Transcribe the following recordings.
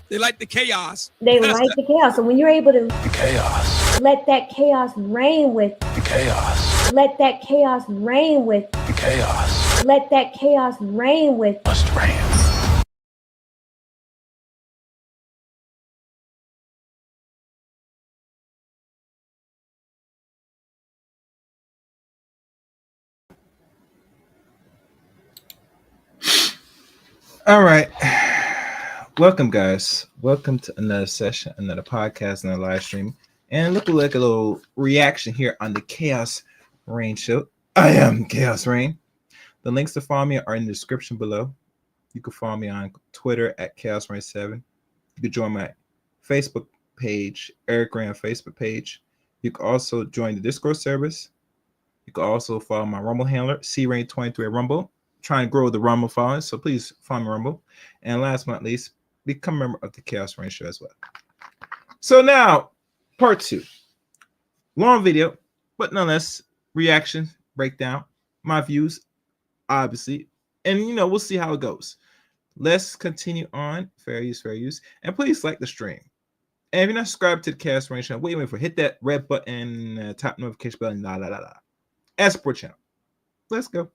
They like the chaos. They like the chaos. So when you're able to chaos, let that chaos reign with chaos, let that chaos reign with chaos, let that chaos reign with must reign. All right. Welcome, guys. Welcome to another session, another podcast, another live stream. And look like a little reaction here on the Chaos Rain Show. I am Chaos Rain. The links to follow me are in the description below. You can follow me on Twitter at Chaos Rain 7. You can join my Facebook page, Eric Graham Facebook page. You can also join the Discord service. You can also follow my Rumble handler, CRain23 at Rumble. Trying to grow the Rumble following, so please follow me Rumble. And last but not least, become a member of the Chaos Rain Show as well. So now, part 2. Long video, but nonetheless, reaction, breakdown, my views, obviously. And, we'll see how it goes. Let's continue on. Fair use, fair use. And please like the stream. And if you're not subscribed to the Chaos Rain Show, what are you waiting for? Hit that red button, tap notification bell, and and support channel. Let's go.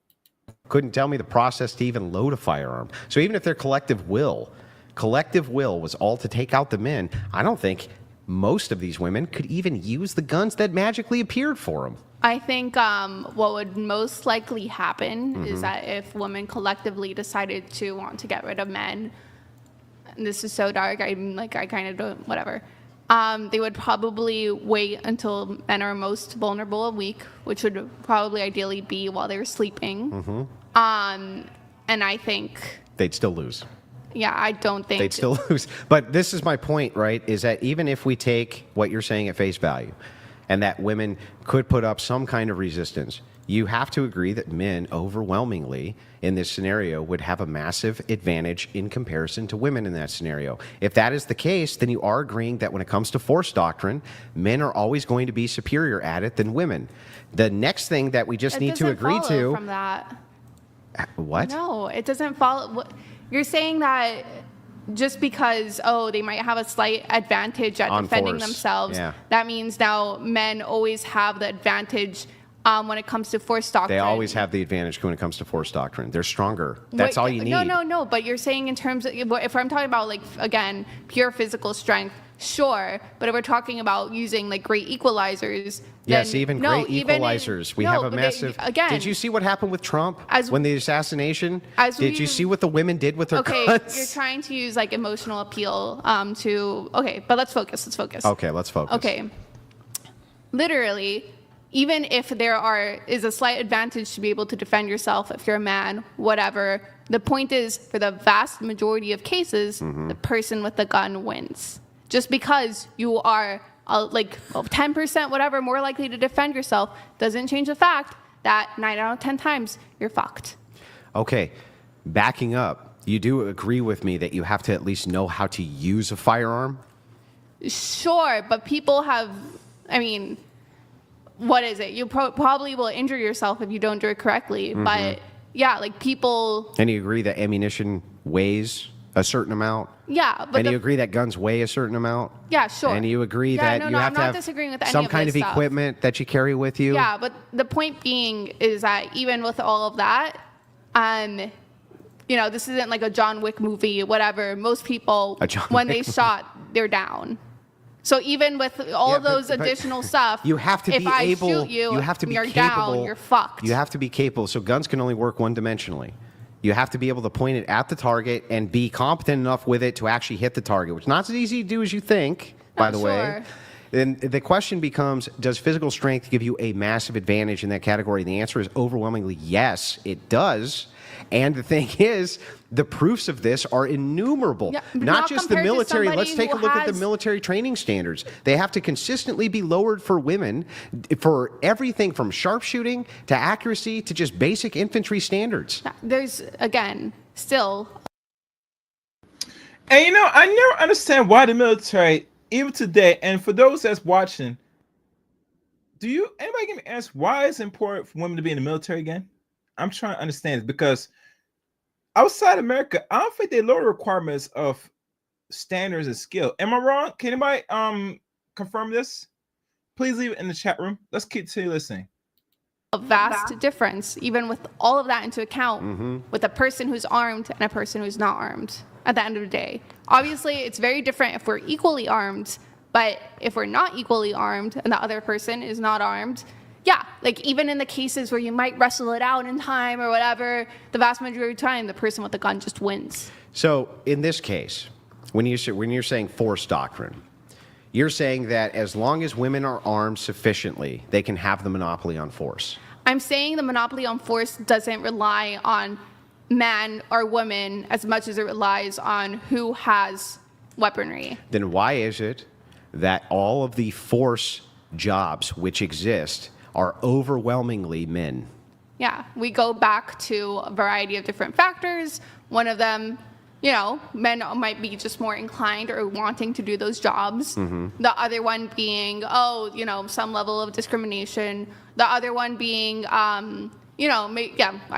Couldn't tell me the process to even load a firearm. So even if their collective will was all to take out the men, I don't think most of these women could even use the guns that magically appeared for them. I think what would most likely happen is that if women collectively decided to want to get rid of men, and this is so dark, I kind of don't, whatever. They would probably wait until men are most vulnerable a week, which would probably ideally be while they're sleeping. And I think they'd still lose. Yeah, I don't think they'd still lose. But this is my point, right? Is that even if we take what you're saying at face value, and that women could put up some kind of resistance, you have to agree that men overwhelmingly in this scenario would have a massive advantage in comparison to women in that scenario. If that is the case, then you are agreeing that when it comes to force doctrine, men are always going to be superior at it than women. The next thing that we just need to agree to from that. What? No, it doesn't follow. You're saying that just because, they might have a slight advantage at defending themselves, that means now men always have the advantage when it comes to force doctrine. They always have the advantage when it comes to force doctrine. They're stronger. That's all you need. No. But you're saying in terms of, if I'm talking about, again, pure physical strength, sure. But if we're talking about using, great equalizers. Yes, even great equalizers. We have a massive. Again, did you see what happened with Trump when the assassination? Did you see what the women did with their guns? You're trying to use emotional appeal to. Okay, but let's focus. Okay, let's focus. Okay, literally. Even if there is a slight advantage to be able to defend yourself if you're a man, whatever, the point is, for the vast majority of cases, the person with the gun wins. Just because you are 10%, whatever, more likely to defend yourself doesn't change the fact that 9 out of 10 times you're fucked. Okay, backing up, you do agree with me that you have to at least know how to use a firearm? Sure, but people have, what is it? You probably will injure yourself if you don't do it correctly. But yeah, people. And you agree that ammunition weighs a certain amount? Yeah, but and you agree that guns weigh a certain amount? Yeah, sure. And you agree that you have to have some kind of equipment that you carry with you? Yeah, but the point being is that even with all of that, this isn't like a John Wick movie, whatever. Most people, when they shot, they're down. So even with all those additional stuff, you have to be able. Shoot you have to be you're capable. Down, you're fucked. You have to be capable. So guns can only work one-dimensionally. You have to be able to point it at the target and be competent enough with it to actually hit the target, which is not as easy to do as you think, by the way. And the question becomes, does physical strength give you a massive advantage in that category? And the answer is overwhelmingly yes, it does. And the thing is, the proofs of this are innumerable. Yeah, not just the military. Let's take a look at the military training standards. They have to consistently be lowered for women for everything from sharpshooting to accuracy to just basic infantry standards. There's, again, still. And I never understand why the military, even today, and for those that's watching, anybody can ask why it's important for women to be in the military again? I'm trying to understand it because outside America, I don't think they lower requirements of standards and skill. Am I wrong? Can anybody confirm this? Please leave it in the chat room. Let's continue listening. A vast difference, even with all of that into account, with a person who's armed and a person who's not armed at the end of the day. Obviously, it's very different if we're equally armed, but if we're not equally armed and the other person is not armed, yeah, like even in the cases where you might wrestle it out in time or whatever, the vast majority of the time, the person with the gun just wins. So in this case, when you're saying force doctrine, you're saying that as long as women are armed sufficiently, they can have the monopoly on force. I'm saying the monopoly on force doesn't rely on man or woman as much as it relies on who has weaponry. Then why is it that all of the force jobs which exist are overwhelmingly men? Yeah, we go back to a variety of different factors. One of them, you know, men might be just more inclined or wanting to do those jobs. The other one being, some level of discrimination. The other one being, I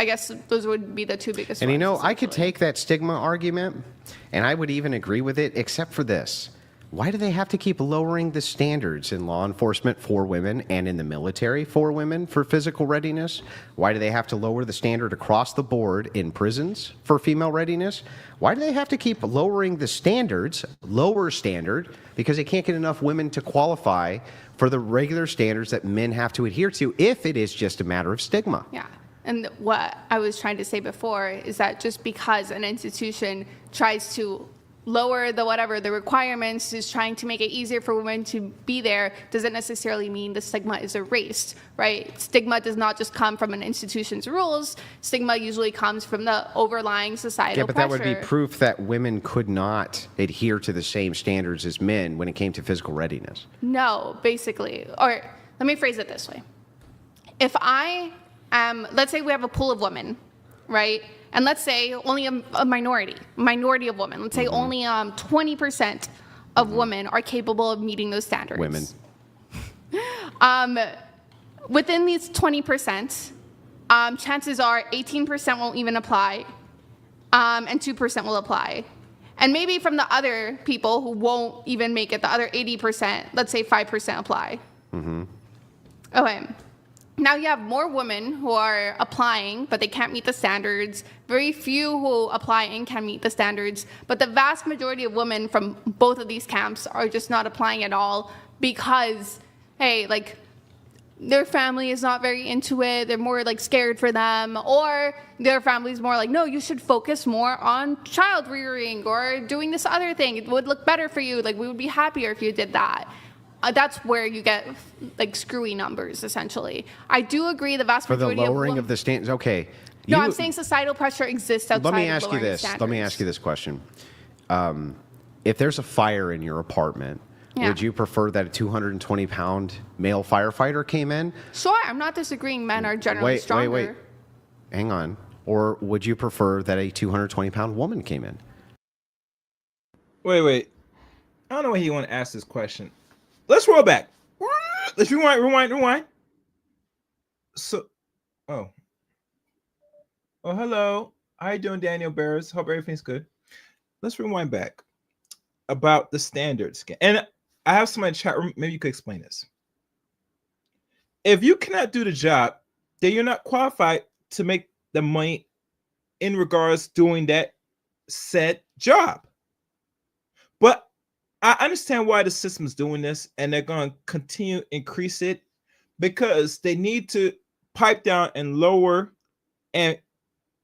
guess those would be the two biggest And ones, I could take that stigma argument, and I would even agree with it, except for this. Why do they have to keep lowering the standards in law enforcement for women and in the military for women for physical readiness? Why do they have to lower the standard across the board in prisons for female readiness? Why do they have to keep lowering the standards, lower standard, because they can't get enough women to qualify for the regular standards that men have to adhere to if it is just a matter of stigma? Yeah. And what I was trying to say before is that just because an institution tries to lower the requirements, is trying to make it easier for women to be there, doesn't necessarily mean the stigma is erased, right? Stigma does not just come from an institution's rules. Stigma usually comes from the overlying societal pressure. Yeah, but that would be proof that women could not adhere to the same standards as men when it came to physical readiness. No, basically. Or let me phrase it this way. If I am, let's say we have a pool of women, right? And let's say only a minority of women, let's say only 20% of women are capable of meeting those standards. Women. Within these 20%, chances are 18% won't even apply, and 2% will apply. And maybe from the other people who won't even make it, the other 80%, let's say 5% apply. Okay. Now you have more women who are applying, but they can't meet the standards. Very few who apply and can meet the standards. But the vast majority of women from both of these camps are just not applying at all because, hey, like, their family is not very into it. They're more like scared for them. Or their family's more like, no, you should focus more on child rearing or doing this other thing. It would look better for you. Like, we would be happier if you did that. That's where you get like screwy numbers, essentially. I do agree the vast majority for the lowering of the standards. Okay. No, I'm saying societal pressure exists outside of lowering standards. Let me ask you this question. If there's a fire in your apartment, would you prefer that a 220-pound male firefighter came in? Sure, I'm not disagreeing. Men are generally stronger. Wait. Hang on. Or would you prefer that a 220-pound woman came in? Wait. I don't know why you want to ask this question. Let's roll back. Let's rewind. So, hello. How you doing, Daniel Barris? Hope everything's good. Let's rewind back about the standards again. And I have somebody in the chat room. Maybe you could explain this. If you cannot do the job, then you're not qualified to make the money in regards doing that said job. But I understand why the system is doing this, and they're going to continue to increase it because they need to pipe down and lower and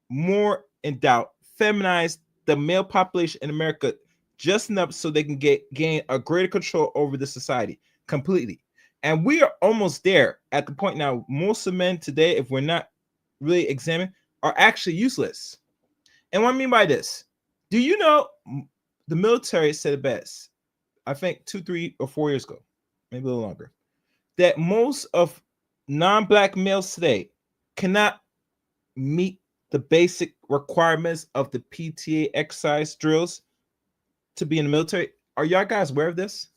more in doubt, feminize the male population in America just enough so they can gain a greater control over the society completely. And we are almost there at the point now. Most of men today, if we're not really examined, are actually useless. And what I mean by this, do you know the military said it best? I think 2, 3, or 4 years ago, maybe a little longer, that most of non-black males today cannot meet the basic requirements of the PTA exercise drills to be in the military. Are y'all guys aware of this?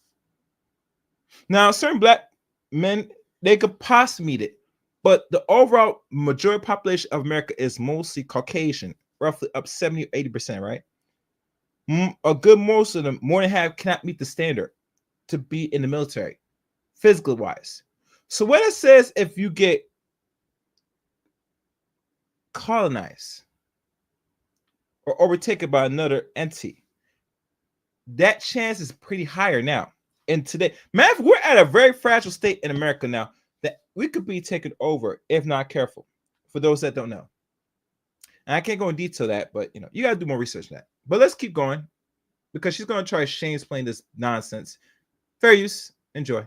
Now, certain black men, they could possibly meet it, but the overall majority population of America is mostly Caucasian, roughly up 70 or 80%, right? A good most of them, more than half, cannot meet the standard to be in the military, physically wise. So when it says if you get colonized or overtaken by another entity, that chance is pretty higher now. And today, man, we're at a very fragile state in America now that we could be taken over if not careful. For those that don't know, and I can't go in detail that, but you got to do more research on that. But let's keep going because she's going to try Shane's playing this nonsense. Fair use. Enjoy.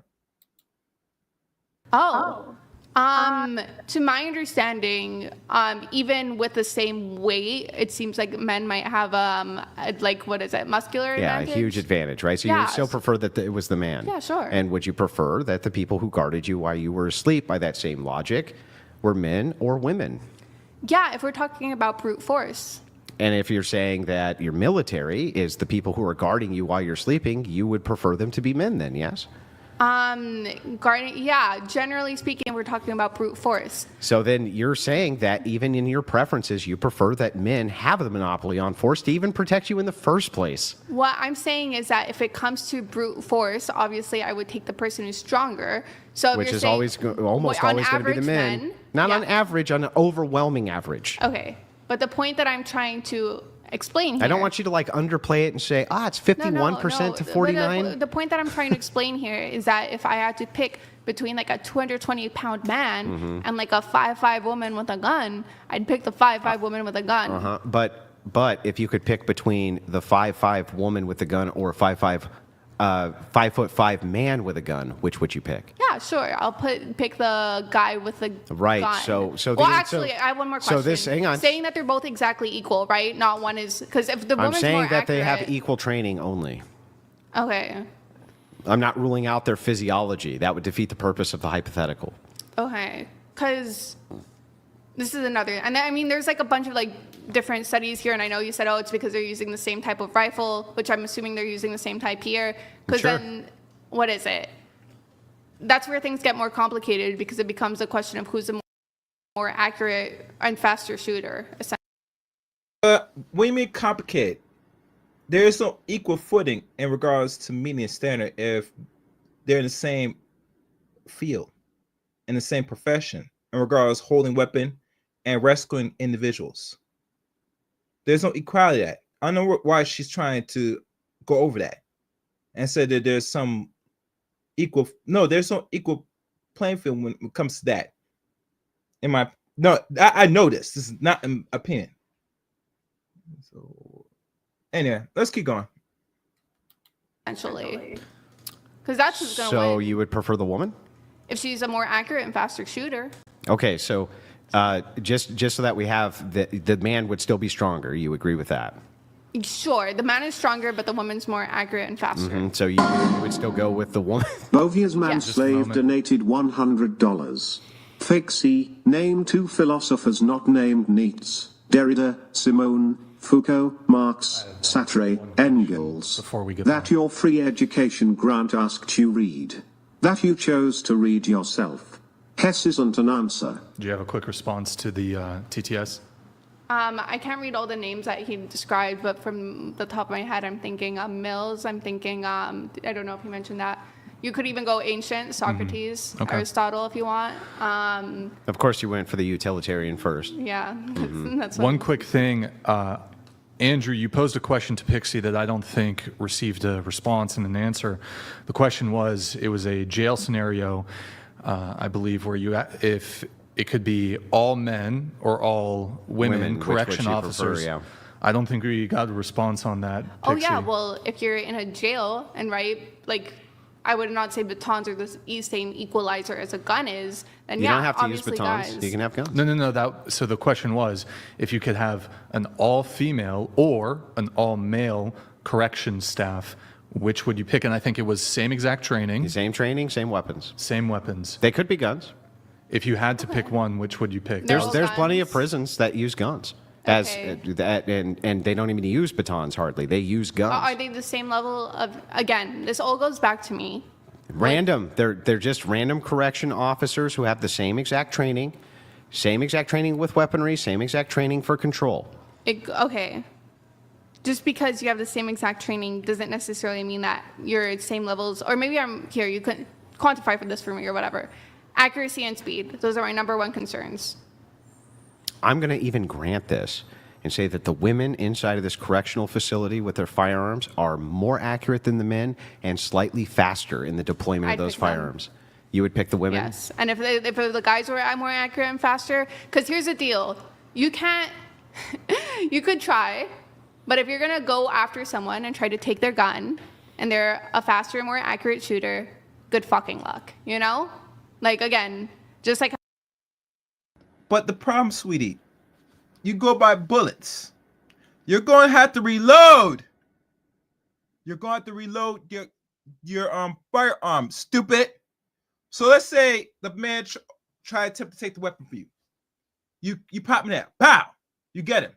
To my understanding, even with the same weight, it seems like men might have muscular advantage? Yeah, a huge advantage, right? So you would still prefer that it was the man. Yeah, sure. And would you prefer that the people who guarded you while you were asleep, by that same logic, were men or women? Yeah, if we're talking about brute force. And if you're saying that your military is the people who are guarding you while you're sleeping, you would prefer them to be men then, yes? Generally speaking, we're talking about brute force. So then you're saying that even in your preferences, you prefer that men have the monopoly on force to even protect you in the first place. What I'm saying is that if it comes to brute force, obviously I would take the person who's stronger. So which is almost always going to be the men. Not on average, on an overwhelming average. Okay. But the point that I'm trying to explain here. I don't want you to underplay it and say, it's 51% to 49. The point that I'm trying to explain here is that if I had to pick between a 220-pound man and a 5'5" woman with a gun, I'd pick the 5'5" woman with a gun. But if you could pick between the 5'5" woman with a gun or a 5'5" man with a gun, which would you pick? Yeah, sure. I'll pick the guy with the right. gun. Actually, I have one more question. So hang on. Saying that they're both exactly equal, right? Not one is because if the woman's I'm saying more that accurate, they have equal training only. Okay. I'm not ruling out their physiology. That would defeat the purpose of the hypothetical. Okay, because this is another, and I mean, there's a bunch of different studies here, and I know you said, it's because they're using the same type of rifle, which I'm assuming they're using the same type here. Because then, what is it? That's where things get more complicated because it becomes a question of who's the more accurate and faster shooter. What do you mean complicated? There is no equal footing in regards to meeting a standard if they're in the same field, in the same profession, in regards to holding weapon and rescuing individuals. There's no equality to that. I don't know why she's trying to go over that and say that there's some equal. No, there's no equal playing field when it comes to that. I know this. This is not an opinion. So anyway, let's keep going. Essentially, because that's who's going to So win. you would prefer the woman? If she's a more accurate and faster shooter. Okay, so just so that we have the man would still be stronger. You agree with that? Sure, the man is stronger, but the woman's more accurate and faster. So you would still go with the woman? Bovia's manslave donated $100. Pixie, name 2 philosophers not named Nietzsche, Derrida, Simone, Foucault, Marx, Sartre, Engels. That your free education grant asked you read. That you chose to read yourself. Hess isn't an answer. Do you have a quick response to the TTS? I can't read all the names that he described, but from the top of my head, I'm thinking Mills. I'm thinking, I don't know if he mentioned that. You could even go ancient, Socrates, Aristotle, if you want. Of course, you went for the utilitarian first. Yeah. That's One quick thing. Andrew, you posed a question to Pixie that I don't think received a response and an answer. The question was, it was a jail scenario, I believe, where if it could be all men or all women correction officers. Prefer, yeah. I don't think we got a response on that. Pixie. Oh, yeah. Well, if you're in a jail and, I would not say batons are the same equalizer as a gun is, then you don't have to use batons. Guys. You can have guns. No. So the question was, if you could have an all-female or an all-male correction staff, which would you pick? And I think it was same exact training. Same training, same weapons. Same weapons. They could be guns. If you had to pick one, which would you pick? There's plenty of prisons that use guns. And they don't even use batons hardly. They use guns. Are they the same level of? Again, this all goes back to me. Random. They're just random correction officers who have the same exact training with weaponry, same exact training for control. Okay. just because you have the same exact training doesn't necessarily mean that you're at same levels, or maybe you couldn't quantify for this for me or whatever. Accuracy and speed, those are my number one concerns. I'm going to even grant this and say that the women inside of this correctional facility with their firearms are more accurate than the men and slightly faster in the deployment of those firearms. You would pick the women? Yes, and if the guys were more accurate and faster, because here's the deal, you can't, you could try, but if you're going to go after someone and try to take their gun and they're a faster, more accurate shooter, good fucking luck, you know? Like, again, just like... But the problem, sweetie, you go by bullets. You're going to have to reload. You're going to have to reload your firearm, stupid. So let's say the man tried to attempt to take the weapon for you. You pop him there. Pow! You get him.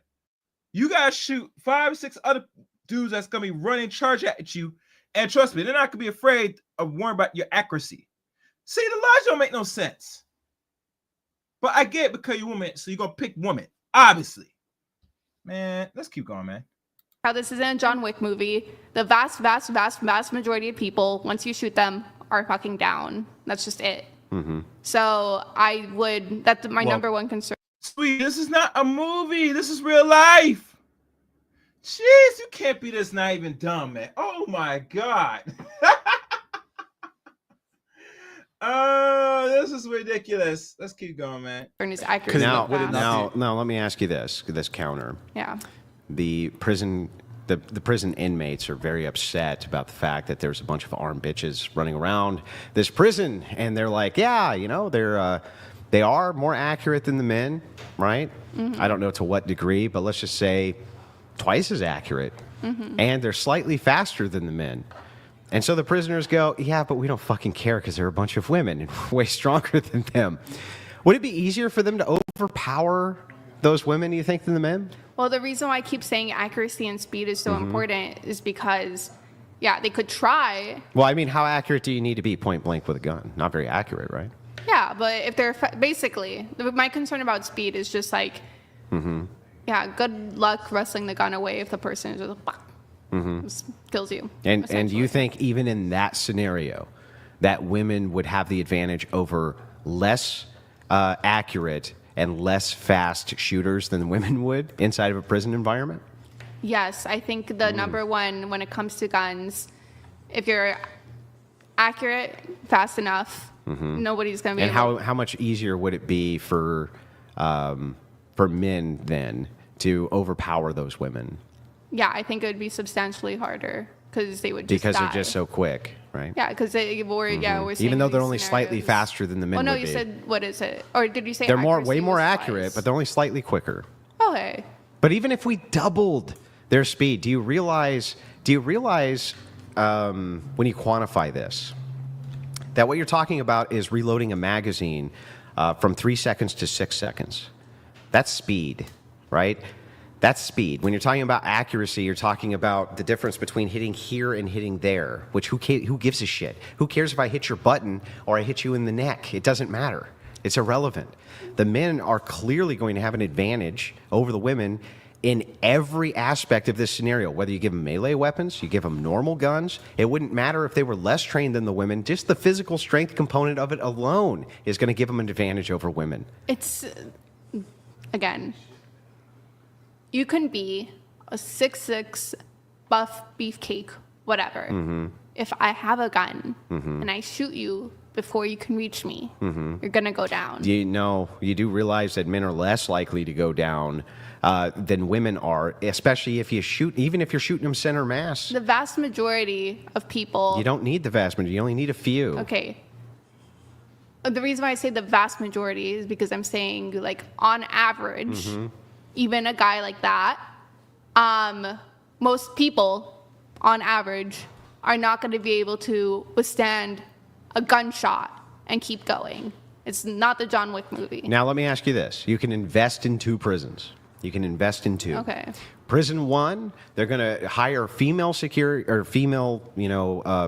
You got to shoot 5 or 6 other dudes that's going to be running charge at you. And trust me, they're not going to be afraid of worrying about your accuracy. See, the logic don't make no sense. But I get it because you're a woman, so you're going to pick woman, obviously. Man, let's keep going, man. How this isn't a John Wick movie. The vast majority of people, once you shoot them, are fucking down. That's just it. Mm-hmm. So that's my number one concern. Sweet, this is not a movie. This is real life. Jeez, you can't be this naive and dumb, man. Oh my God. Oh, this is ridiculous. Let's keep going, man. Now, let me ask you this counter. Yeah. The prison inmates are very upset about the fact that there's a bunch of armed bitches running around this prison, and they're like, yeah, you know, they are more accurate than the men, right? Mm-hmm. I don't know to what degree, but let's just say twice as accurate, and they're slightly faster than the men. And so the prisoners go, yeah, but we don't fucking care because they're a bunch of women and we're way stronger than them. Would it be easier for them to overpower those women, you think, than the men? Well, the reason why I keep saying accuracy and speed is so important is because, yeah, they could try. Well, I mean, how accurate do you need to be point blank with a gun? Not very accurate, right? Yeah, but if they're basically, my concern about speed is just like, yeah, good luck wrestling the gun away if the person is just kills you. And you think even in that scenario that women would have the advantage over less accurate and less fast shooters than women would inside of a prison environment? Yes, I think the number one when it comes to guns, if you're accurate, fast enough, nobody's going to be able. And how much easier would it be for men then to overpower those women? Yeah, I think it would be substantially harder because they would just because die. they're just so quick, right? Yeah, because we're even though they're only slightly faster than the men. Oh no, would you be. said what is it? Or did you say they're way more accurate, but they're only slightly quicker. Okay. But even if we doubled their speed, do you realize when you quantify this that what you're talking about is reloading a magazine from 3 seconds to 6 seconds? That's speed, right? That's speed. When you're talking about accuracy, you're talking about the difference between hitting here and hitting there, which who gives a shit? Who cares if I hit your button or I hit you in the neck? It doesn't matter. It's irrelevant. The men are clearly going to have an advantage over the women in every aspect of this scenario. Whether you give them melee weapons, you give them normal guns, it wouldn't matter if they were less trained than the women. Just the physical strength component of it alone is going to give them an advantage over women. It's, again, you can be a 6'6", buff beefcake, whatever. If I have a gun and I shoot you before you can reach me, you're going to go down. You do realize that men are less likely to go down than women are, especially if you're shooting them center mass. The vast majority of people... You don't need the vast majority. You only need a few. Okay. The reason why I say the vast majority is because I'm saying, like, on average... Even a guy like that, most people, on average, are not going to be able to withstand a gunshot and keep going. It's not the John Wick movie. Now, let me ask you this. You can invest in 2 prisons. You can invest in 2. Okay. Prison 1, they're going to hire female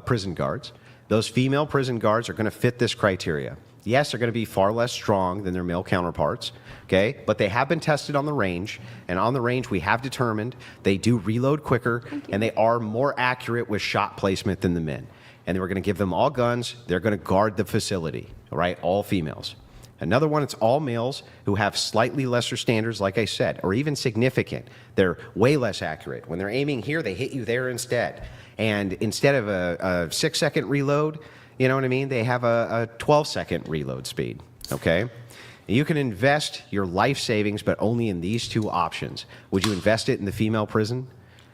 prison guards. Those female prison guards are going to fit this criteria. Yes, they're going to be far less strong than their male counterparts, okay? But they have been tested on the range, and on the range we have determined they do reload quicker, and they are more accurate with shot placement than the men. And we're going to give them all guns. They're going to guard the facility, all right? All females. Another one, it's all males who have slightly lesser standards, like I said, or even significant. They're way less accurate. When they're aiming here, they hit you there instead. And instead of a 6-second reload, you know what I mean? They have a 12-second reload speed, okay? You can invest your life savings, but only in these two options. Would you invest it in the female prison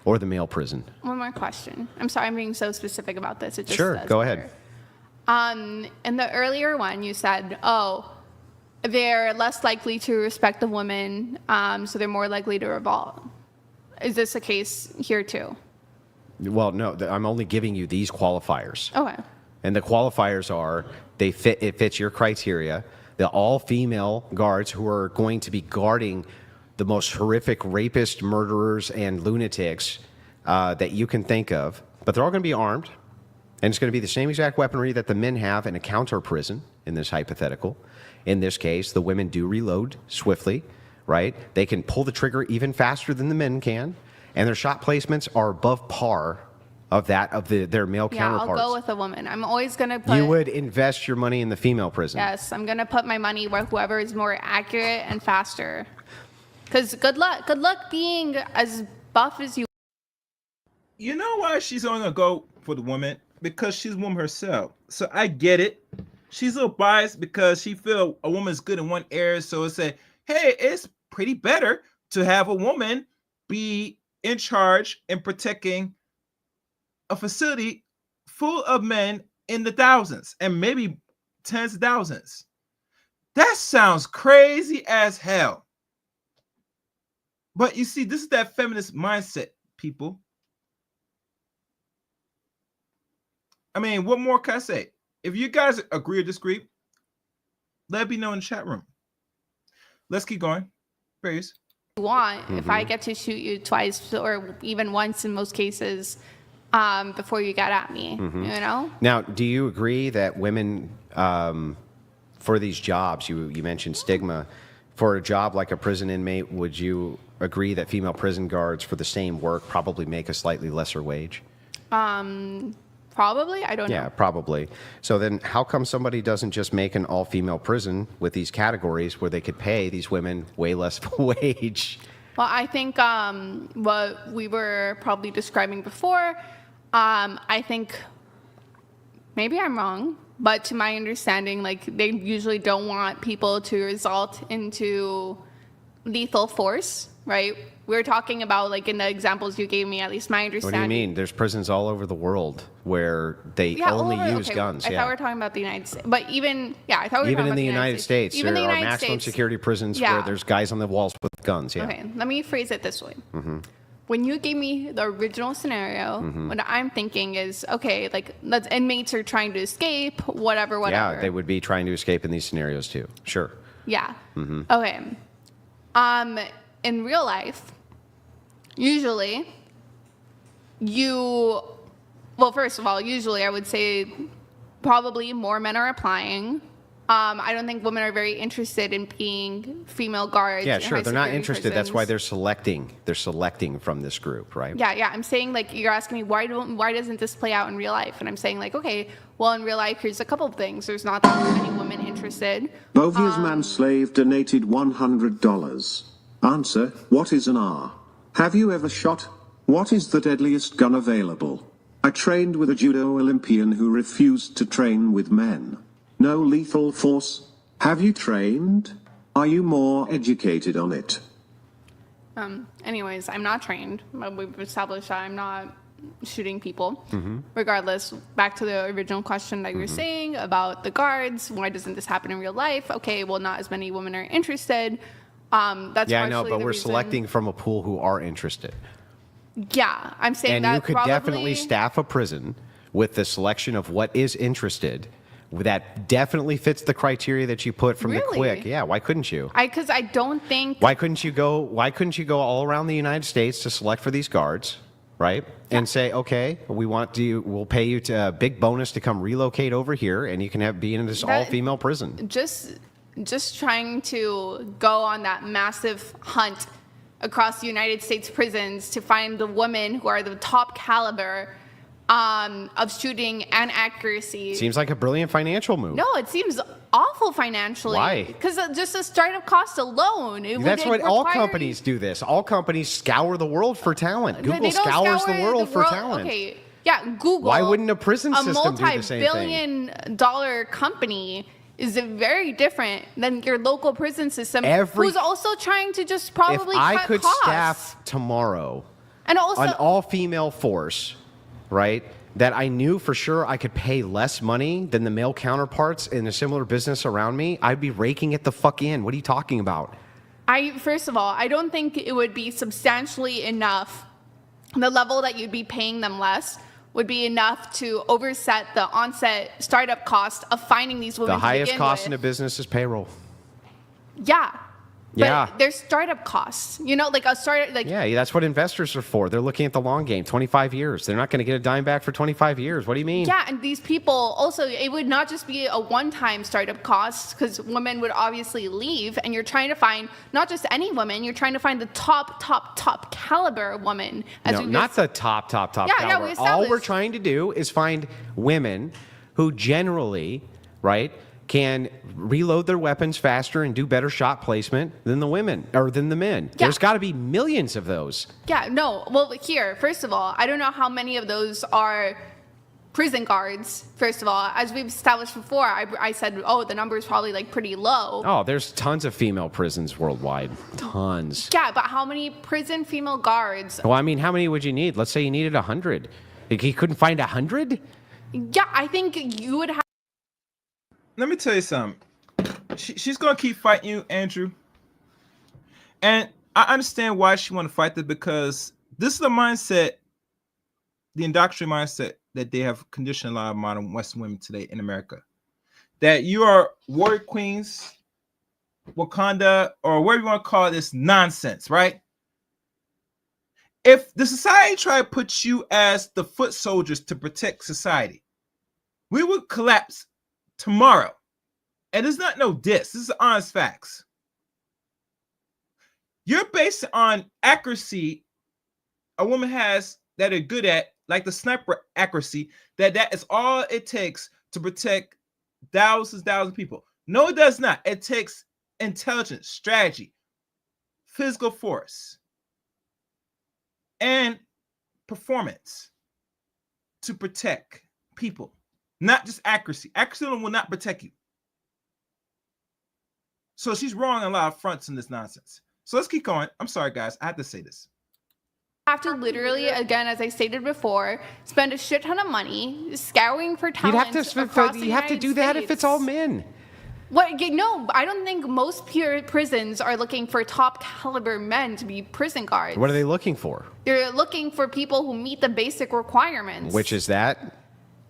or the male prison? One more question. I'm sorry I'm being so specific about this. It just Sure, does go matter. ahead. In the earlier one, you said, they're less likely to respect the woman, so they're more likely to revolt. Is this a case here too? Well, no, I'm only giving you these qualifiers. Okay. And the qualifiers are, it fits your criteria. The all-female guards who are going to be guarding the most horrific rapists, murderers, and lunatics that you can think of. But they're all going to be armed. And it's going to be the same exact weaponry that the men have in a counter prison in this hypothetical. In this case, the women do reload swiftly, right? They can pull the trigger even faster than the men can. And their shot placements are above par of that of their male counterparts. Yeah, I'll go with a woman. I'm always going to put... You would invest your money in the female prison. Yes, I'm going to put my money where whoever is more accurate and faster. Because good luck being as buff as you... You know why she's only gonna go for the woman? Because she's a woman herself. So I get it. She's a little biased because she feel a woman's good in one area. So it say, hey, it's pretty better to have a woman be in charge and protecting a facility full of men in the thousands and maybe tens of thousands. That sounds crazy as hell. But you see, this is that feminist mindset, people. I mean, what more can I say? If you guys agree or disagree, let me know in the chat room. Let's keep going. Praise. Want if I get to shoot you twice or even once in most cases before you get at me, you know? Now, do you agree that women, for these jobs, you mentioned stigma, for a job like a prison inmate, would you agree that female prison guards for the same work probably make a slightly lesser wage? Probably, I don't know. Yeah, probably. So then how come somebody doesn't just make an all-female prison with these categories where they could pay these women way less wage? Well, I think what we were probably describing before, I think maybe I'm wrong, but to my understanding, like they usually don't want people to result into lethal force, right? We're talking about, like in the examples you gave me, at least my understanding. What do you mean? There's prisons all over the world where they only use guns. I thought we were talking about the United States. But even, I thought we were even talking in the about United States, Even there the are United maximum States. security prisons where there's guys on the walls with guns. Yeah. Okay, let me phrase it this way. When you gave me the original scenario, what I'm thinking is, okay, like inmates are trying to escape, whatever. Yeah, they would be trying to escape in these scenarios too. Sure. Yeah. Okay. In real life, usually first of all, usually I would say probably more men are applying. I don't think women are very interested in being female guards. Yeah, sure. They're not high-security interested. That's why prisons. they're selecting from this group, right? Yeah. I'm saying, like, you're asking me why doesn't this play out in real life? And I'm saying, like, okay, well, in real life, here's a couple of things. There's not that many women interested. Bovia's manslave donated $100. Answer, what is an R? Have you ever shot? What is the deadliest gun available? I trained with a judo Olympian who refused to train with men. No lethal force. Have you trained? Are you more educated on it? Anyways, I'm not trained. We've established that I'm not shooting people. Regardless, back to the original question that you were saying about the guards. Why doesn't this happen in real life? Okay, well, not as many women are interested. That's Yeah, I know, partially but the we're reason. selecting from a pool who are interested. Yeah, I'm saying And that you could probably, definitely staff a prison with the selection of what is interested that definitely fits the criteria that you put from the Really? quick. Yeah, why couldn't you? Because I don't think. Why couldn't you go all around the United States to select for these guards? right? And say, okay, we'll pay you a big bonus to come relocate over here, and you can be in this all-female prison. Just trying to go on that massive hunt across the United States prisons to find the women who are the top caliber of shooting and accuracy. Seems like a brilliant financial move. No, it seems awful financially. Why? Because just the startup cost alone. That's what all companies do. All companies scour the world for talent. Google scours the world for talent. Okay, yeah, Google. Why wouldn't a prison system do the same thing? A multi-billion-dollar company is very different than your local prison system, who's also trying to just probably cut costs. If I could staff tomorrow and also an all-female force, right, that I knew for sure I could pay less money than the male counterparts in a similar business around me, I'd be raking it the fuck in. What are you talking about? First of all, I don't think it would be substantially enough. The level that you'd be paying them less would be enough to overset the onset startup cost of finding these women. The highest cost in a business is payroll. Yeah. Yeah. But there's startup costs. You know, like a startup. Like, yeah, that's what investors are for. They're looking at the long game, 25 years. They're not going to get a dime back for 25 years. What do you mean? Yeah, and these people also, it would not just be a one-time startup cost, because women would obviously leave, and you're trying to find not just any woman, you're trying to find the top caliber woman. No, not the top caliber. Yeah, all we're trying to do is find women who generally, right, can reload their weapons faster and do better shot placement than the women or than the men. Yeah. There's got to be millions of those. Yeah, no. Well, here, first of all, I don't know how many of those are prison guards. First of all, as we've established before, I said, oh, the number is probably like pretty low. Oh, there's tons of female prisons worldwide. Tons. Yeah, but how many prison female guards? Well, I mean, how many would you need? Let's say you needed 100. He couldn't find 100? Yeah, I think you would have. Let me tell you something. She's gonna keep fighting you, Andrew. And I understand why she want to fight this, because this is the mindset, the indoctrinated mindset that they have conditioned a lot of modern Western women today in America. That you are warrior queens, Wakanda, or whatever you want to call this nonsense, right? If the society tried to put you as the foot soldiers to protect society, we would collapse tomorrow. And it's not no diss. This is honest facts. You're based on accuracy a woman has that they're good at, like the sniper accuracy, that is all it takes to protect thousands of people. No, it does not. It takes intelligence, strategy, physical force, and performance to protect people. Not just accuracy. Accuracy will not protect you. So she's wrong on a lot of fronts in this nonsense. So let's keep going. I'm sorry, guys. I have to say this. Have to literally, again, as I stated before, spend a shit ton of money scouring for talent. You have to do that if it's all men. What? No, I don't think most pure prisons are looking for top caliber men to be prison guards. What are they looking for? They're looking for people who meet the basic requirements. Which is that?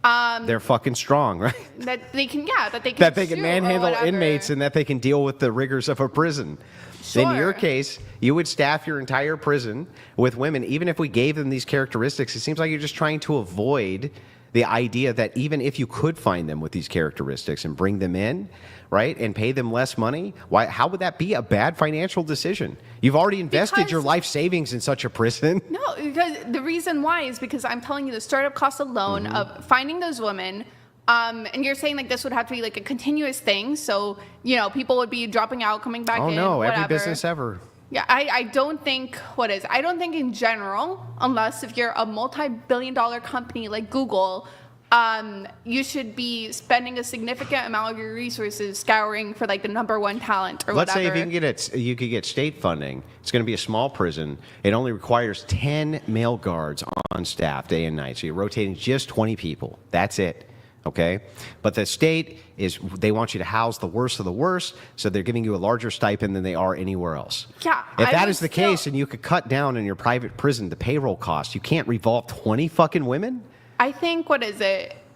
They're fucking strong, right? That they can manhandle inmates, and that they can deal with the rigors of a prison. Sure. In your case, you would staff your entire prison with women. Even if we gave them these characteristics, it seems like you're just trying to avoid the idea that even if you could find them with these characteristics and bring them in, right, and pay them less money, how would that be a bad financial decision? You've already invested your life savings in such a prison. No, because the reason why is because I'm telling you the startup cost alone of finding those women, and you're saying like this would have to be like a continuous thing, so people would be dropping out, coming back in. Oh no, every business ever. Yeah, I don't think I don't think in general, unless if you're a multi-billion-dollar company like Google, you should be spending a significant amount of your resources scouring for like the number one talent or Let's whatever. Let's say if you could get state funding, it's going to be a small prison. It only requires 10 male guards on staff day and night. So you're rotating just 20 people. That's it. Okay, but the state they want you to house the worst of the worst, so they're giving you a larger stipend than they are anywhere else. Yeah, if that is the case, and you could cut down in your private prison the payroll cost, you can't revolve 20 fucking women. I think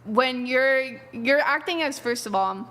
when you're acting as, first of all,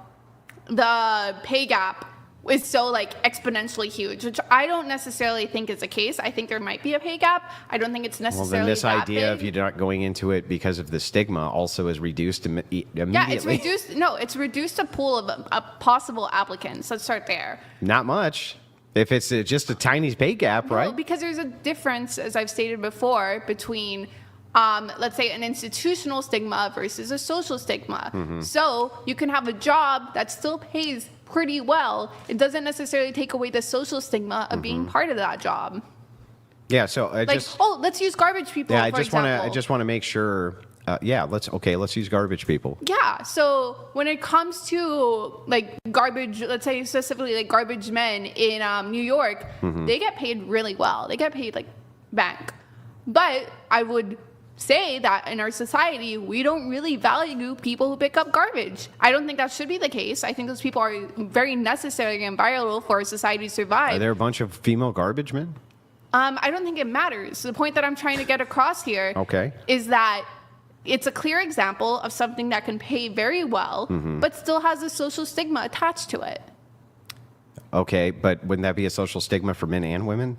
the pay gap is so like exponentially huge, which I don't necessarily think is the case. I think there might be a pay gap. I don't think it's necessarily Well, then this that idea big. of you not going into it because of the stigma also is reduced immediately. Yeah, it's reduced. No, it's reduced a pool of possible applicants. Let's start there. Not much. If it's just a tiny pay gap, Well, right? because there's a difference, as I've stated before, between let's say an institutional stigma versus a social stigma. So you can have a job that still pays pretty well. It doesn't necessarily take away the social stigma of being part of that job. Yeah. So Let's use garbage people. Yeah, I just want to make sure. Let's use garbage people. Yeah. So when it comes to like garbage, let's say specifically like garbage men in New York, they get paid really well. They get paid like bank. But I would say that in our society, we don't really value people who pick up garbage. I don't think that should be the case. I think those people are very necessary and vital for our society to survive. Are there a bunch of female garbage men? I don't think it matters. The point that I'm trying to get across here is that it's a clear example of something that can pay very well, but still has a social stigma attached to it. Okay, but wouldn't that be a social stigma for men and women?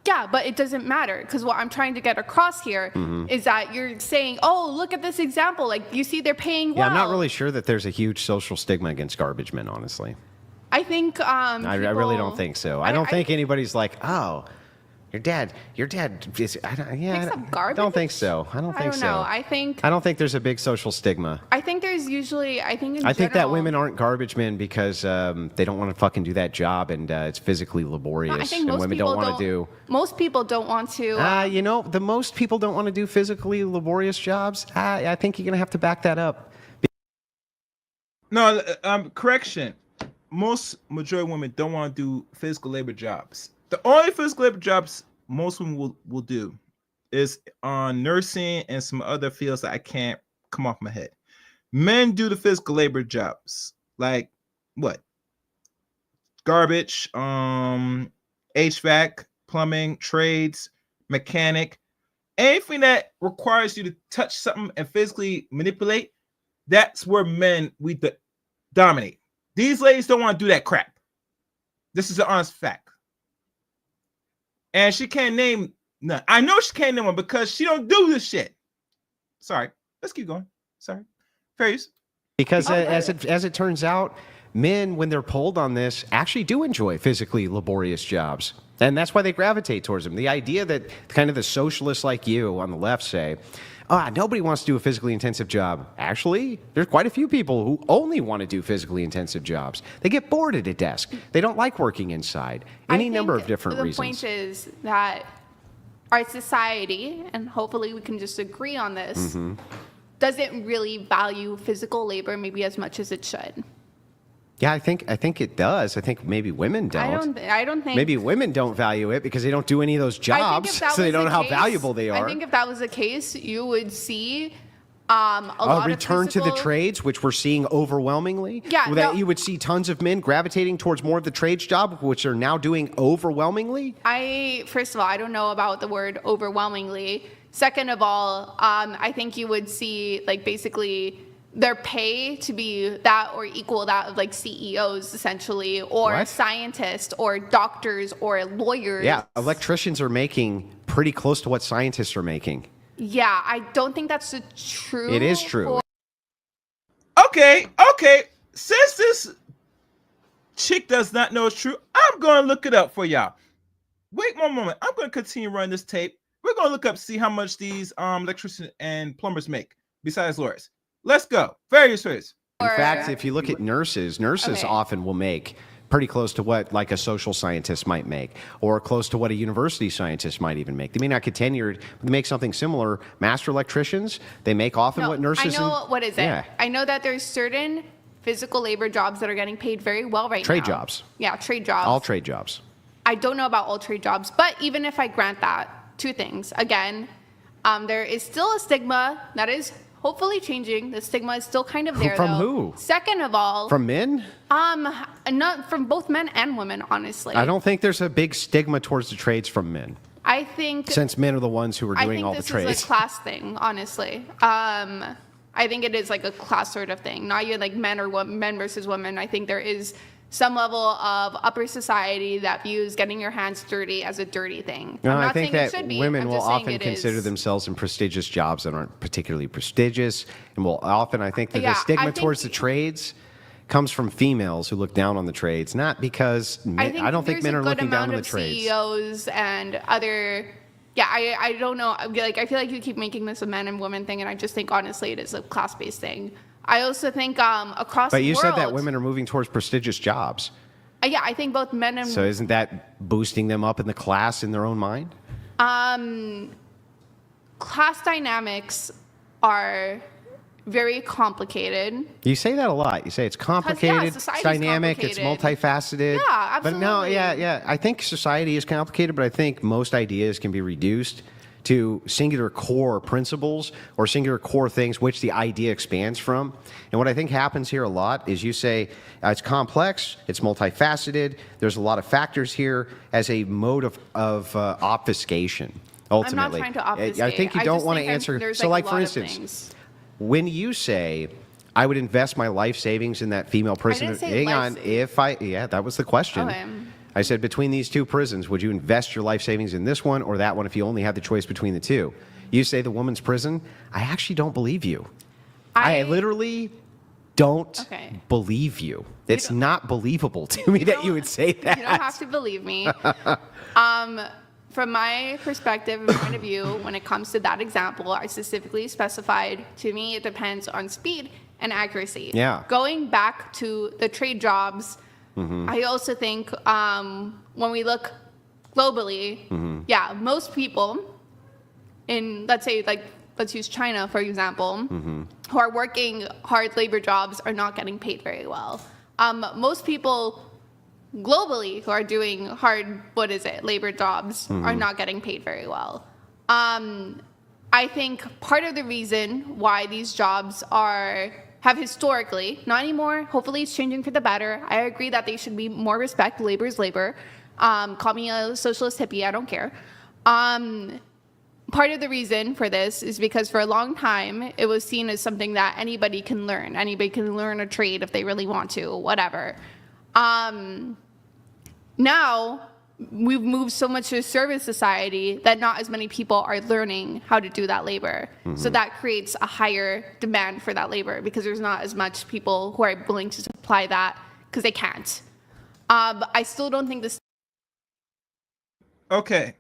Yeah, but it doesn't matter, because what I'm trying to get across here is that you're saying, oh, look at this example. Like, you see they're paying well. Yeah, I'm not really sure that there's a huge social stigma against garbage men, honestly. I think I really don't think so. I don't think anybody's like, oh, your dad is, picks up garbage? I don't think so. I don't think so. I don't think there's a big social stigma. I think there's usually, I think that women aren't garbage men because they don't want to fucking do that job, and it's physically laborious. I think and women don't want to do. Most people don't want to. The most people don't want to do physically laborious jobs. I think you're gonna have to back that up. No, correction. Most majority of women don't want to do physical labor jobs. The only physical labor jobs most women will do is on nursing and some other fields that I can't come off my head. Men do the physical labor jobs, like what? Garbage, HVAC, plumbing, trades, mechanic, anything that requires you to touch something and physically manipulate. That's where men we dominate. These ladies don't want to do that crap. This is an honest fact. And she can't name none. I know she can't name one because she don't do this shit. Sorry. Let's keep going. Sorry. Fair use. Because as it turns out, men, when they're polled on this, actually do enjoy physically laborious jobs. And that's why they gravitate towards them. The idea that kind of the socialists like you on the left say, nobody wants to do a physically intensive job. Actually, there's quite a few people who only want to do physically intensive jobs. They get bored at a desk. They don't like working inside. Any number of different reasons. The point is that our society, and hopefully we can just agree on this, doesn't really value physical labor maybe as much as it should. Yeah, I think it does. I think maybe women don't. I don't think maybe women don't value it because they don't do any of those jobs, so they don't know how valuable they are. I think if that was the case, you would see a lot return of to the trades, which we're seeing overwhelmingly. Yeah, you would see tons of men gravitating towards more of the trades job, which are now doing overwhelmingly. First of all, I don't know about the word overwhelmingly. Second of all, I think you would see like basically their pay to be that or equal that of like CEOs essentially, or scientists or doctors or lawyers. Yeah, electricians are making pretty close to what scientists are making. Yeah, I don't think that's true. It is true. Okay. Since this chick does not know it's true, I'm going to look it up for y'all. Wait one moment. I'm going to continue running this tape. We're going to look up, see how much these electricians and plumbers make besides lawyers. Let's go. Very serious. In fact, if you look at nurses often will make pretty close to what like a social scientist might make, or close to what a university scientist might even make. They may not get tenured, but they make something similar. Master electricians, they make often what nurses. I know what is it. Yeah. I know that there's certain physical labor jobs that are getting paid very well right now. Trade jobs. Yeah, trade jobs. All trade jobs. I don't know about all trade jobs, but even if I grant that, two things. Again, there is still a stigma that is hopefully changing. The stigma is still kind of there. From who? Second of all, from men? Not from both men and women, honestly. I don't think there's a big stigma towards the trades from men. I think since men are the ones who are doing all the trades. I think this is a class thing, honestly. I think it is like a class sort of thing. Not even like men versus women. I think there is some level of upper society that views getting your hands dirty as a dirty thing. No, I'm I not think saying that it should be. women I'm will just saying often it consider is. themselves in prestigious jobs that aren't particularly prestigious, and will often, I think that Yeah, the stigma I think- towards the trades comes from females who look down on the trades, not because men, I don't think men are looking down on the trades. CEOs and other. Yeah, I don't know. Like, I feel like you keep making this a man and woman thing, and I just think honestly it is a class-based thing. I also think across But the you world. said that women are moving towards prestigious jobs. Yeah, I think both men and So isn't that boosting them up in the class in their own mind? class dynamics are very complicated. You say that a lot. You say it's complicated, it's society's dynamic, it's complicated. multifaceted. Yeah, But no, absolutely. yeah. I think society is complicated, but I think most ideas can be reduced to singular core principles or singular core things which the idea expands from. And what I think happens here a lot is you say it's complex, it's multifaceted, there's a lot of factors here as a mode of obfuscation, ultimately. I'm not trying to obfuscate. I think you don't want to answer. There's So, like, like a for lot of instance, things. when you say, I would invest my life savings in that female prison. didn't say Hang life on, savings. that was the question. Okay. I said, between these two prisons, would you invest your life savings in this one or that one if you only had the choice between the two? You say the woman's prison. I actually don't believe you. I literally don't Okay. believe you. It's not believable to me that you would say that. You don't have to believe me. From my perspective and point of view, when it comes to that example, I specifically specified, to me, it depends on speed and accuracy. Yeah. Going back to the trade jobs, I also think when we look globally, yeah, most people in, let's say, like, let's use China, for example, who are working hard labor jobs are not getting paid very well. Most people globally who are doing hard, labor jobs are not getting paid very well. I think part of the reason why these jobs have historically, not anymore, hopefully it's changing for the better. I agree that they should be more respect, labor is labor. Call me a socialist hippie, I don't care. Part of the reason for this is because for a long time, it was seen as something that anybody can learn. Anybody can learn a trade if they really want to, whatever. Now, we've moved so much to a service society that not as many people are learning how to do that labor. So that creates a higher demand for that labor because there's not as much people who are willing to supply that because they can't. I still don't think this. Okay.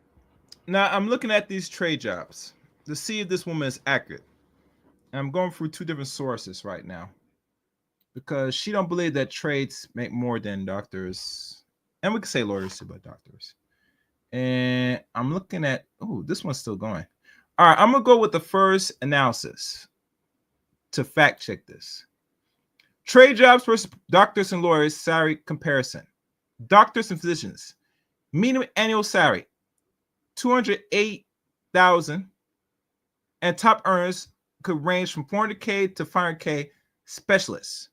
Now I'm looking at these trade jobs to see if this woman is accurate. And I'm going through two different sources right now because she don't believe that trades make more than doctors, and we can say lawyers too, but doctors. And I'm looking at, oh, this one's still going. All right, I'm gonna go with the first analysis to fact check this. Trade jobs versus doctors and lawyers salary comparison. Doctors and physicians, minimum annual salary, $208,000, and top earners could range from $400K to $500K. Specialists.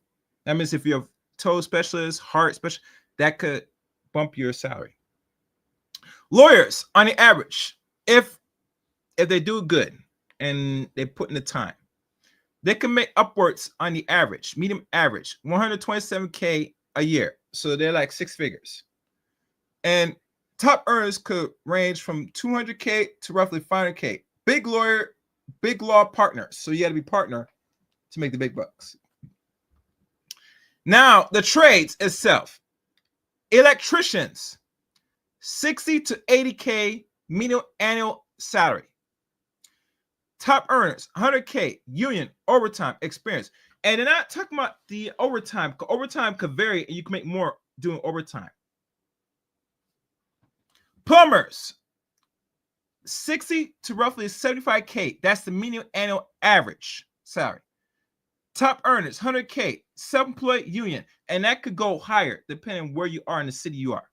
That means if you're a toe specialist, heart specialist, that could bump your salary. Lawyers, on the average, if they do good and they put in the time, they can make upwards on the average, medium average, $127K a year. So they're like six figures. And top earners could range from $200K to roughly $500K. Big lawyer, big law partners. So you got to be partner to make the big bucks. Now, the trades itself. Electricians, 60 to 80K minimum annual salary. Top earners, 100K, union, overtime, experience. And they're not talking about the overtime. Overtime could vary and you can make more doing overtime. Plumbers, 60 to roughly 75K. That's the minimum annual average salary. Top earners, 100K, self-employed union. And that could go higher depending on where you are in the city you are.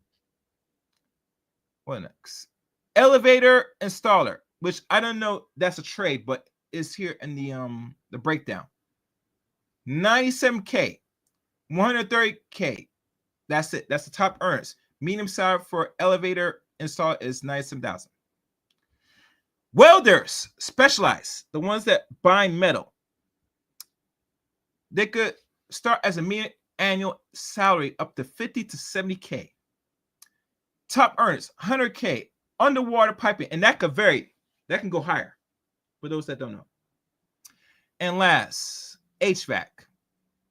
What next? Elevator installer, which I don't know that's a trade, but it's here in the breakdown. 97K, 130K. That's it. That's the top earners. Medium salary for elevator installer is $97,000. Welders, specialized, the ones that bind metal. They could start as a median annual salary up to 50 to 70K. Top earners, 100K. Underwater piping, and that could vary. That can go higher for those that don't know. And last, HVAC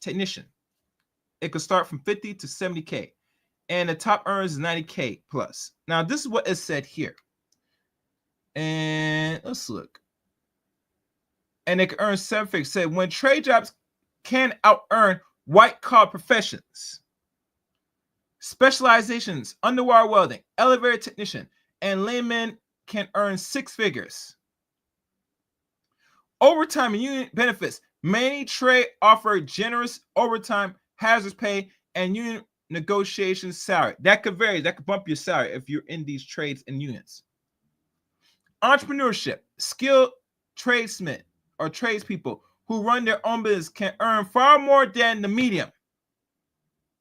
technician. It could start from 50 to 70K. And the top earners is 90K plus. Now, this is what is said here. And let's look. And they can earn 7 figures. Said when trade jobs can out-earn white-collar professions, specializations, underwater welding, elevator technician, and laymen can earn 6 figures. Overtime and union benefits. Many trade offer generous overtime, hazardous pay, and union negotiation salary. That could vary. That could bump your salary if you're in these trades and unions. Entrepreneurship. Skilled tradesmen or tradespeople who run their own business can earn far more than the median.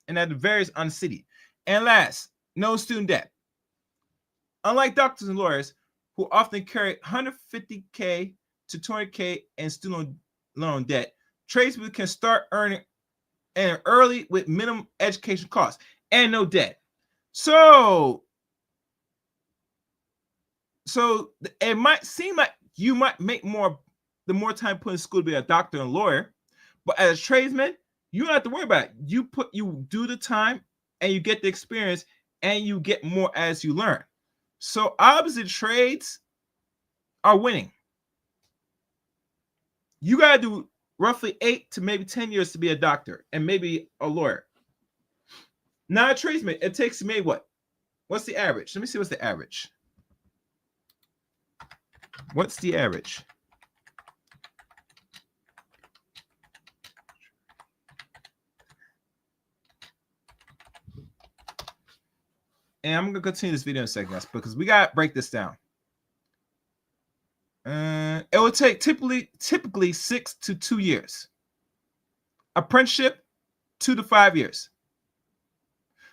And that varies on the city. And last, no student debt. Unlike doctors and lawyers who often carry 150K to 200K in student loan debt, tradespeople can start earning early with minimum education costs and no debt. So it might seem like you might make more the more time put in school to be a doctor and lawyer, but as a tradesman, you don't have to worry about it. You do the time and you get the experience and you get more as you learn. So opposite trades are winning. You got to do roughly 8 to maybe 10 years to be a doctor and maybe a lawyer. Now a tradesman, it takes maybe what? What's the average? Let me see what's the average. What's the average? And I'm going to continue this video in a second, guys, because we got to break this down. It will take typically 6 to 2 years. Apprenticeship, 2 to 5 years.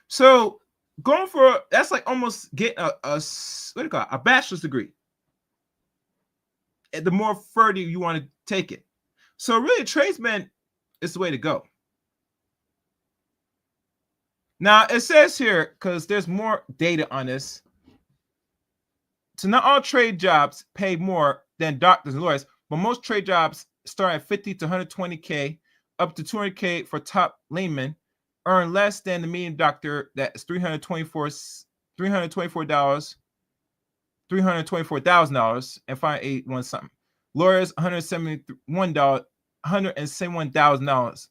So going for, that's like almost getting a bachelor's degree. And the more further you want to take it. So really, tradesman is the way to go. Now, it says here, because there's more data on this, so not all trade jobs pay more than doctors and lawyers, but most trade jobs start at 50 to 120K, up to 200K for top laymen, earn less than the median doctor, that is $324,000 and $581 something. Lawyers, $171,000,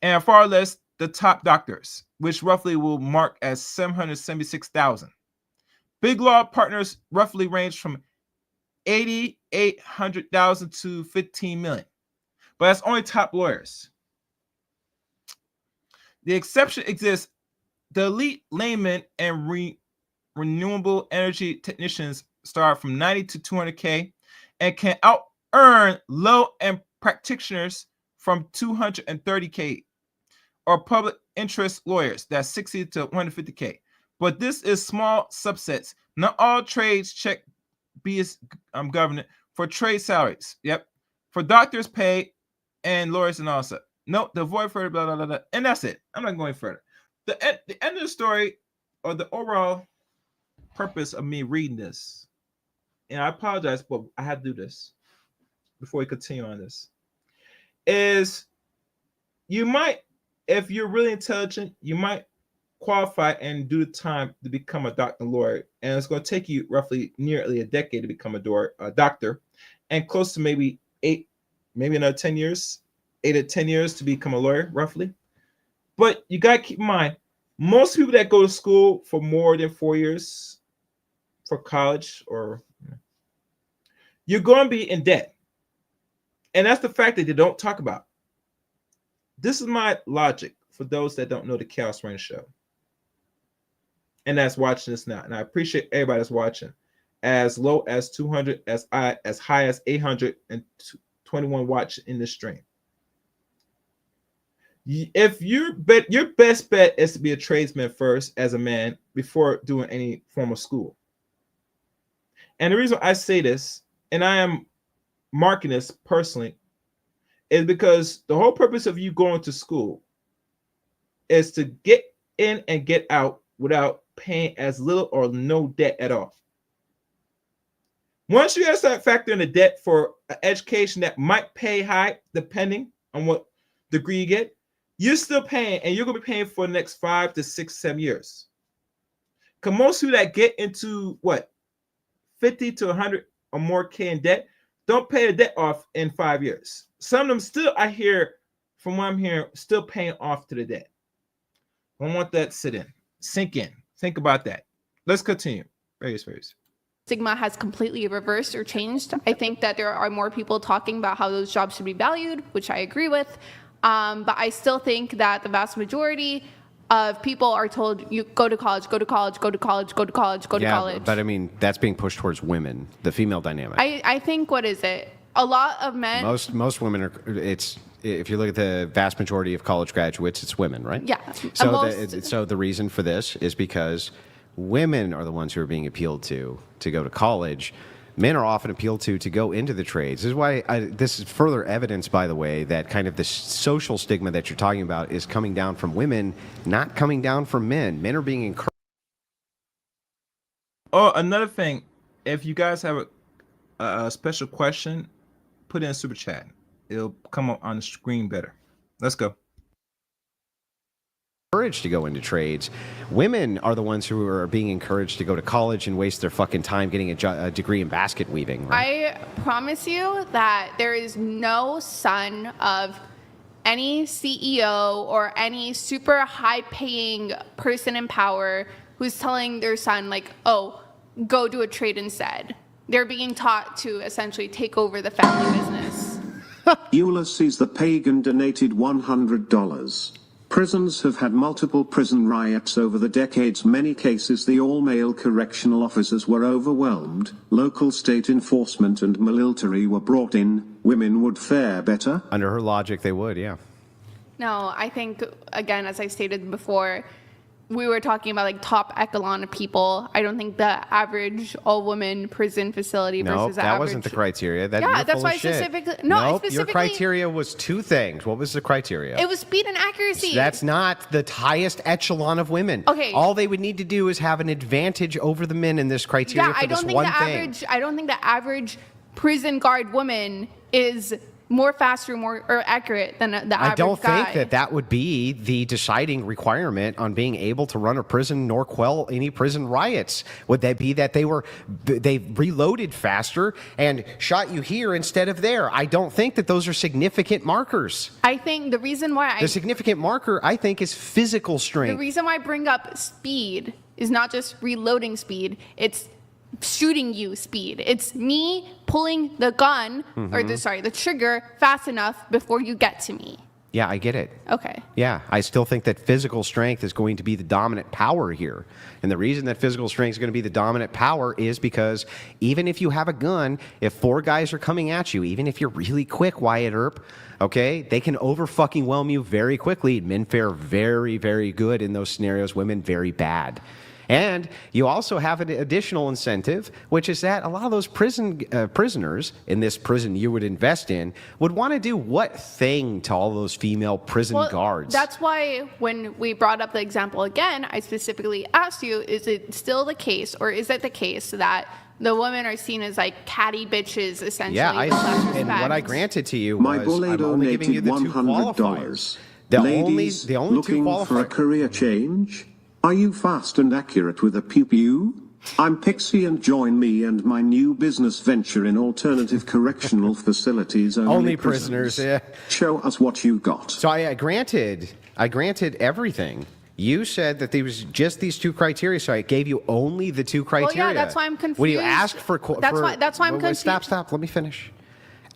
and far less the top doctors, which roughly will mark as $776,000. Big law partners roughly range from $8,800,000 to $15 million, but that's only top lawyers. The exception exists. The elite laymen and renewable energy technicians start from 90 to 200K and can out-earn low-end practitioners from 230K, or public interest lawyers, that's 60 to 150K. But this is small subsets. Not all trades check BS government for trade salaries. Yep. For doctors pay and lawyers and all that. Note the void further, blah, blah, blah, blah. And that's it. I'm not going further. The end of the story, or the overall purpose of me reading this, and I apologize, but I have to do this before we continue on this, is you might, if you're really intelligent, you might qualify and do the time to become a doctor and lawyer. And it's going to take you roughly nearly a decade to become a doctor, and close to maybe another 10 years, 8 to 10 years to become a lawyer, roughly. But you got to keep in mind, most people that go to school for more than 4 years for college, or you're going to be in debt. And that's the fact that they don't talk about. This is my logic for those that don't know the Chaos Reign show, and that's watching this now. And I appreciate everybody that's watching. As low as 200, as high as 821 watch in this stream. If your best bet is to be a tradesman first as a man before doing any form of school. And the reason I say this, and I am marking this personally, is because the whole purpose of you going to school is to get in and get out without paying as little or no debt at all. Once you start factoring the debt for an education that might pay high, depending on what degree you get, you're still paying, and you're going to be paying for the next 5 to 6, 7 years. Because most people that get into 50 to 100 or more K in debt don't pay the debt off in 5 years. Some of them still, I hear, from what I'm hearing, still paying off to the debt. I want that to sink in. Think about that. Let's continue. Various. Stigma has completely reversed or changed. I think that there are more people talking about how those jobs should be valued, which I agree with. But I still think that the vast majority of people are told, you go to college, go to college, go to college, go to college, go to college. But I mean, that's being pushed towards women, the female dynamic. I think, what is it? A lot of men. Most women are, if you look at the vast majority of college graduates, it's women, right? Yeah. So the reason for this is because women are the ones who are being appealed to go to college. Men are often appealed to go into the trades. This is why this is further evidence, by the way, that kind of the social stigma that you're talking about is coming down from women, not coming down from men. Men are being encouraged. Oh, another thing, if you guys have a special question, put it in super chat. It'll come up on the screen better. Let's go. Encouraged to go into trades. Women are the ones who are being encouraged to go to college and waste their fucking time getting a degree in basket weaving. Right? I promise you that there is no son of any CEO or any super high-paying person in power who's telling their son, like, oh, go do a trade instead. They're being taught to essentially take over the family business. Ulysses the Pagan donated $100. Prisons have had multiple prison riots over the decades. Many cases the all-male correctional officers were overwhelmed, local state enforcement and military were brought in, women would fare better? Under her logic, they would, yeah. No, I think, again, as I stated before, we were talking about like top echelon of people. I don't think the average all-woman prison facility versus the average. No, that wasn't the criteria. That's why specifically. No, your criteria was two things. What was the criteria? It was speed and accuracy. That's not the highest echelon of women. Okay. All they would need to do is have an advantage over the men in this criteria for this one thing. I don't think the average prison guard woman is more faster, more accurate than the average guy. I don't think that would be the deciding requirement on being able to run a prison nor quell any prison riots. Would that be that they reloaded faster and shot you here instead of there? I don't think that those are significant markers. I think the reason why the significant marker, I think, is physical strength. The reason why I bring up speed is not just reloading speed. It's shooting you speed. It's me pulling the gun or the trigger fast enough before you get to me. Yeah, I get it. Okay. Yeah, I still think that physical strength is going to be the dominant power here. And the reason that physical strength is going to be the dominant power is because even if you have a gun, if 4 guys are coming at you, even if you're really quick, Wyatt Earp, okay, they can over-fucking-whelm you very quickly. Men fare very, very good in those scenarios. Women, very bad. And you also have an additional incentive, which is that a lot of those prisoners in this prison you would invest in would want to do what thing to all those female prison guards? That's why when we brought up the example again, I specifically asked you, is it still the case, or is it the case that the women are seen as like catty bitches, essentially? Yeah, and what I granted to you My was bully I'm only giving you donated the 2 qualifiers. Ladies, the only looking 2 qualifiers. for a career change? Are you fast and accurate with a pew-pew? I'm Pixie, and join me and my new business venture in alternative correctional facilities. Only prisoners, yeah. Show us what you got. So I granted everything. You said that there was just these 2 criteria, so I gave you only the 2 criteria. Well, yeah, that's why I'm confused. When you ask for... That's why I'm confused. Stop. Let me finish.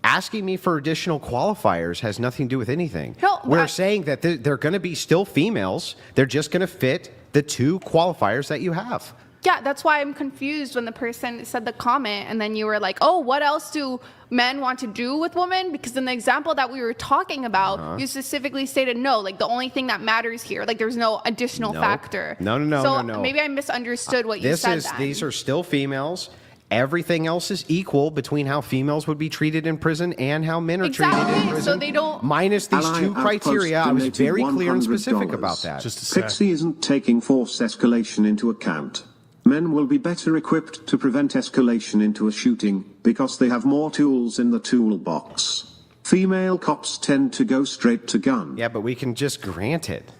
Asking me for additional qualifiers has nothing to do with anything. No, We're saying that they're going to be still females. They're just going to fit the 2 qualifiers that you have. Yeah, that's why I'm confused when the person said the comment and then you were like, oh, what else do men want to do with women? Because in the example that we were talking about, you specifically stated no, like the only thing that matters here, like there's no additional factor. No. So maybe I misunderstood what you said then. These are still females. everything else is equal between how females would be treated in prison and how men are treated in prison. So they don't. Minus these Ally two criteria. I was donated very clear and specific $100. about that. Just a sec. Pixie isn't taking force escalation into account. Men will be better equipped to prevent escalation into a shooting because they have more tools in the toolbox. Female cops tend to go straight to gun. Yeah, but we can just grant it.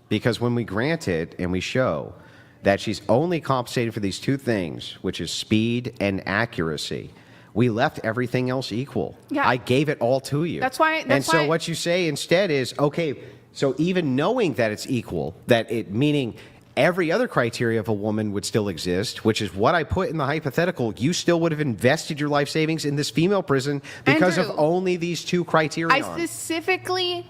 Because when we grant it and we show that she's only compensated for these two things, which is speed and accuracy, we left everything else equal. Yeah. I gave it all to you. That's why. So what you say instead is, okay, so even knowing that it's equal, meaning every other criteria of a woman would still exist, which is what I put in the hypothetical, you still would have invested your life savings in this female prison because Andrew, of only these two criteria. I specifically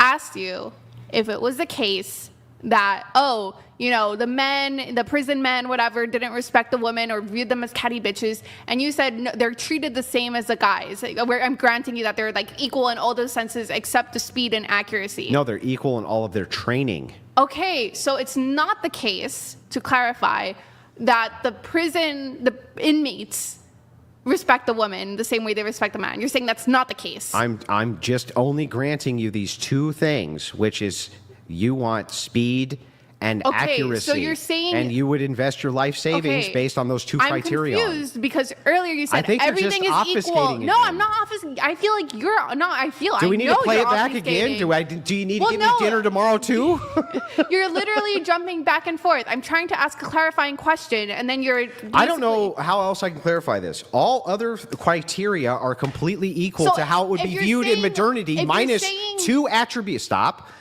asked you if it was the case that, the prison men, whatever, didn't respect the women or viewed them as catty bitches. And you said no, they're treated the same as the guys. I'm granting you that they're like equal in all those senses except the speed and accuracy. No, they're equal in all of their training. Okay, so it's not the case, to clarify, that the inmates respect the woman the same way they respect the man. You're saying that's not the case. I'm just only granting you these two things, which is you want speed and accuracy. So you're saying, and you would invest your life savings based on those two criteria. I'm confused because earlier you said I think everything you're just is equal. obfuscating No, again. I'm not obfuscating. I feel like you're not. Do we need to play it back obfuscating. again? Do you need to give me dinner tomorrow too? You're literally jumping back and forth. I'm trying to ask a clarifying question, and then you're. I don't know how else I can clarify this. All other criteria are completely equal to how it would be viewed in modernity, minus two attributes.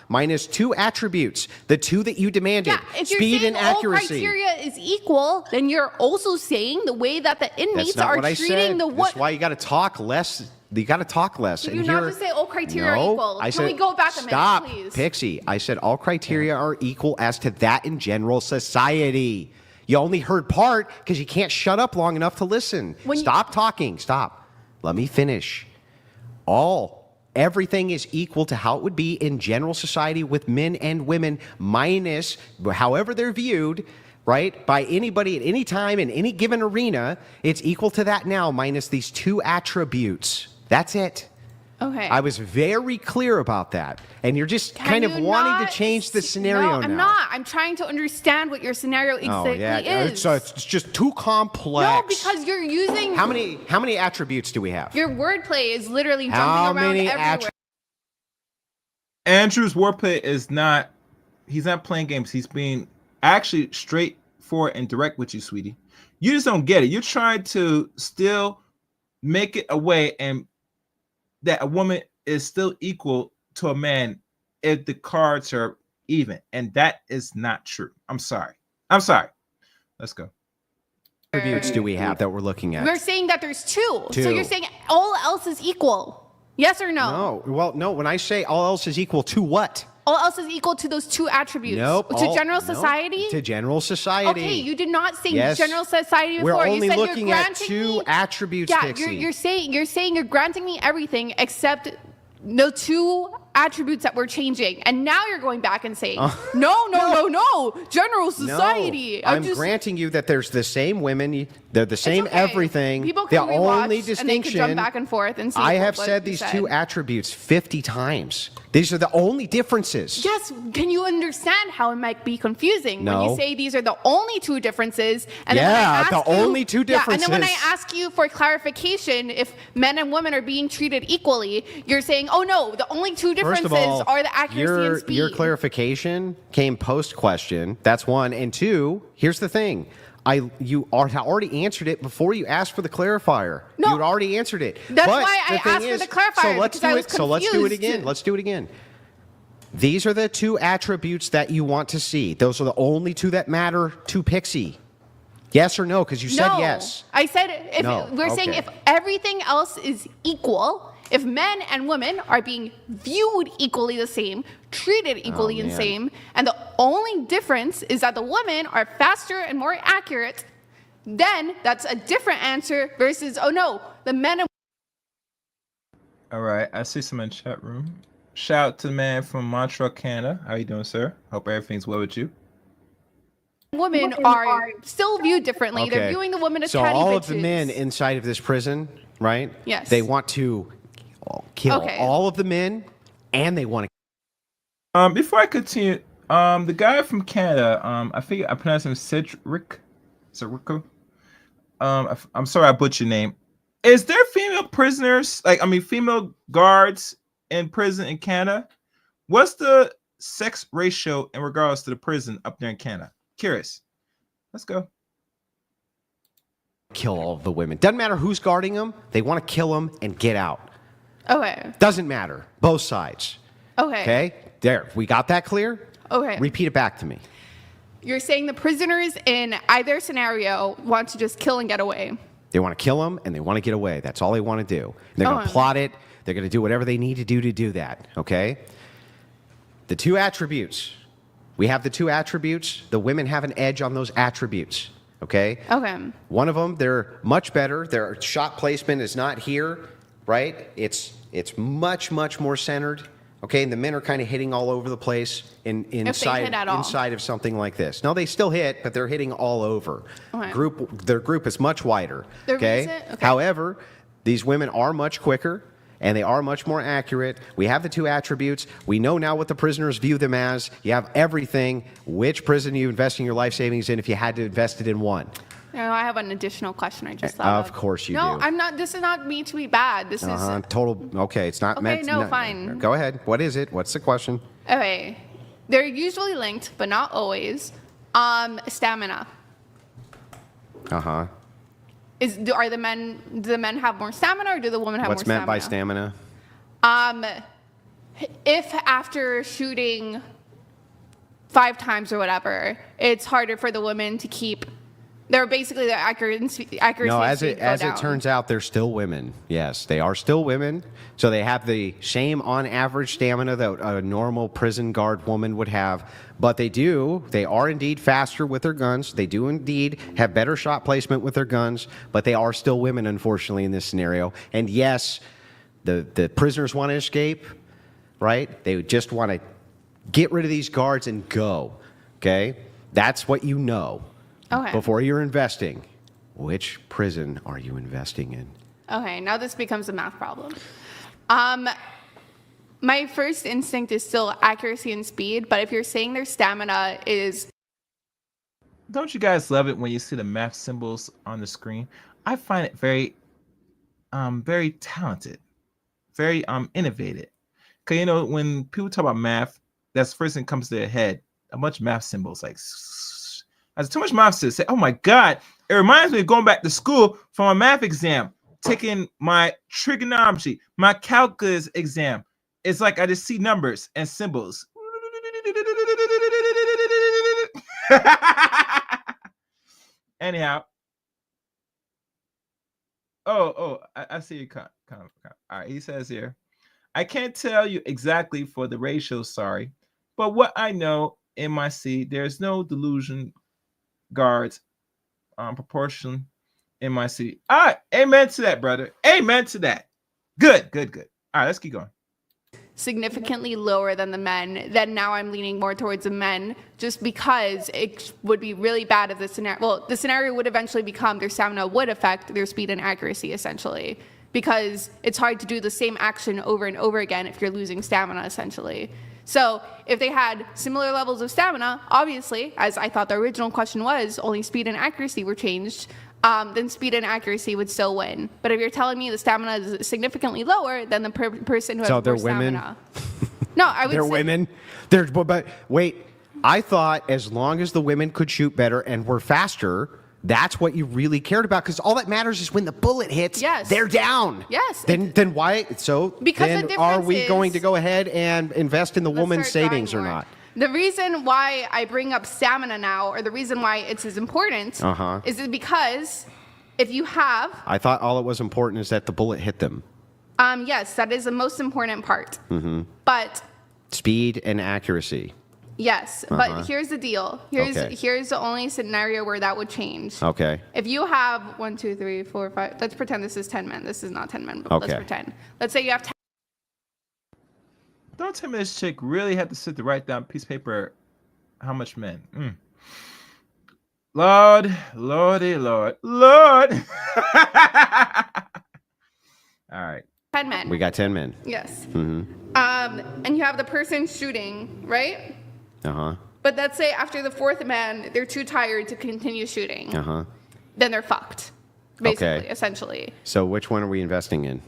Minus two attributes, the two that you demanded, speed and accuracy. If you're saying all criteria is equal, then you're also saying the way that the inmates are treating the That's why you got to talk less. You got to talk less. Did you not just say all criteria are equal? Can we go back a minute, please? Pixie. I said all criteria are equal as to that in general society. You only heard part because you can't shut up long enough to listen. Stop talking. Stop. Let me finish. Everything is equal to how it would be in general society with men and women, minus however they're viewed, right? By anybody at any time in any given arena, it's equal to that now, minus these two attributes. That's it. Okay. I was very clear about that. And you're just kind of wanting to change the scenario now. No, I'm not. I'm trying to understand what your scenario exactly is. It's just too complex. No, because you're using... How many attributes do we have? Your wordplay is literally jumping around everywhere. Andrew's wordplay is not... He's not playing games. He's being actually straightforward and direct with you, sweetie. You just don't get it. You're trying to still make it a way and that a woman is still equal to a man if the cards are even, and that is not true. I'm sorry. Let's go. Attributes do we have that we're looking at? We're saying that there's two. So you're saying all else is equal. Yes or no? No. Well, no. When I say all else is equal to what? All else is equal to those two attributes. Nope. To general society? To general society. Okay, you did not say Yes. general society before. We're only you said looking you're at granting two me, attributes, yeah, Pixie. you're saying you're granting me everything except the two attributes that we're changing, and now you're going back and saying no, general society. No, I'm granting you that there's the same women, they're the same everything. People can the only rewatch, distinction. and they can jump back and forth and see. I have what said you these two attributes 50 times. These are the only differences. Yes, can you understand how it might be confusing No. when you say these are the only two differences? And then Yeah, when I ask the you- only two Yeah, and then when I differences. ask you for clarification, if men and women are being treated equally, you're saying, oh no, the only two differences First of all, are the accuracy and speed. your clarification came post question. That's one. And two, here's the thing. You already answered it before you asked for the clarifier. No. You'd already answered it. That's But why I the thing asked for is- the clarifier, So let's because I do was it. So let's do it confused. again. Let's do it again. These are the two attributes that you want to see. Those are the only two that matter to Pixie. Yes or no? Because you said yes. I said if No, we're saying okay. if everything else is equal, if men and women are being viewed equally the same, treated equally the man. same, and the only difference is that the women are faster and more accurate, then that's a different answer versus, oh no, the men and All right, I see some in the chat room. Shout out to the man from Montreal, Canada. How you doing, sir? Hope everything's well with you. women are still viewed differently. Okay. They're viewing the woman as so catty all bitches. of the men inside of this prison, right? Yes. They want to kill Okay. all of the men, and they want to. Before I continue, the guy from Canada, I think I pronounced him Cedric. I'm sorry I butchered your name. Is there female prisoners, female guards in prison in Canada? What's the sex ratio in regards to the prison up there in Canada? Curious. Let's go. Kill all of the women. Doesn't matter who's guarding them. They want to kill them and get out. Okay. Doesn't matter. Both sides. Okay. Okay. There. We got that clear? Okay. Repeat it back to me. You're saying the prisoners in either scenario want to just kill and get away. They want to kill them and they want to get away. That's all they want to do. They're going to plot it. They're going to do whatever they need to do that. Okay? The two attributes. We have the two attributes. The women have an edge on those attributes. Okay? Okay. One of them, they're much better. Their shot placement is not here, right? It's much more centered. Okay, and the men are kind of hitting all over the place inside of something like this. No, they still hit, but they're hitting all over. Okay. Their group is much wider. Okay. However, these women are much quicker and they are much more accurate. We have the two attributes. We know now what the prisoners view them as. You have everything. Which prison are you investing your life savings in if you had to invest it in one? No, I have an additional question I just thought Of course you no, do. I'm not. This is not me to be bad. This is total. Okay, it's not Okay, meant. no, fine. Go ahead. What is it? What's the question? okay. They're usually linked, but not always. Stamina. Uh-huh. Do the men have more stamina, or do the women have What's more meant by stamina? If after shooting 5 times or whatever, it's harder for the women to keep. They're basically their accuracy. No, as it turns out, they're still women. Yes, they are still women. So they have the same on average stamina that a normal prison guard woman would have. But they are indeed faster with their guns. They do indeed have better shot placement with their guns. But they are still women, unfortunately, in this scenario. And yes, the prisoners want to escape, right? They just want to get rid of these guards and go. Okay? That's what you know. Okay. Before you're investing, which prison are you investing in? Okay, now this becomes a math problem. My first instinct is still accuracy and speed, but if you're saying their stamina is... Don't you guys love it when you see the math symbols on the screen? I find it very, very talented, very innovative. Because, when people talk about math, that's the first thing that comes to their head. A bunch of math symbols, like... That's too much math to say, oh my God, it reminds me of going back to school for my math exam, taking my trigonometry, my calculus exam. It's like I just see numbers and symbols. Anyhow. I see you. All right, he says here, I can't tell you exactly for the ratio, sorry, but what I know in my seed, there's no delusion guards proportion in my city. All right, amen to that, brother. Amen to that. Good. All right, let's keep going. Significantly lower than the men, then now I'm leaning more towards the men, just because it would be really bad if the scenario would eventually become their stamina would affect their speed and accuracy, essentially, because it's hard to do the same action over and over again if you're losing stamina, essentially. So if they had similar levels of stamina, obviously, as I thought the original question was, only speed and accuracy were changed, then speed and accuracy would still win. But if you're telling me the stamina is significantly lower than the person who has more stamina. No, I would say... They're women? But wait, I thought as long as the women could shoot better and were faster, that's what you really cared about, because all that matters is when the bullet hits, they're down. Yes. Then why? So because then are we going to go ahead and invest in the woman's savings or not? The reason why I bring up stamina now, or the reason why it's as important, is because if you have... I thought all it was important is that the bullet hit them. Yes, that is the most important part. But... Speed and accuracy. Yes, but here's the deal. Here's the only scenario where that would change. Okay. If you have 1, 2, 3, 4, 5. Let's pretend this is 10 men. This is not 10 men, but let's pretend. Let's say you have 10. Don't tell me this chick really had to sit to write down a piece of paper how much men. Lord, Lordy, Lord, Lord. All right. 10 men. We got 10 men. Yes. Mm-hmm. And you have the person shooting, right? Uh-huh. But let's say after the fourth man, they're too tired to continue shooting. Uh-huh. Then they're fucked, basically, Okay. essentially. So which one are we investing in?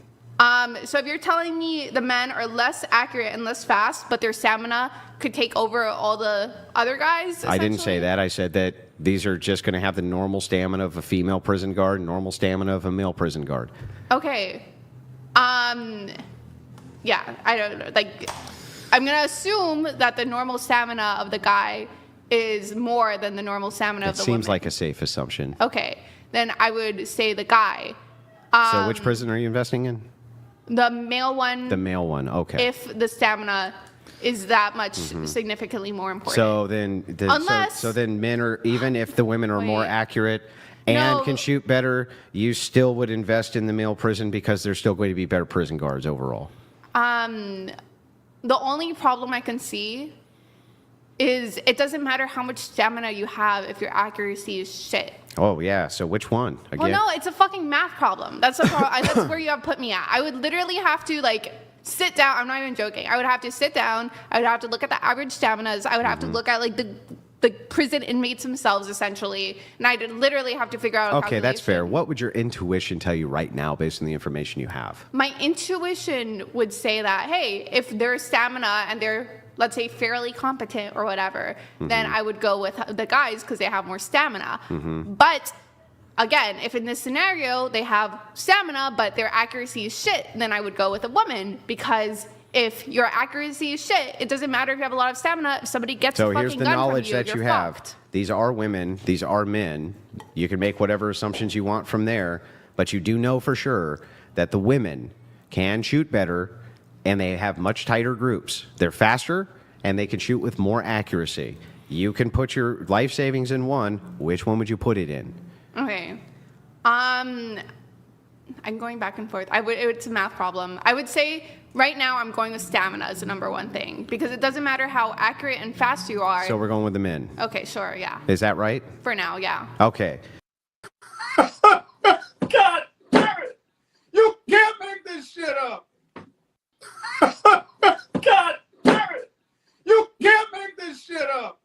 So if you're telling me the men are less accurate and less fast, but their stamina could take over all the other guys, I didn't say essentially? that. I said that these are just going to have the normal stamina of a female prison guard, normal stamina of a male prison guard. Okay. Yeah, I don't know. Like, I'm going to assume that the normal stamina of the guy is more than the normal stamina of It the seems woman. like a safe assumption. Okay. Then I would say the guy. So which prison are you investing in? The male one. The male one. Okay. If the stamina is that much significantly more important. So then, Unless- so then men are, even if the women are more Wait. accurate and No. can shoot better, you still would invest in the male prison because they're still going to be better prison guards overall. The only problem I can see is it doesn't matter how much stamina you have if your accuracy is shit. Oh yeah. So which one? Again? Well, no, it's a fucking math problem. That's the problem. That's where you have put me at. I would literally have to sit down. I'm not even joking. I would have to sit down. I would have to look at the average staminas. I would have to look at the prison inmates themselves, essentially, and I'd literally have to figure out. Okay, that's fair. What would your intuition tell you right now, based on the information you have? My intuition would say that, hey, if their stamina and they're, let's say, fairly competent or whatever, then I would go with the guys because they have more stamina. But again, if in this scenario they have stamina but their accuracy is shit, then I would go with a woman, because if your accuracy is shit, it doesn't matter if you have a lot of stamina. If somebody gets So a here's fucking the gun knowledge from you, that you're you have. fucked. These are women. These are men. You can make whatever assumptions you want from there, but you do know for sure that the women can shoot better and they have much tighter groups. They're faster and they can shoot with more accuracy. You can put your life savings in one. Which one would you put it in? Okay. I'm going back and forth. It's a math problem. I would say right now I'm going with stamina as the number one thing, because it doesn't matter how accurate and fast you are. So we're going with the men. Okay, sure, yeah. Is that right? For now, yeah. Okay. God damn it! You can't make this shit up! God damn it! You can't make this shit up!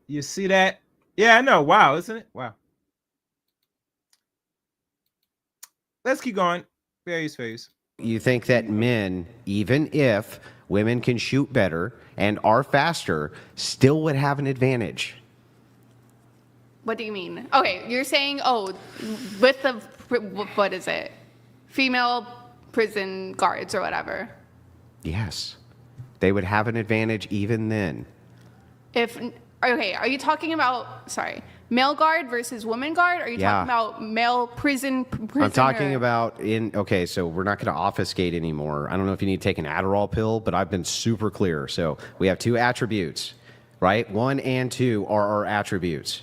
You see that? Yeah, I know. Wow, isn't it? Wow. Let's keep going. Fair use. You think that men, even if women can shoot better and are faster, still would have an advantage? What do you mean? Okay, you're saying, with the, what is it? Female prison guards or whatever. Yes. They would have an advantage even then. Okay, are you talking about, male guard versus woman guard? Or are you talking about male prisoner? I'm talking about so we're not going to obfuscate anymore. I don't know if you need to take an Adderall pill, but I've been super clear. So we have two attributes, right? 1 and 2 are our attributes.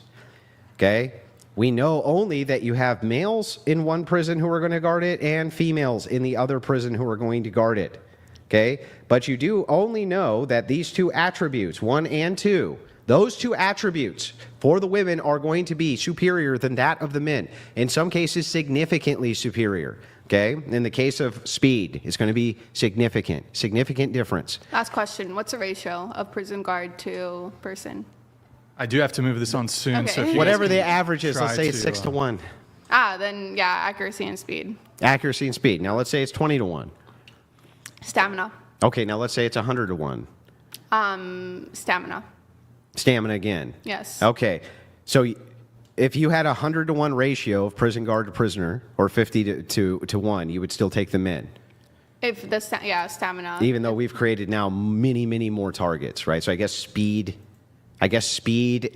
Okay? We know only that you have males in one prison who are going to guard it and females in the other prison who are going to guard it. Okay? But you do only know that these two attributes, 1 and 2, those two attributes for the women are going to be superior than that of the men. In some cases, significantly superior. Okay? In the case of speed, it's going to be significant difference. Last question. What's the ratio of prison guard to person? I do have to move this on soon. Okay. So if you Whatever guys the can average is, let's try say it's 6 to 1. Then yeah, accuracy and speed. Accuracy and speed. Now let's say it's 20 to 1. Stamina. Okay, now let's say it's 100 to 1. Stamina. Stamina again. Yes. Okay, so if you had a 100 to 1 ratio of prison guard to prisoner, or 50 to 1, you would still take the men. If the stamina. Even though we've created now many more targets, right? So I guess speed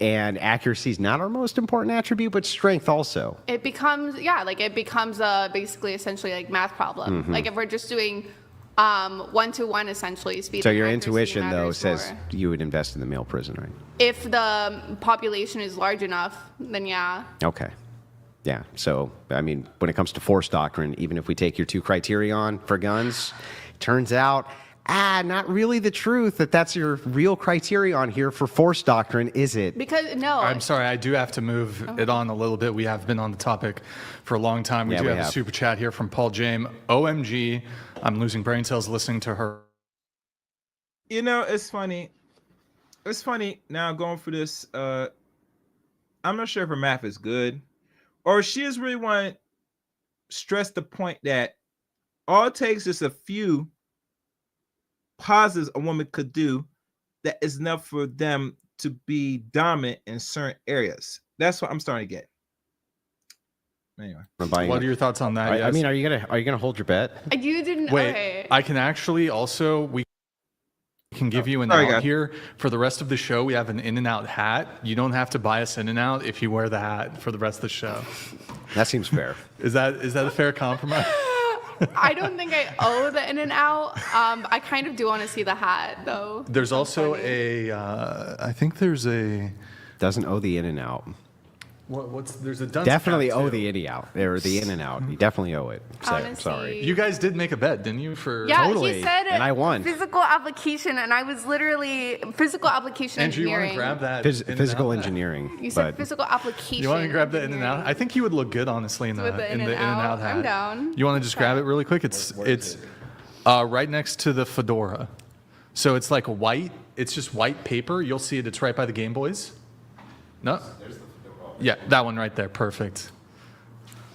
and accuracy is not our most important attribute, but strength also. It becomes basically essentially like math problem. Mm-hmm. Like if we're just doing 1-to-1 essentially speed. So and your accuracy intuition though matters says more. you would invest in the male prison, right? If the population is large enough, then yeah. Okay. Yeah. So, I mean, when it comes to force doctrine, even if we take your two criterion for guns, turns out, not really the truth that's your real criterion here for force doctrine, is it? Because, no. I'm sorry, I do have to move it on a little bit. We have been on the topic for a long time. We have a super chat here from Paul James. OMG, I'm losing brain cells listening to her. You know, it's funny. It's funny now going through this. I'm not sure if her math is good, or she just really want to stress the point that all it takes is a few positives a woman could do that is enough for them to be dominant in certain areas. That's what I'm starting to get. Anyway, what are your thoughts on that? I mean, are you gonna hold your bet? You didn't. Wait, okay. I can actually also we can give you an out here for the rest of the show. We have an In-N-Out hat. You don't have to buy us In-N-Out if you wear the hat for the rest of the show. That seems fair. Is that a fair compromise? I don't think I owe the In-N-Out. I kind of do want to see the hat, though. There's also I think there's a... Doesn't owe the In-N-Out. There's a dunce definitely cap, owe too. the In-N-Out or the In-N-Out. You definitely owe it. So, Honestly. sorry. You guys did make a bet, didn't you? For Yeah, Totally. he said And I won. physical application, and I was literally physical application Andrew, you want engineering. to grab that? Physical In-N-Out? engineering. You said but physical application. You want to grab the engineering. In-N-Out? I think you would look good, honestly, in the With the In-N-Out In-N-Out. hat. I'm down. You want to just grab it really quick? It's right next to the fedora. So it's like white. It's just white paper. You'll see it. It's right by the Game Boys. No? Yeah, that one right there. Perfect.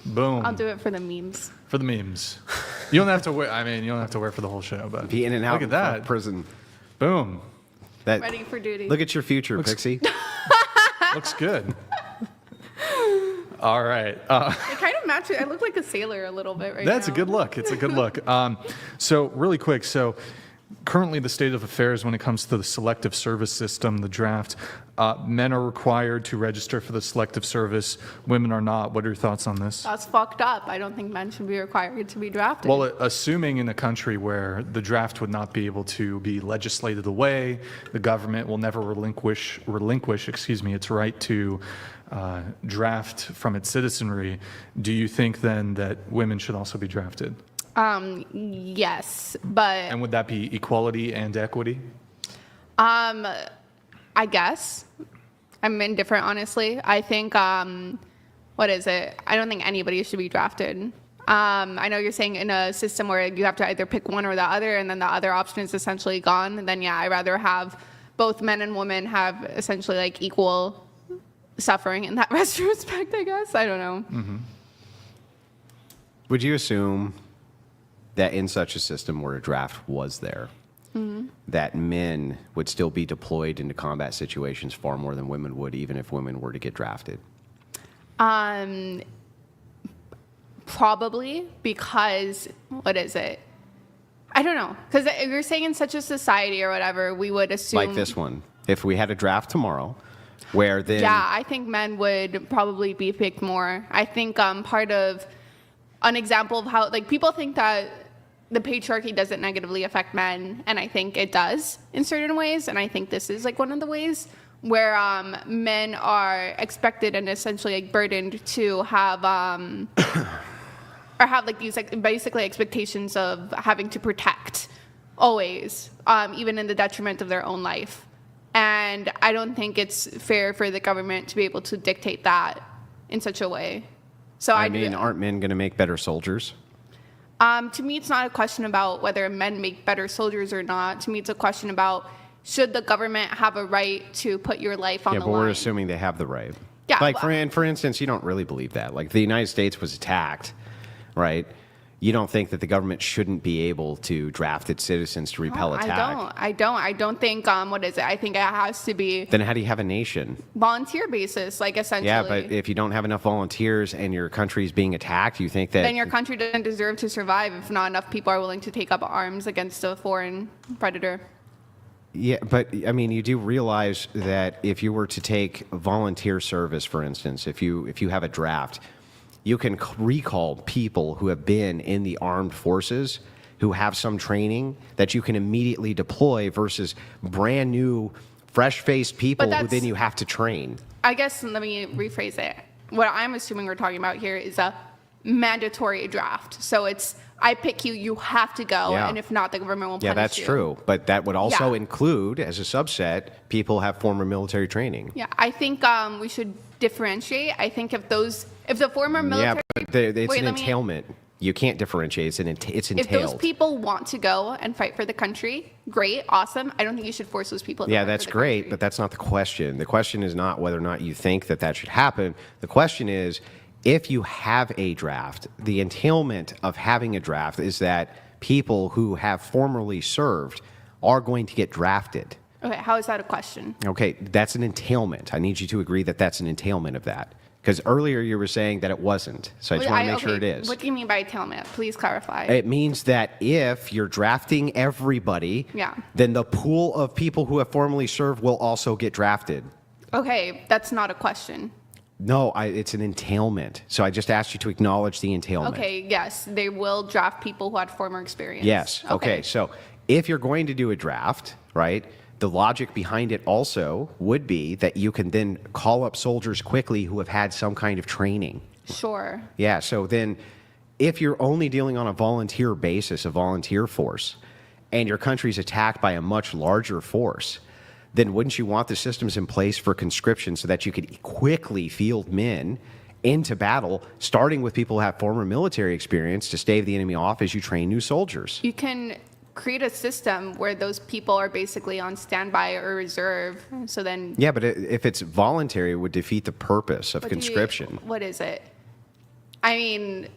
Boom. I'll do it for the memes. For the memes. You don't have to wear. I mean, you don't have to wear for the whole show, but be in and out look at that. prison. Boom. That, Ready for duty. Look at your future, Pixie. Looks good. All right. It kind of matches. I look like a sailor a little bit right now. That's a good look. It's a good look. So really quick. So currently the state of affairs when it comes to the selective service system, the draft, men are required to register for the selective service. Women are not. What are your thoughts on this? That's fucked up. I don't think men should be required to be drafted. Well, assuming in a country where the draft would not be able to be legislated away, the government will never relinquish, its right to draft from its citizenry. Do you think then that women should also be drafted? Yes, but And would that be equality and equity? I guess I'm indifferent, honestly. I think what is it? I don't think anybody should be drafted. I know you're saying in a system where you have to either pick one or the other, and then the other option is essentially gone. Then yeah, I'd rather have both men and women have essentially like equal suffering in that respect. I guess I don't know. Mm-hmm. Would you assume that in such a system where a draft was there, that men would still be deployed into combat situations far more than women would, even if women were to get drafted? Probably because what is it? I don't know. Because you're saying in such a society or whatever, we would assume Like this one. If we had a draft tomorrow, where then... Yeah, I think men would probably be picked more. I think part of an example of how, like, people think that the patriarchy doesn't negatively affect men, and I think it does in certain ways, and I think this is, like, one of the ways where men are expected and essentially, like, burdened to have, or have, like, these, like, basically expectations of having to protect always, even in the detriment of their own life. And I don't think it's fair for the government to be able to dictate that in such a way. So I mean, aren't men going to make better soldiers? To me, it's not a question about whether men make better soldiers or not. To me, it's a question about should the government have a right to put your life on the line? Yeah, but we're assuming they have the right. Yeah, Like, well- for instance, you don't really believe that. Like, the United States was attacked, right? You don't think that the government shouldn't be able to draft its citizens to repel attack? I don't think, what is it? I think it has to be Then how do you have a nation? volunteer basis, like essentially. Yeah, but if you don't have enough volunteers and your country's being attacked, you think that... Then your country doesn't deserve to survive if not enough people are willing to take up arms against a foreign predator. Yeah, but I mean, you do realize that if you were to take volunteer service, for instance, if you have a draft, you can recall people who have been in the armed forces who have some training that you can immediately deploy versus brand new, fresh-faced people who then you have to train. I guess let me rephrase it. what I'm assuming we're talking about here is a mandatory draft. So it's, I pick you, you have to go, Yeah. and if not, the government will punish you. Yeah, that's true. But that would also Yeah. include, as a subset, people who have former military training. Yeah, I think we should differentiate. I think if the former military... Yeah, but it's Wait, an let me- entailment. You can't differentiate. It's If entailed. those people want to go and fight for the country, great, awesome. I don't think you should force those people to Yeah, fight that's for the great, country. but that's not the question. The question is not whether or not you think that that should happen. The question is, if you have a draft, the entailment of having a draft is that people who have formerly served are going to get drafted. Okay, how is that a question? Okay, that's an entailment. I need you to agree that that's an entailment of that. Because earlier you were saying that it wasn't. So I just want to make sure it is. What do you mean by entailment? Please clarify. It means that if you're drafting everybody, Yeah. then the pool of people who have formerly served will also get drafted. Okay, that's not a question. No, it's an entailment. So I just asked you to acknowledge the entailment. Okay, yes, they will draft people who had former experience. Yes. Okay. So if you're going to do a draft, right, the logic behind it also would be that you can then call up soldiers quickly who have had some kind of training. Sure. Yeah. So then if you're only dealing on a volunteer basis, a volunteer force, and your country's attacked by a much larger force, then wouldn't you want the systems in place for conscription so that you could quickly field men into battle, starting with people who have former military experience to stave the enemy off as you train new soldiers? You can create a system where those people are basically on standby or reserve. So then... Yeah, but if it's voluntary, it would defeat the purpose of conscription. What is it? I mean,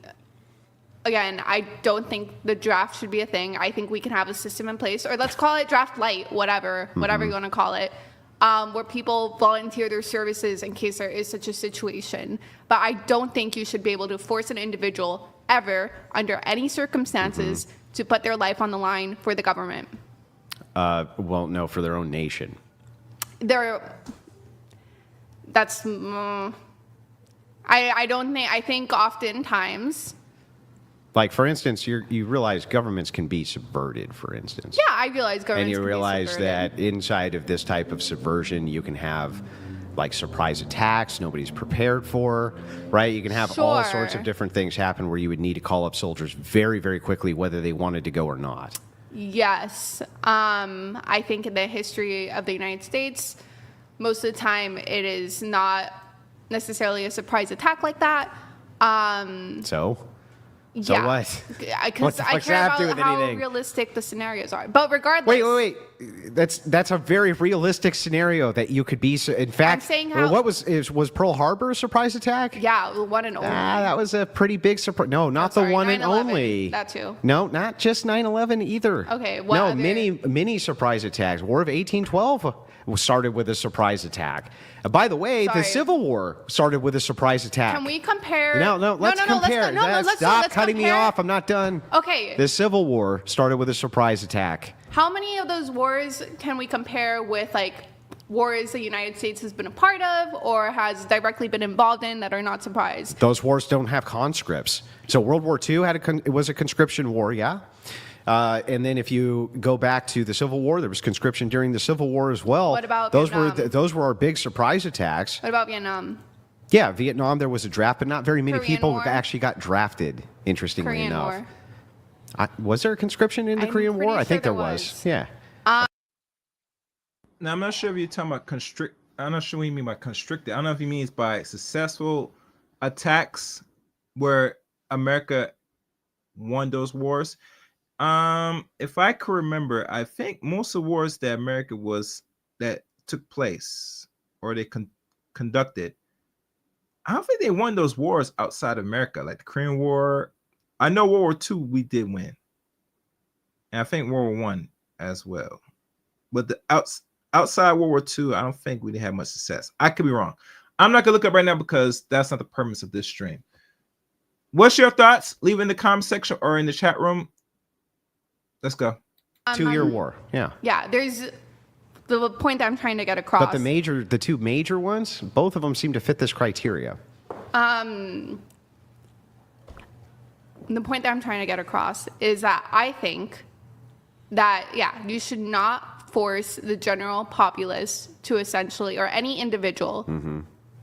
again, I don't think the draft should be a thing. I think we can have a system in place, or let's call it draft light, whatever you want to call it, where people volunteer their services in case there is such a situation. But I don't think you should be able to force an individual ever, under any circumstances, to put their life on the line for the government. Well, no, for their own nation. That's... I don't think... I think oftentimes... Like, for instance, you realize governments can be subverted, for instance. Yeah, I realize governments And you can be realize subverted. that inside of this type of subversion, you can have, like, surprise attacks nobody's prepared for, right? You can have all sorts of Sure. different things happen where you would need to call up soldiers very, very quickly, whether they wanted to go or not. Yes. I think in the history of the United States, most of the time it is not necessarily a surprise attack like that. So Yeah. what? Because What the I fuck's care that have to about do with how anything? realistic the scenarios are. But regardless... Wait. That's a very realistic scenario that you could be. In fact, saying how- what was Pearl Harbor a surprise attack? Yeah, the one and only. That was a pretty big surprise. No, not sorry, the one and 9/11, only. that too. No, not just 9/11 either. Okay, what no, other- many surprise attacks. War of 1812 started with a surprise attack. By the way, Sorry. the Civil War started with a surprise attack. Can we compare... No, let's compare. Stop cutting me off. I'm not done. Okay. The Civil War started with a surprise attack. How many of those wars can we compare with, like, wars the United States has been a part of or has directly been involved in that are not surprised? Those wars don't have conscripts. So World War II it was a conscription war, yeah. And then if you go back to the Civil War, there was conscription during the Civil War as well. What about those Vietnam? those were our big surprise attacks. What about Vietnam? Yeah, Vietnam there was a draft, but not very many Korean people War? actually got drafted. Interestingly Korean enough, War. Was there a conscription in the I'm Korean War? pretty I think sure there there was. was. Yeah. Now, I'm not sure if you're talking about constrict. I'm not sure what you mean by constricted. I don't know if he means by successful attacks where America won those wars. If I can remember, I think most of the wars that America that took place or they conducted, I don't think they won those wars outside of America, like the Korean War. I know World War II we did win, and I think World War I as well. But the outside World War II, I don't think we didn't have much success. I could be wrong. I'm not gonna look up right now because that's not the purpose of this stream. What's your thoughts? Leave in the comment section or in the chat room. Let's go. 2-year war. Yeah. Yeah, there's the point that I'm trying to get across. But the two major ones, both of them seem to fit this criteria. The point that I'm trying to get across is that I think that, yeah, you should not force the general populace to essentially, or any individual,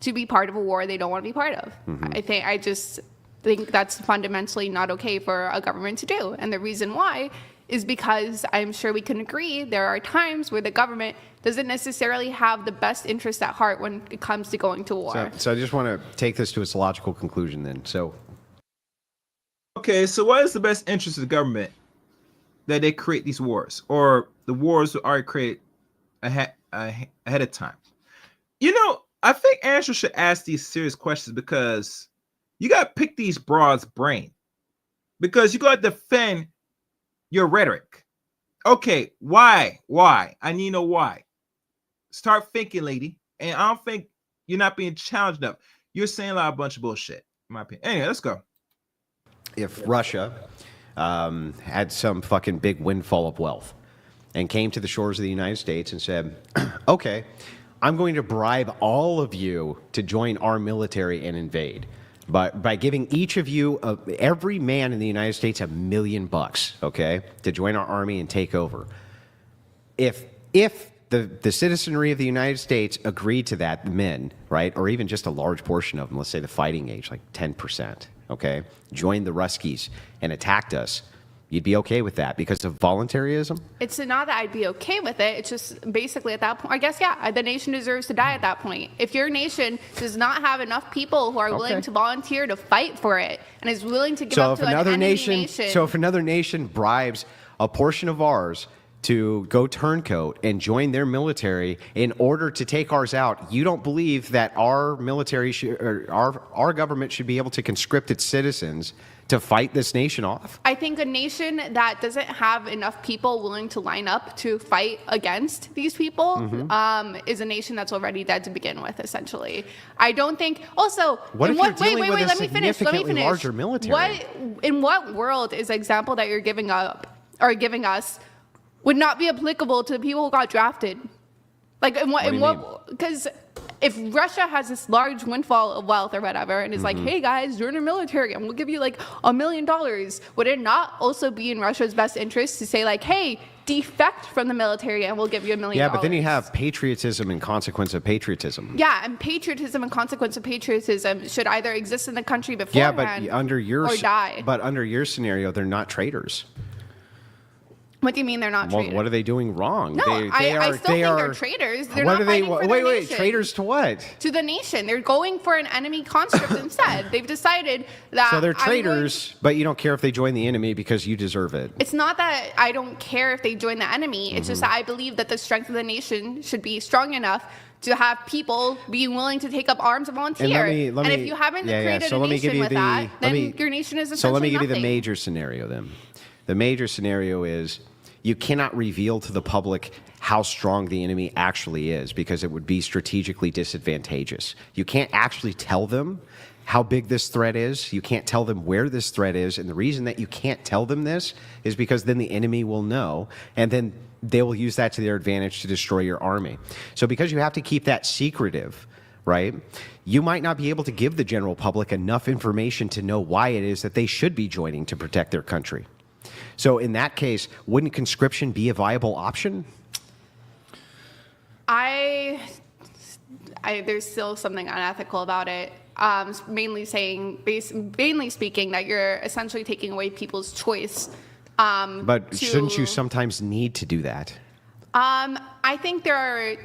to be part of a war they don't want to be part of. I just think that's fundamentally not okay for a government to do. And the reason why is because I'm sure we can agree there are times where the government doesn't necessarily have the best interest at heart when it comes to going to war. So I just want to take this to its logical conclusion then. So, okay, so what is the best interest of the government that they create these wars, or the wars are created ahead of time? You know, I think Andrew should ask these serious questions, because you got to pick these broads' brain, because you got to defend your rhetoric. Okay, why? I need to know why. Start thinking, lady. And I don't think you're not being challenged enough. You're saying a bunch of bullshit, in my opinion. Anyway, let's go. if Russia had some fucking big windfall of wealth and came to the shores of the United States and said, okay, I'm going to bribe all of you to join our military and invade, but by giving each of you, every man in the United States, $1 million, okay, to join our army and take over. If the citizenry of the United States agreed to that, the men, right, or even just a large portion of them, let's say the fighting age, like 10%, okay, joined the Ruskies and attacked us, you'd be okay with that because of voluntarism? It's not that I'd be okay with it. It's just basically at that point, I guess, yeah, the nation deserves to die at that point. If your nation does not have enough people who are willing to volunteer to fight for it and is willing to give up to an enemy nation. So if another nation bribes a portion of ours to go turncoat and join their military in order to take ours out, you don't believe that our military or our government should be able to conscript its citizens to fight this nation off? I think a nation that doesn't have enough people willing to line up to fight against these people is a nation that's already dead to begin with, essentially. I don't think. Also, what if you're dealing with a let me finish. larger military? In what world is the example that you're giving us would not be applicable to the people who got drafted? Like, in what? Because if Russia has this large windfall of wealth or whatever, and is like, hey guys, join our military and we'll give you like $1 million, would it not also be in Russia's best interest to say like, hey, defect from the military and we'll give you $1 million? Yeah, but then you have patriotism and consequence of patriotism. Yeah, and patriotism and consequence of patriotism should either exist in the country beforehand or die. But under your scenario, they're not traitors. What do you mean they're not traitors? What are they doing wrong? No, I still think they're traitors. They're not fighting for their nation. Traitors to what? To the nation. They're going for an enemy conscript instead. They've decided that. So they're traitors, but you don't care if they join the enemy because you deserve it. It's not that I don't care if they join the enemy. It's just that I believe that the strength of the nation should be strong enough to have people being willing to take up arms and volunteer. And if you haven't created a nation with that, then your nation is essentially So let me give you the nothing. major scenario then. The major scenario is you cannot reveal to the public how strong the enemy actually is because it would be strategically disadvantageous. You can't actually tell them how big this threat is. You can't tell them where this threat is. And the reason that you can't tell them this is because then the enemy will know, and then they will use that to their advantage to destroy your army. So because you have to keep that secretive, right, you might not be able to give the general public enough information to know why it is that they should be joining to protect their country. So in that case, wouldn't conscription be a viable option? There's still something unethical about it. Mainly speaking, that you're essentially taking away people's choice. But shouldn't you sometimes need to do that? I think there are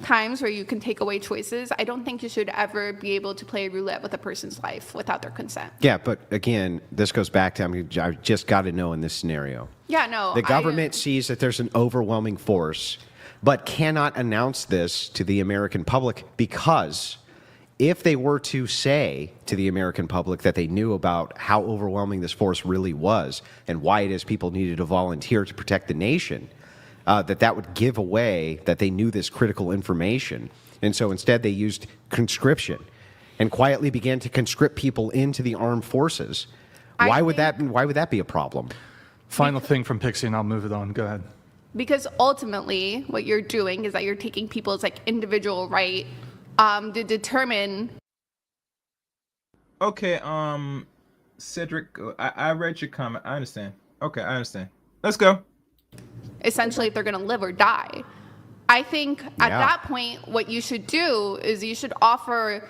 times where you can take away choices. I don't think you should ever be able to play roulette with a person's life without their consent. Yeah, but again, this goes back to, I just got to know in this scenario. Yeah, no. The government sees that there's an overwhelming force, but cannot announce this to the American public because if they were to say to the American public that they knew about how overwhelming this force really was and why it is people needed to volunteer to protect the nation, that would give away that they knew this critical information. And so instead they used conscription and quietly began to conscript people into the armed forces. Why would that be a problem? Final thing from Pixie, and I'll move it on. Go ahead. Because ultimately what you're doing is that you're taking people's like individual right to determine. Okay, Cedric, I read your comment. I understand. Okay, I understand. Let's go. Essentially, if they're going to live or die. I think at that point, what you should do is you should offer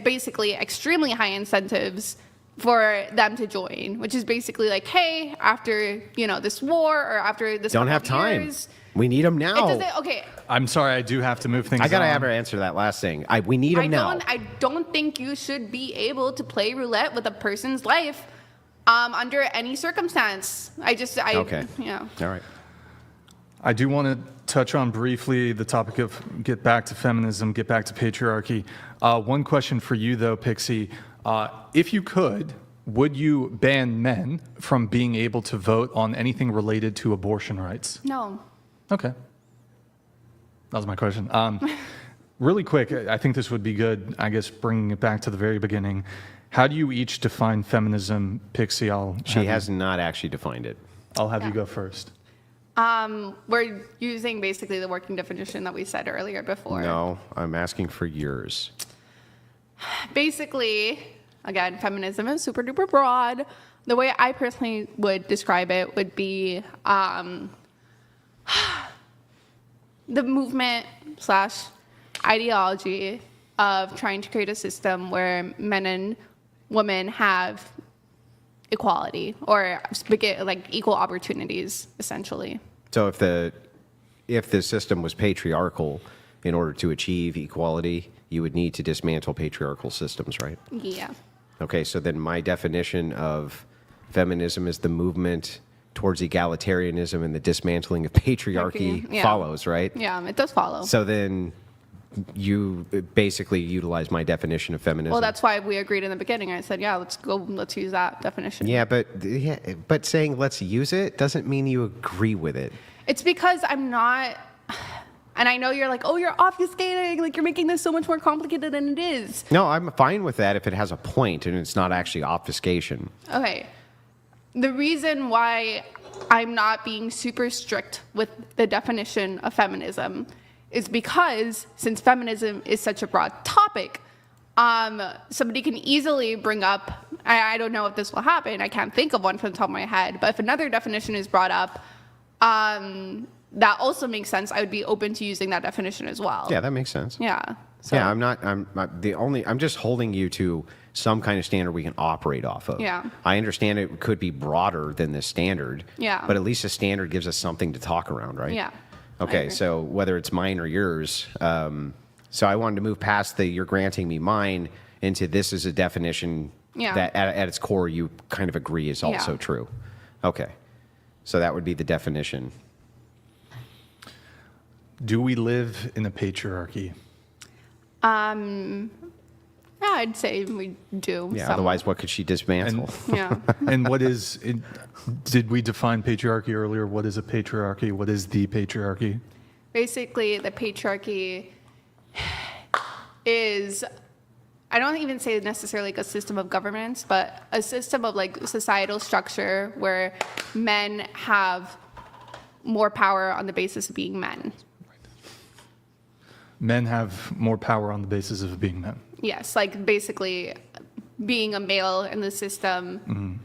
basically extremely high incentives for them to join, which is basically like, hey, after this war or after this Don't have time. We need them now. Okay. I'm sorry, I do have to move things. I gotta on. have her answer that last thing. We need them now. I don't think you should be able to play roulette with a person's life under any circumstance. Okay. Yeah. All right. I do want to touch on briefly the topic of get back to feminism, get back to patriarchy. One question for you, though, Pixie. If you could, would you ban men from being able to vote on anything related to abortion rights? No. Okay. That was my question. Really quick, I think this would be good, I guess, bringing it back to the very beginning. How do you each define feminism? Pixie, She has not actually defined it. I'll have you go first. We're using basically the working definition that we said earlier before. No, I'm asking for yours. Basically, again, feminism is super duper broad. The way I personally would describe it would be the movement / ideology of trying to create a system where men and women have equality or like equal opportunities, essentially. So if the system was patriarchal, in order to achieve equality, you would need to dismantle patriarchal systems, right? Yeah. Okay, so then my definition of feminism is the movement towards egalitarianism and the dismantling of patriarchy follows, right? Yeah, it does follow. So then you basically utilize my definition of feminism. Well, that's why we agreed in the beginning. I said, let's use that definition. Yeah, but saying let's use it doesn't mean you agree with it. It's because I'm not, and I know you're like, oh, you're obfuscating, like you're making this so much more complicated than it is. No, I'm fine with that if it has a point and it's not actually obfuscation. Okay. The reason why I'm not being super strict with the definition of feminism is because since feminism is such a broad topic, somebody can easily bring up, I don't know if this will happen, I can't think of one from the top of my head, but if another definition is brought up, that also makes sense. I would be open to using that definition as well. Yeah, that makes sense. Yeah. So, yeah, I'm just holding you to some kind of standard we can operate off of. Yeah. I understand it could be broader than the standard. Yeah. But at least the standard gives us something to talk around, right? Yeah. Okay, so whether it's mine or yours, so I wanted to move past you're granting me mine into this is a definition that at its core you kind of agree is also true. Okay, so that would be the definition. Do we live in a patriarchy? Yeah, I'd say we do. Yeah, otherwise what could she dismantle? And what is it? Did we define patriarchy earlier? What is a patriarchy? What is the patriarchy? Basically, the patriarchy is, I don't even say necessarily like a system of governance, but a system of like societal structure where men have more power on the basis of being men. Men have more power on the basis of being men. Yes, like basically being a male in the system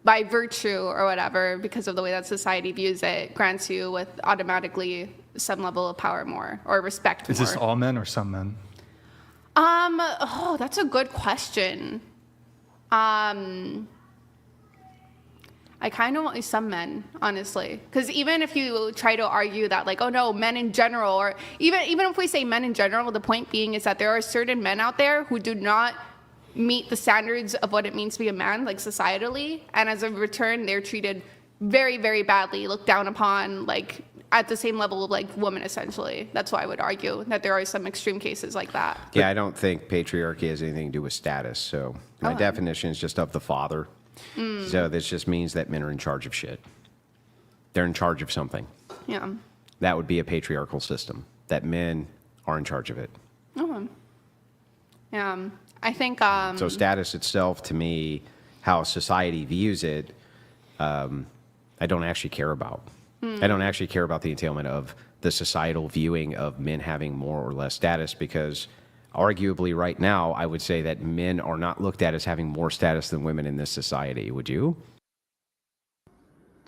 by virtue or whatever, because of the way that society views it, grants you with automatically some level of power more or respect more. Is this all men or some men? Oh, that's a good question. I kind of want some men, honestly. Because even if you try to argue that, like, oh no, men in general, or even if we say men in general, the point being is that there are certain men out there who do not meet the standards of what it means to be a man, like societally, and as a return, they're treated very, very badly, looked down upon, like at the same level of like women, essentially. That's why I would argue that there are some extreme cases like that. Yeah, I don't think patriarchy has anything to do with status. So my definition is just of the father. So this just means that men are in charge of shit. They're in charge of something. Yeah. That would be a patriarchal system, that men are in charge of it. Yeah. I think... so status itself, to me, how society views it, I don't actually care about. I don't actually care about the entailment of the societal viewing of men having more or less status, because arguably right now, I would say that men are not looked at as having more status than women in this society. Would you?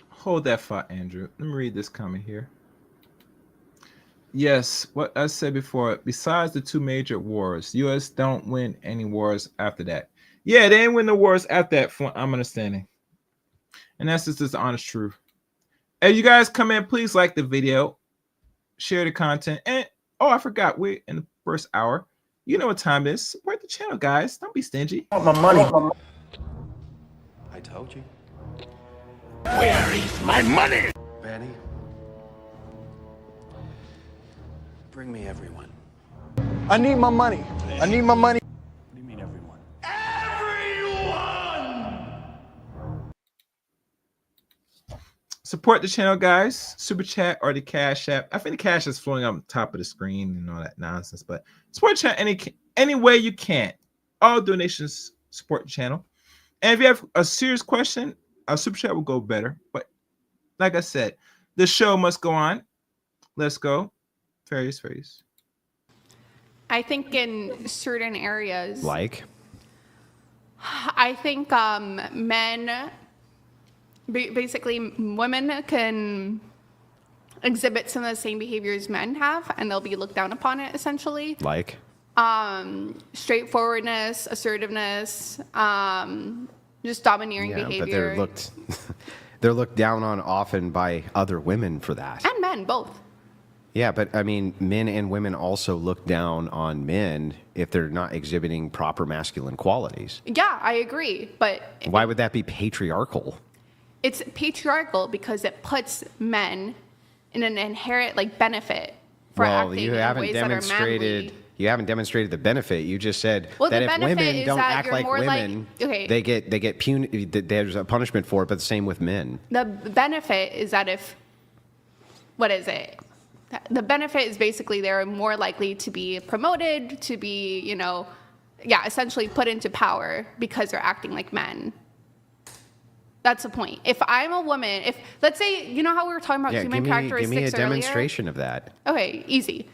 Hold that thought, Andrew. Let me read this comment here. Yes, what I said before, besides the two major wars, US don't win any wars after that. Yeah, they ain't win the wars after that, from what I'm understanding. And that's just the honest truth. As you guys come in, please like the video, share the content, and oh, I forgot, we're in the first hour. You know what time it is. Support the channel, guys. Don't be stingy. I want my money. I told you. Where is my money? Benny. Bring me everyone. I need my money. I need my money. What do you mean everyone? Support the channel, guys. Super chat or the cash app. I think the cash is flowing on top of the screen and all that nonsense. But support the channel any way you can. All donations support the channel. And if you have a serious question, our super chat will go better. But like I said, the show must go on. Let's go. Fairies. I think in certain areas, Like? I think men, basically women can exhibit some of the same behaviors men have, and they'll be looked down upon it essentially. Like? Straightforwardness, assertiveness, just domineering behavior. But they're looked down on often by other women for that. And men, both. Yeah, but I mean, men and women also look down on men if they're not exhibiting proper masculine qualities. Yeah, I agree. But Why would that be patriarchal? it's patriarchal because it puts men in an inherent benefit for acting in ways that are manly. You haven't demonstrated the benefit. You just said Well, that the if benefit women is don't that act you're like more women, they get there's a punishment for it. But the same with men. The benefit is that the benefit is basically they're more likely to be promoted, to be, essentially put into power because they're acting like men. That's the point. If I'm a woman, let's say, you know how we were talking about human characteristics give me a earlier? demonstration of that. Okay, easy.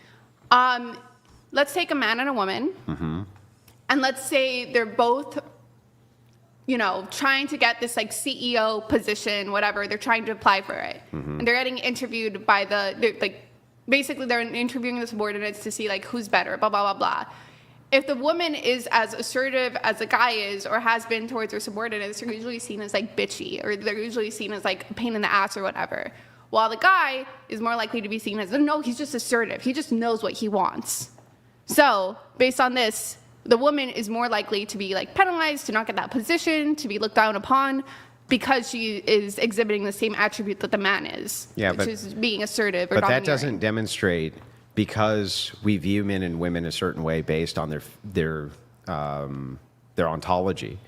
Let's take a man and a woman, and let's say they're both, trying to get this CEO position, whatever. They're trying to apply for it, and they're getting interviewed by basically they're interviewing the subordinates to see who's better, blah blah blah blah. If the woman is as assertive as the guy is or has been towards her subordinates, they're usually seen as bitchy, or they're usually seen as a pain in the ass or whatever. While the guy is more likely to be seen as, no, he's just assertive. He just knows what he wants. So based on this, the woman is more likely to be penalized, to not get that position, to be looked down upon, because she is exhibiting the same attribute that the man is, which is being assertive or domineering. But that doesn't demonstrate, because we view men and women a certain way based on their ontology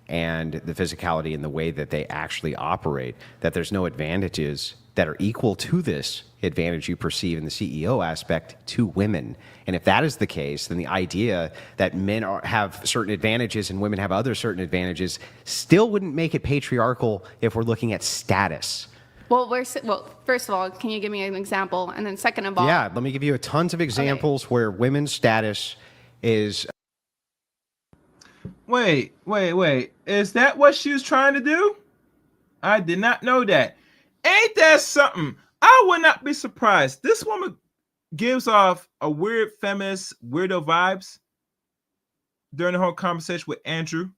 and the physicality and the way that they actually operate, that there's no advantages that are equal to this advantage you perceive in the CEO aspect to women. And if that is the case, then the idea that men have certain advantages and women have other certain advantages still wouldn't make it patriarchal if we're looking at status. Well, first of all, can you give me an example? And then second of all... Yeah, let me give you tons of examples where women's status is... Wait. Is that what she was trying to do? I did not know that. Ain't that something? I would not be surprised. This woman gives off a weird feminist, weirdo vibes during the whole conversation with Andrew.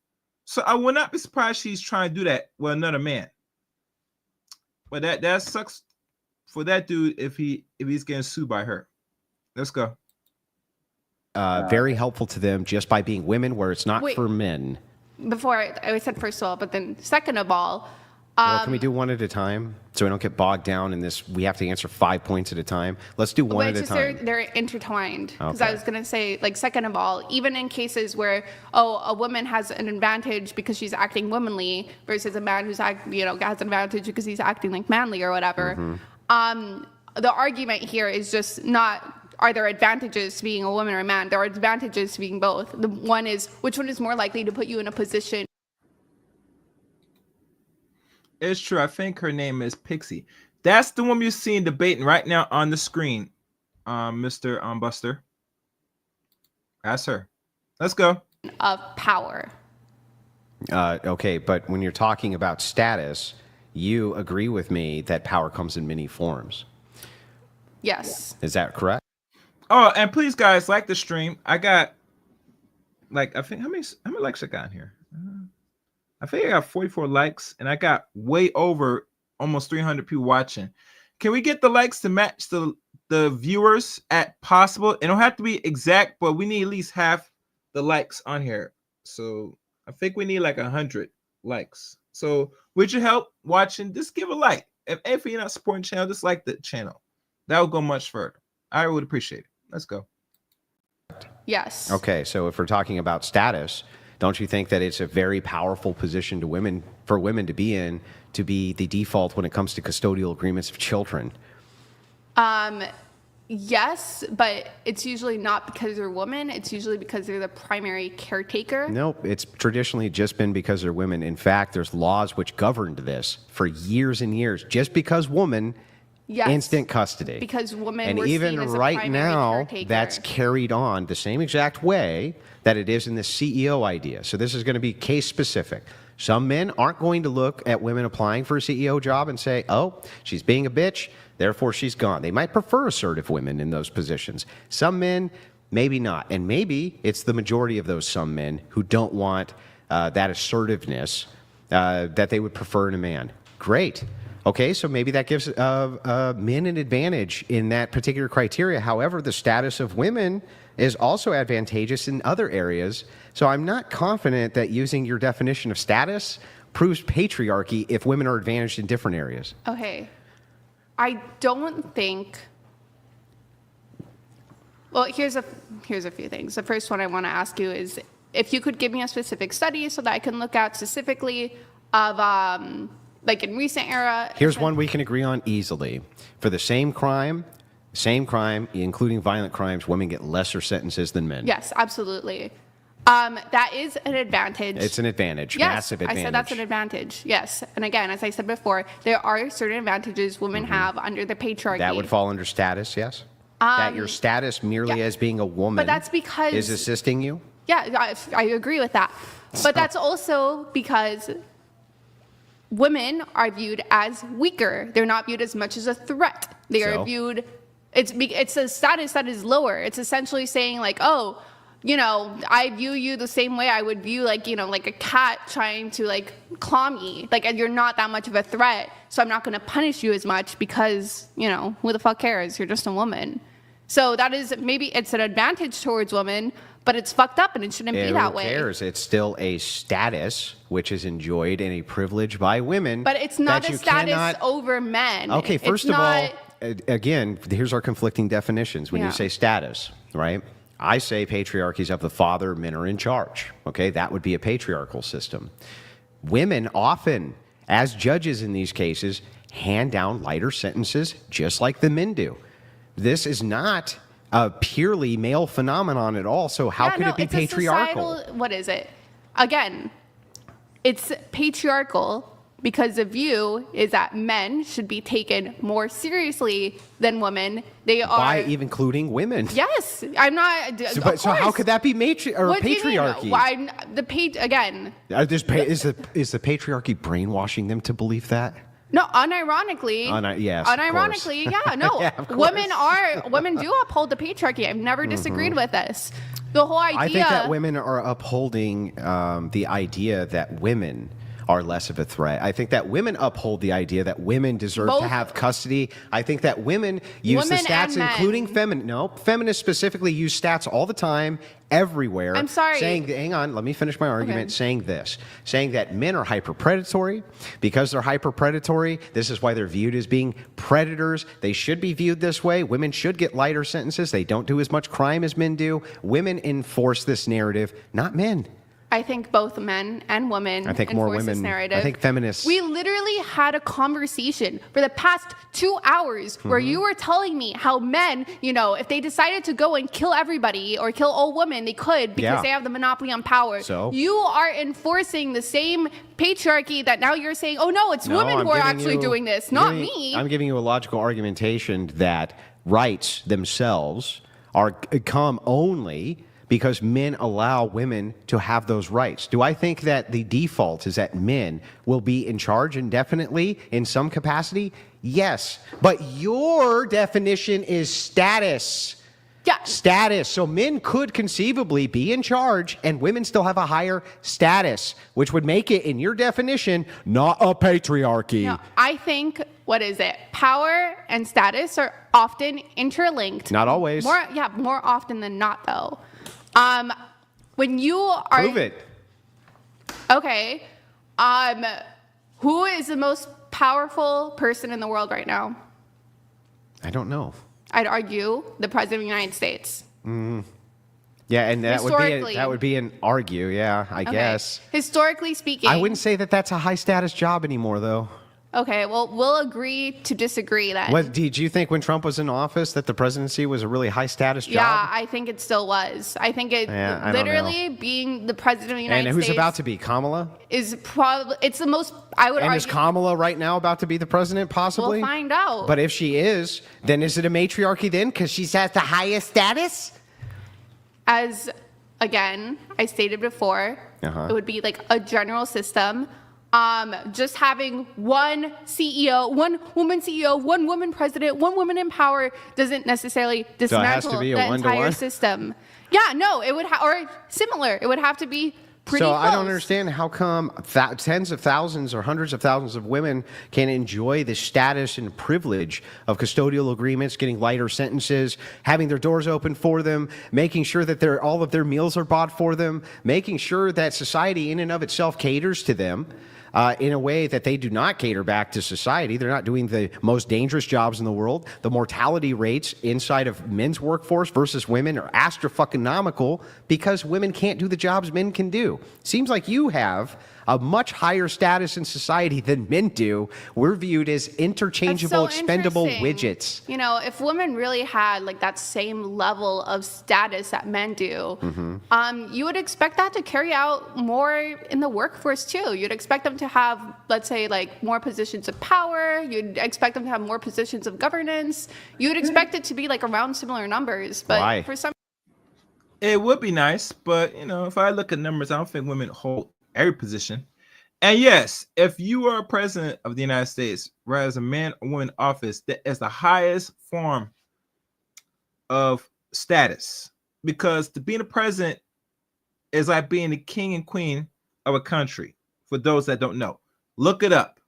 So I would not be surprised she's trying to do that with another man. But that sucks for that dude if he's getting sued by her. Let's go. Very helpful to them just by being women, where it's not for men. Before I said first of all, but then second of all... well, can we do one at a time so we don't get bogged down in this? We have to answer 5 points at a time. Let's do one at a time. They're intertwined. Because I was going to say, second of all, even in cases where, a woman has an advantage because she's acting womanly versus a man who's has an advantage because he's acting manly or whatever. The argument here is just not, are there advantages to being a woman or a man? There are advantages to being both. The one is, which one is more likely to put you in a position? It's true. I think her name is Pixie. That's the woman you're seeing debating right now on the screen, Mr. Buster. That's her. Let's go. Of power. Okay, but when you're talking about status, you agree with me that power comes in many forms. Yes. Is that correct? Oh, and please, guys, like the stream. I got I think how many likes I got in here? I think I got 44 likes, and I got way over almost 300 people watching. Can we get the likes to match the viewers at possible? It don't have to be exact, but we need at least half the likes on here. So I think we need like 100 likes. So with your help watching, just give a like. If you're not supporting the channel, just like the channel. That will go much further. I would appreciate it. Let's go. Yes. Okay, so if we're talking about status, don't you think that it's a very powerful position for women to be in, to be the default when it comes to custodial agreements of children? Yes, but it's usually not because they're women. It's usually because they're the primary caretaker. Nope, it's traditionally just been because they're women. In fact, there's laws which governed this for years and years. Just because woman, Yes. instant custody. Because women and were even seen as a right primary now, caretaker. that's carried on the same exact way that it is in the CEO idea. So this is going to be case specific. Some men aren't going to look at women applying for a CEO job and say, oh, she's being a bitch, therefore she's gone. They might prefer assertive women in those positions. Some men, maybe not. And maybe it's the majority of those some men who don't want that assertiveness that they would prefer in a man. Great. Okay, so maybe that gives men an advantage in that particular criteria. However, the status of women is also advantageous in other areas. So I'm not confident that using your definition of status proves patriarchy if women are advantaged in different areas. Okay. I don't think. Well, here's a few things. The first one I want to ask you is if you could give me a specific study so that I can look at specifically of like in recent era. Here's one we can agree on easily. For the same crime, including violent crimes, women get lesser sentences than men. Yes, absolutely. That is an advantage. It's an advantage, yes, massive advantage. I said that's an advantage, yes. And again, as I said before, there are certain advantages women have under the patriarchy. That would fall under status, yes? That your status merely as being a woman but that's because, is assisting you? Yeah, I agree with that. But that's also because women are viewed as weaker. They're not viewed as much as a threat. They are viewed, it's a status that is lower. It's essentially saying like, oh, you know, I view you the same way I would view like, you know, like a cat trying to like claw me. Like, and you're not that much of a threat, so I'm not going to punish you as much because, you know, who the fuck cares? You're just a woman. So that is, maybe it's an advantage towards women, but it's fucked up and it shouldn't be that way. Who cares? It's still a status which is enjoyed and a privilege by women. But it's not a status over men. Okay, first of all, again, here's our conflicting definitions. When you say status, right? I say patriarchies of the father, men are in charge. Okay, that would be a patriarchal system. Women often, as judges in these cases, hand down lighter sentences just like the men do. This is not a purely male phenomenon at all, so how could it be patriarchal? What is it? Again, it's patriarchal because the view is that men should be taken more seriously than women. They are by even including women. Yes, I'm not. So how could that be patriarchy? Well, again. Is the patriarchy brainwashing them to believe that? No, unironically. Yes. Unironically, yeah. No, yeah, women do uphold the patriarchy. I've never disagreed with this. The whole idea. I think that women are upholding the idea that women are less of a threat. I think that women uphold the idea that women deserve to have custody. I think that women use the stats, including feminists specifically use stats all the time, everywhere. I'm sorry. Hang on, let me finish my argument. Saying that men are hyper-predatory. Because they're hyper-predatory, this is why they're viewed as being predators. They should be viewed this way. Women should get lighter sentences. They don't do as much crime as men do. Women enforce this narrative, not men. I think both men and women enforce this narrative. I think feminists. We literally had a conversation for the past 2 hours where you were telling me how men, you know, if they decided to go and kill everybody or kill all women, they could because they have the monopoly on power. So? You are enforcing the same patriarchy that now you're saying, oh no, it's women who are actually doing this, not me. I'm giving you a logical argumentation that rights themselves come only because men allow women to have those rights. Do I think that the default is that men will be in charge indefinitely in some capacity? Yes, but your definition is status. Yeah. Status. So men could conceivably be in charge and women still have a higher status, which would make it, in your definition, not a patriarchy. No, I think, what is it? Power and status are often interlinked. Not always. More often than not, though. When you are... Prove it. Okay. Who is the most powerful person in the world right now? I don't know. I'd argue the President of the United States. Yeah, and that would be an argue, yeah, I guess. Historically speaking. I wouldn't say that that's a high status job anymore, though. Okay, well, we'll agree to disagree then. What did you think when Trump was in office that the presidency was a really high status job? Yeah, I think it still was. I think it I literally being the President of the United States. And who's about to be Kamala? Is probably, it's the most, I would And argue. is Kamala right now about to be the president, possibly? We'll find out. But if she is, then is it a matriarchy then? Because she's at the highest status? As, again, I stated before, it would be like a general system. Just having one CEO, one woman CEO, one woman president, one woman in power doesn't necessarily dismantle the entire system. Yeah, no, it would or similar. It would have to be pretty close. I don't understand how come tens of thousands or hundreds of thousands of women can enjoy the status and privilege of custodial agreements, getting lighter sentences, having their doors open for them, making sure that all of their meals are bought for them, making sure that society in and of itself caters to them. In a way that they do not cater back to society. They're not doing the most dangerous jobs in the world. The mortality rates inside of men's workforce versus women are astrofucking-nomical because women can't do the jobs men can do. Seems like you have a much higher status in society than men do. We're viewed as interchangeable, expendable widgets. You know, if women really had like that same level of status that men do, you would expect that to carry out more in the workforce too. You'd expect them to have, let's say, like more positions of power. You'd expect them to have more positions of governance. You would expect it to be like around similar numbers. But for some, it would be nice. But you know, if I look at numbers, I don't think women hold every position. And yes, if you are president of the United States, whereas a man or woman office, that is the highest form of status, because to being a president is like being the king and queen of a country. For those that don't know, look it up.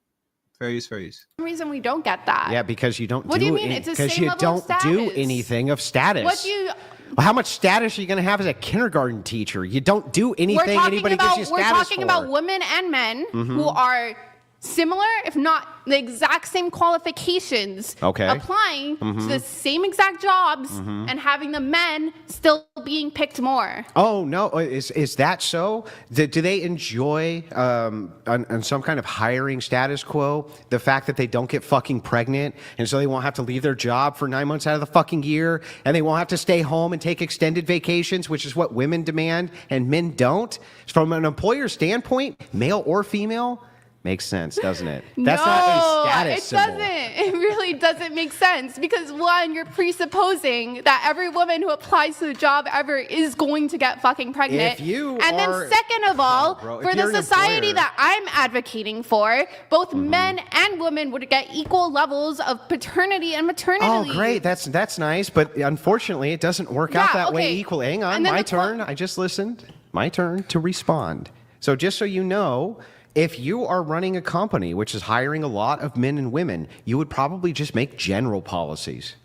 Fair use. For some reason we don't get that. Yeah, because you don't. What do you mean? It's the same level of status. Because you don't do anything of status. What do you? Well, how much status are you going to have as a kindergarten teacher? You don't do anything anybody gives you status for. We're talking about women and men who are similar, if not the exact same qualifications, applying to the same exact jobs and having the men still being picked more. Oh, no. Is that so? Do they enjoy, on some kind of hiring status quo, the fact that they don't get fucking pregnant, and so they won't have to leave their job for 9 months out of the fucking year, and they won't have to stay home and take extended vacations, which is what women demand and men don't? From an employer standpoint, male or female, makes sense, doesn't it? That's not a status symbol. It doesn't. It really doesn't make sense because one, you're presupposing that every woman who applies to the job ever is going to get fucking pregnant. Then second of all, for the society that I'm advocating for, both men and women would get equal levels of paternity and maternity. Oh, great. That's nice, but unfortunately, it doesn't work out that way equally. Hang on, my turn. I just listened. My turn to respond. So just so you know, if you are running a company which is hiring a lot of men and women, you would probably just make general policies,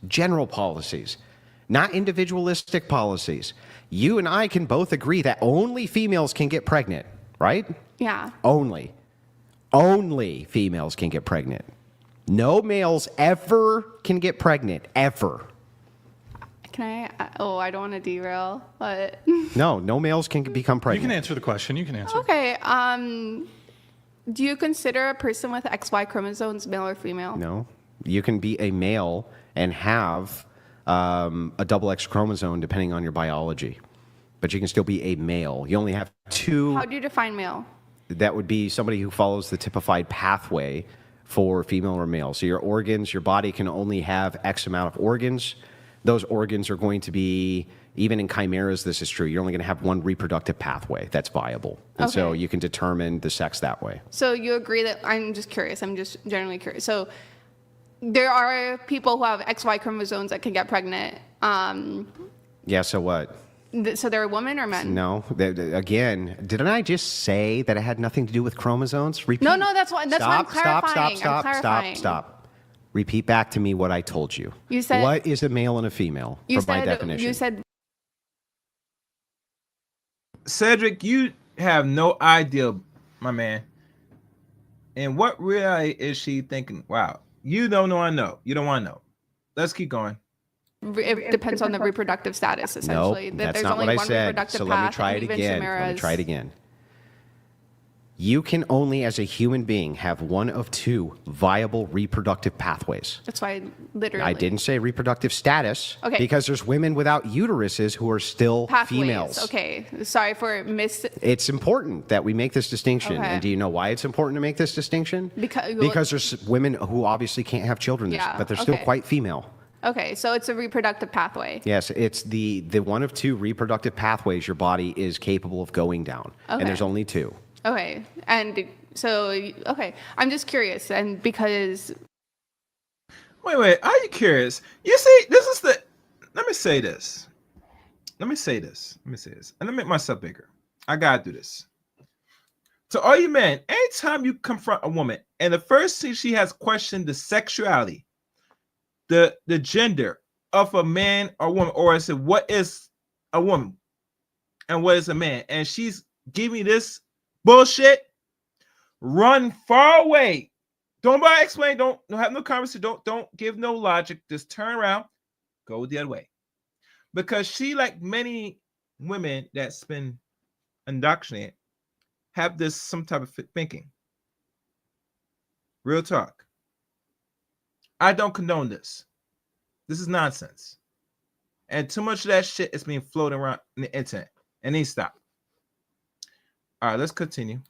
not individualistic policies. You and I can both agree that only females can get pregnant, right? Yeah. Only females can get pregnant. No males ever can get pregnant, ever. Can I? I don't want to derail, but no males can become pregnant. You can answer the question. You can answer. Okay. Do you consider a person with XY chromosomes male or female? No. You can be a male and have a double X chromosome depending on your biology. But you can still be a male. You only have two. How do you define male? That would be somebody who follows the typified pathway for female or male. So your organs, your body can only have X amount of organs. Those organs are going to be, even in chimeras, this is true. You're only going to have one reproductive pathway that's viable. And so you can determine the sex that way. So you agree that, I'm just curious. I'm just generally curious. So there are people who have XY chromosomes that can get pregnant. Yeah, so what? So they're women or men? No. Again, didn't I just say that it had nothing to do with chromosomes? Repeat. No, that's why I'm clarifying. Stop. Repeat back to me what I told you. You said, what is a male and a female by definition? You said, Cedric, you have no idea, my man. And what really is she thinking? Wow, you don't know. I know. You don't want to know. Let's keep going. It depends on the reproductive status, essentially. No, that's There's not only what I one said. reproductive So path, let me try it and even again. chimeras. Let me try it again. You can only, as a human being, have one of two viable reproductive pathways. That's why, literally. I didn't say reproductive status. Okay. Because there's women without uteruses who are still Pathways. females. Okay. Sorry for It's important that we make this distinction. Okay. And do you know why it's important to make this distinction? Because there's women who obviously can't have children, but they're still quite female. Okay, so it's a reproductive pathway. Yes, it's the one of two reproductive pathways your body is capable of going down. Okay. And there's only two. Okay, and so, I'm just curious, and because... Wait, are you curious? You see, this is the... Let me say this. And let me make myself bigger. I gotta do this. To all you men, anytime you confront a woman, and the first thing she has questioned the sexuality, the gender of a man or woman, or I said, what is a woman and what is a man? And she's giving me this bullshit. Run far away. Don't explain. Don't have no conversation. Don't give no logic. Just turn around. Go the other way. Because she, like many women that's been indoctrinated, have this some type of thinking. Real talk. I don't condone this. This is nonsense. And too much of that shit is being floated around in the internet. And needs to stop. All right, let's continue.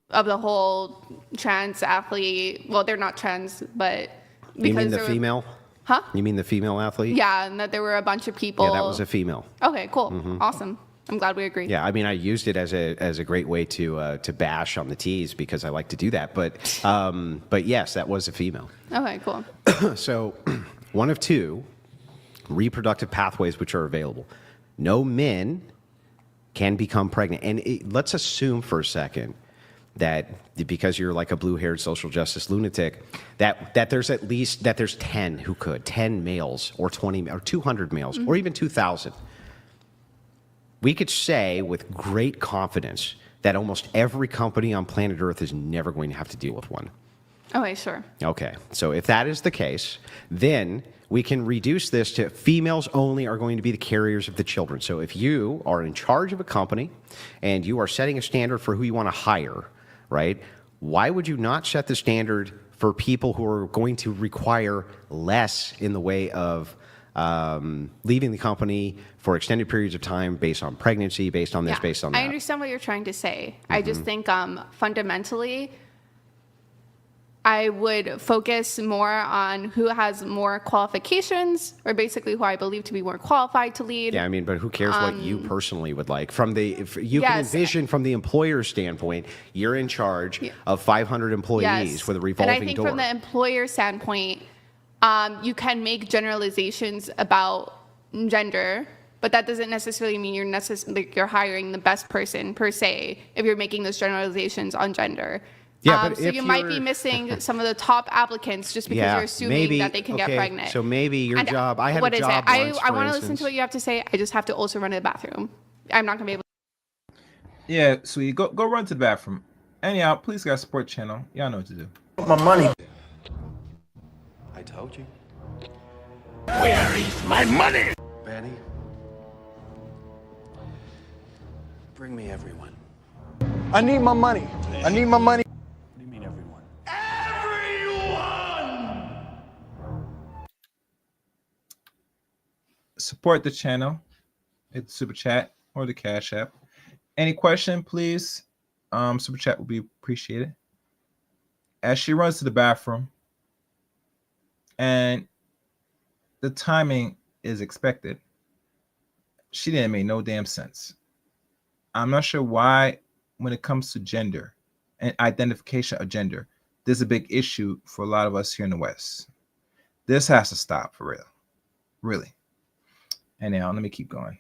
Of the whole trans athlete, well, they're not trans, but You mean the female? Huh? You mean the female athlete? Yeah, and that there were a bunch of people. Yeah, that was a female. Okay, cool. Awesome. I'm glad we agree. Yeah, I mean, I used it as a great way to bash on the T's because I like to do that. But yes, that was a female. Okay, cool. So, one of two reproductive pathways which are available. No men can become pregnant, and let's assume for a second that because you're like a blue-haired social justice lunatic, that there's 10 males or 20 or 200 males or even 2,000. We could say with great confidence that almost every company on planet Earth is never going to have to deal with one. Okay, sure. Okay, so if that is the case, then we can reduce this to females only are going to be the carriers of the children. So if you are in charge of a company and you are setting a standard for who you want to hire, right? Why would you not set the standard for people who are going to require less in the way of leaving the company for extended periods of time based on pregnancy, based on this, based on that? I understand what you're trying to say. I just think fundamentally, I would focus more on who has more qualifications, or basically who I believe to be more qualified to lead. Yeah, I mean, but who cares what you personally would like? Can envision from the employer standpoint, you're in charge of 500 employees with a revolving door. And I think from the employer standpoint, you can make generalizations about gender, but that doesn't necessarily mean you're hiring the best person per se if you're making those generalizations on gender. Yeah, but so if you might be missing some of the top applicants just because you're assuming that they can get pregnant. So maybe your job, I had what a is job it? once, I want to listen to what you have to say. I just have to also run to the bathroom. I'm not going to be able to. Yeah, sweetie, go run to the bathroom. Anyhow, please guys support channel. Y'all know what to do. My money. I told you. Where is my money? Benny. Bring me everyone. I need my money. I need my money. What do you mean everyone? Everyone! Support the channel. Hit the super chat or the Cash App. Any question, please? Super chat will be appreciated. As she runs to the bathroom, and the timing is expected, she didn't make no damn sense. I'm not sure why, when it comes to gender and identification of gender, this is a big issue for a lot of us here in the West. This has to stop for real. Really. And now let me keep going.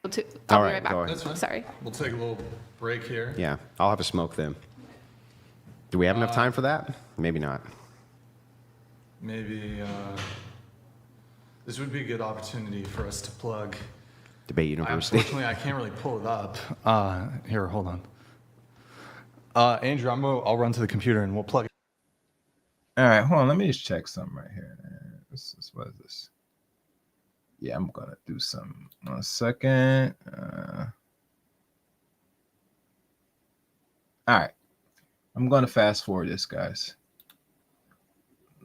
I'll All be right, right back. go ahead. That's fine. Sorry. We'll take a little break here. Yeah, I'll have a smoke then. Do we have enough time for that? Maybe not. Maybe this would be a good opportunity for us to plug. Debate University. Unfortunately, I can't really pull it up. Here, hold on. Andrew, I'll run to the computer and we'll plug it. All right, hold on. Let me just check something right here. What is this? Yeah, I'm gonna do some. 1 second. All right, I'm gonna fast forward this, guys.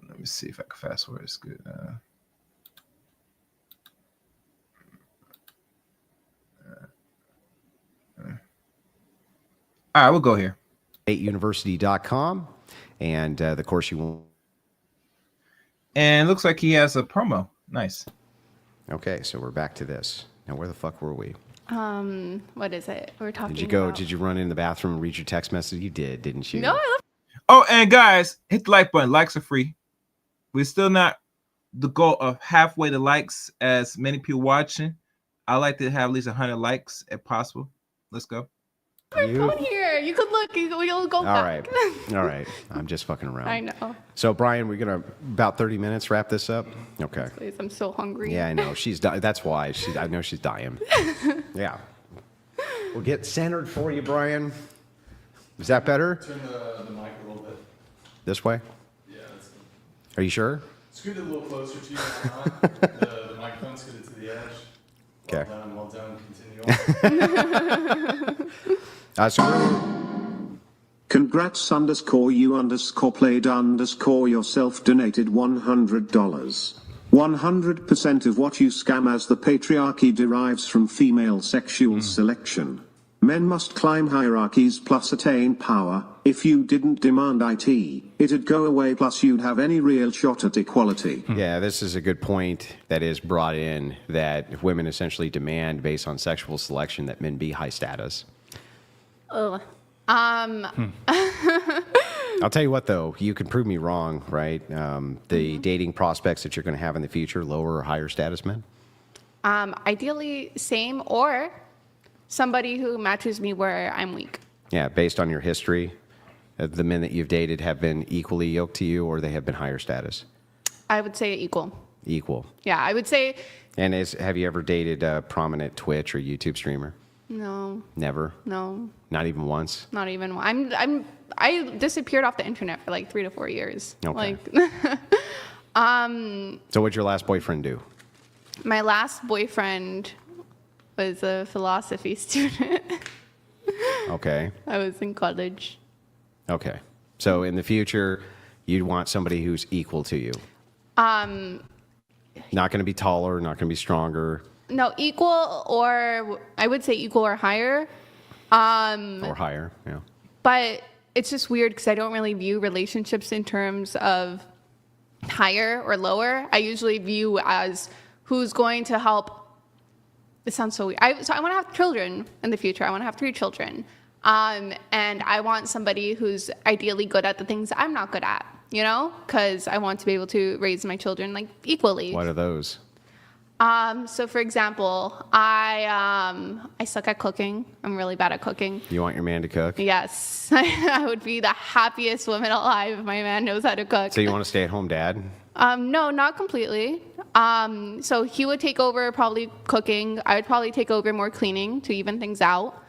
Let me see if I can fast forward this good. All right, we'll go here. Debateuniversity.com, and the course you want. And it looks like he has a promo. Nice. Okay, so we're back to this. Now, where the fuck were we? What is it? We're talking Did you go? about... Did you run in the bathroom and read your text message? You did, didn't you? No, I love... Oh, and guys, hit the like button. Likes are free. We're still not the goal of halfway the likes as many people watching. I like to have at least 100 likes if possible. Let's go. Phone here. You could look. We'll go back. All right. I'm just fucking around. I know. So, Brian, we're gonna about 30 minutes wrap this up. Okay. Please, I'm so hungry. Yeah, I know. She's that's why. I know she's dying. Yeah. We'll get centered for you, Brian. Is that better? Turn the mic a little bit. This way? Yeah, that's good. Are you sure? Scoot it a little closer to you. The microphone, scoot it to the edge. Okay. Well done. Continue on. Congrats _you played yourself donated $100. 100% of what you scam as the patriarchy derives from female sexual selection. Men must climb hierarchies plus attain power. If you didn't demand IT, it'd go away, plus you'd have any real shot at equality. Yeah, this is a good point that is brought in, that women essentially demand, based on sexual selection, that men be high status. Ugh. I'll tell you what, though, you can prove me wrong, right? The dating prospects that you're going to have in the future, lower or higher status men? Ideally, same, or somebody who matches me where I'm weak. Yeah, based on your history, the men that you've dated have been equally yoked to you, or they have been higher status? I would say equal. Equal. Yeah, I would say... And have you ever dated a prominent Twitch or YouTube streamer? No. Never? No. Not even once? Not even one. I disappeared off the internet for like 3 to 4 years. Okay. Like, So what'd your last boyfriend do? my last boyfriend was a philosophy student. Okay. I was in college. Okay. So in the future, you'd want somebody who's equal to you. Not going to be taller, not going to be stronger. No, equal, or I would say equal or higher. Or higher, yeah. But it's just weird because I don't really view relationships in terms of higher or lower. I usually view as who's going to help. It sounds so weird. So I want to have children in the future. I want to have 3 children. And I want somebody who's ideally good at the things I'm not good at, you know? Because I want to be able to raise my children like equally. What are those? So for example, I suck at cooking. I'm really bad at cooking. You want your man to cook? Yes. I would be the happiest woman alive if my man knows how to cook. So you want to stay at home dad? No, not completely. So he would take over probably cooking. I would probably take over more cleaning to even things out.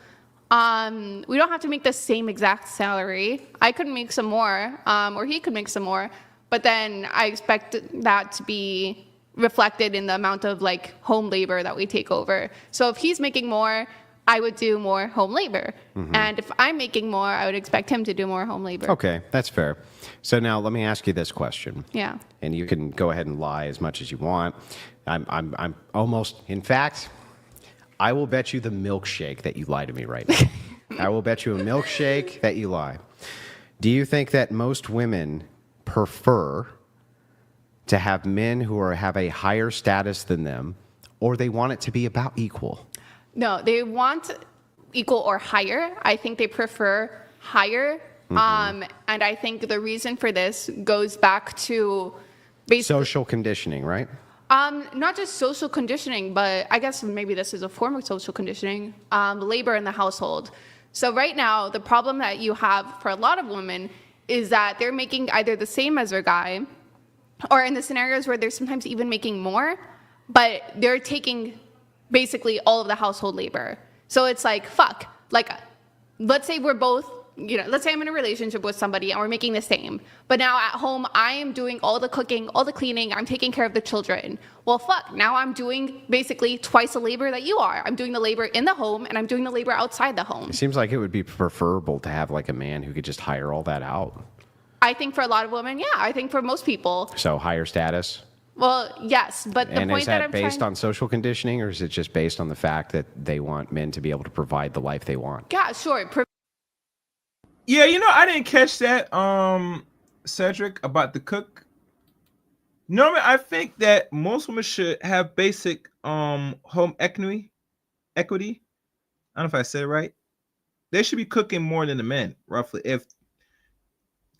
We don't have to make the same exact salary. I could make some more, or he could make some more, but then I expect that to be reflected in the amount of like home labor that we take over. So if he's making more, I would do more home labor. Mm-hmm. And if I'm making more, I would expect him to do more home labor. Okay, that's fair. So now let me ask you this question. Yeah. And you can go ahead and lie as much as you want. I'm almost, in fact, I will bet you the milkshake that you lie to me right now. I will bet you a milkshake that you lie. Do you think that most women prefer to have men who have a higher status than them, or they want it to be about equal? No, they want equal or higher. I think they prefer higher And I think the reason for this goes back to basically Social conditioning, right? not just social conditioning, but I guess maybe this is a form of social conditioning, labor in the household. So right now, the problem that you have for a lot of women is that they're making either the same as their guy, or in the scenarios where they're sometimes even making more, but they're taking basically all of the household labor. So it's like, fuck, like, let's say we're both, let's say I'm in a relationship with somebody and we're making the same, but now at home I am doing all the cooking, all the cleaning, I'm taking care of the children. Well, fuck, now I'm doing basically twice the labor that you are. I'm doing the labor in the home and I'm doing the labor outside the home. It seems like it would be preferable to have like a man who could just hire all that out. I think for a lot of women, yeah. I think for most people. So higher status? Well, yes, but the and point is that I'm based trying... on social conditioning, or is it just based on the fact that they want men to be able to provide the life they want? Yeah, sure. Yeah, I didn't catch that, Cedric, about the cook. Normally, I think that most women should have basic home equity. I don't know if I said it right. They should be cooking more than the men, roughly,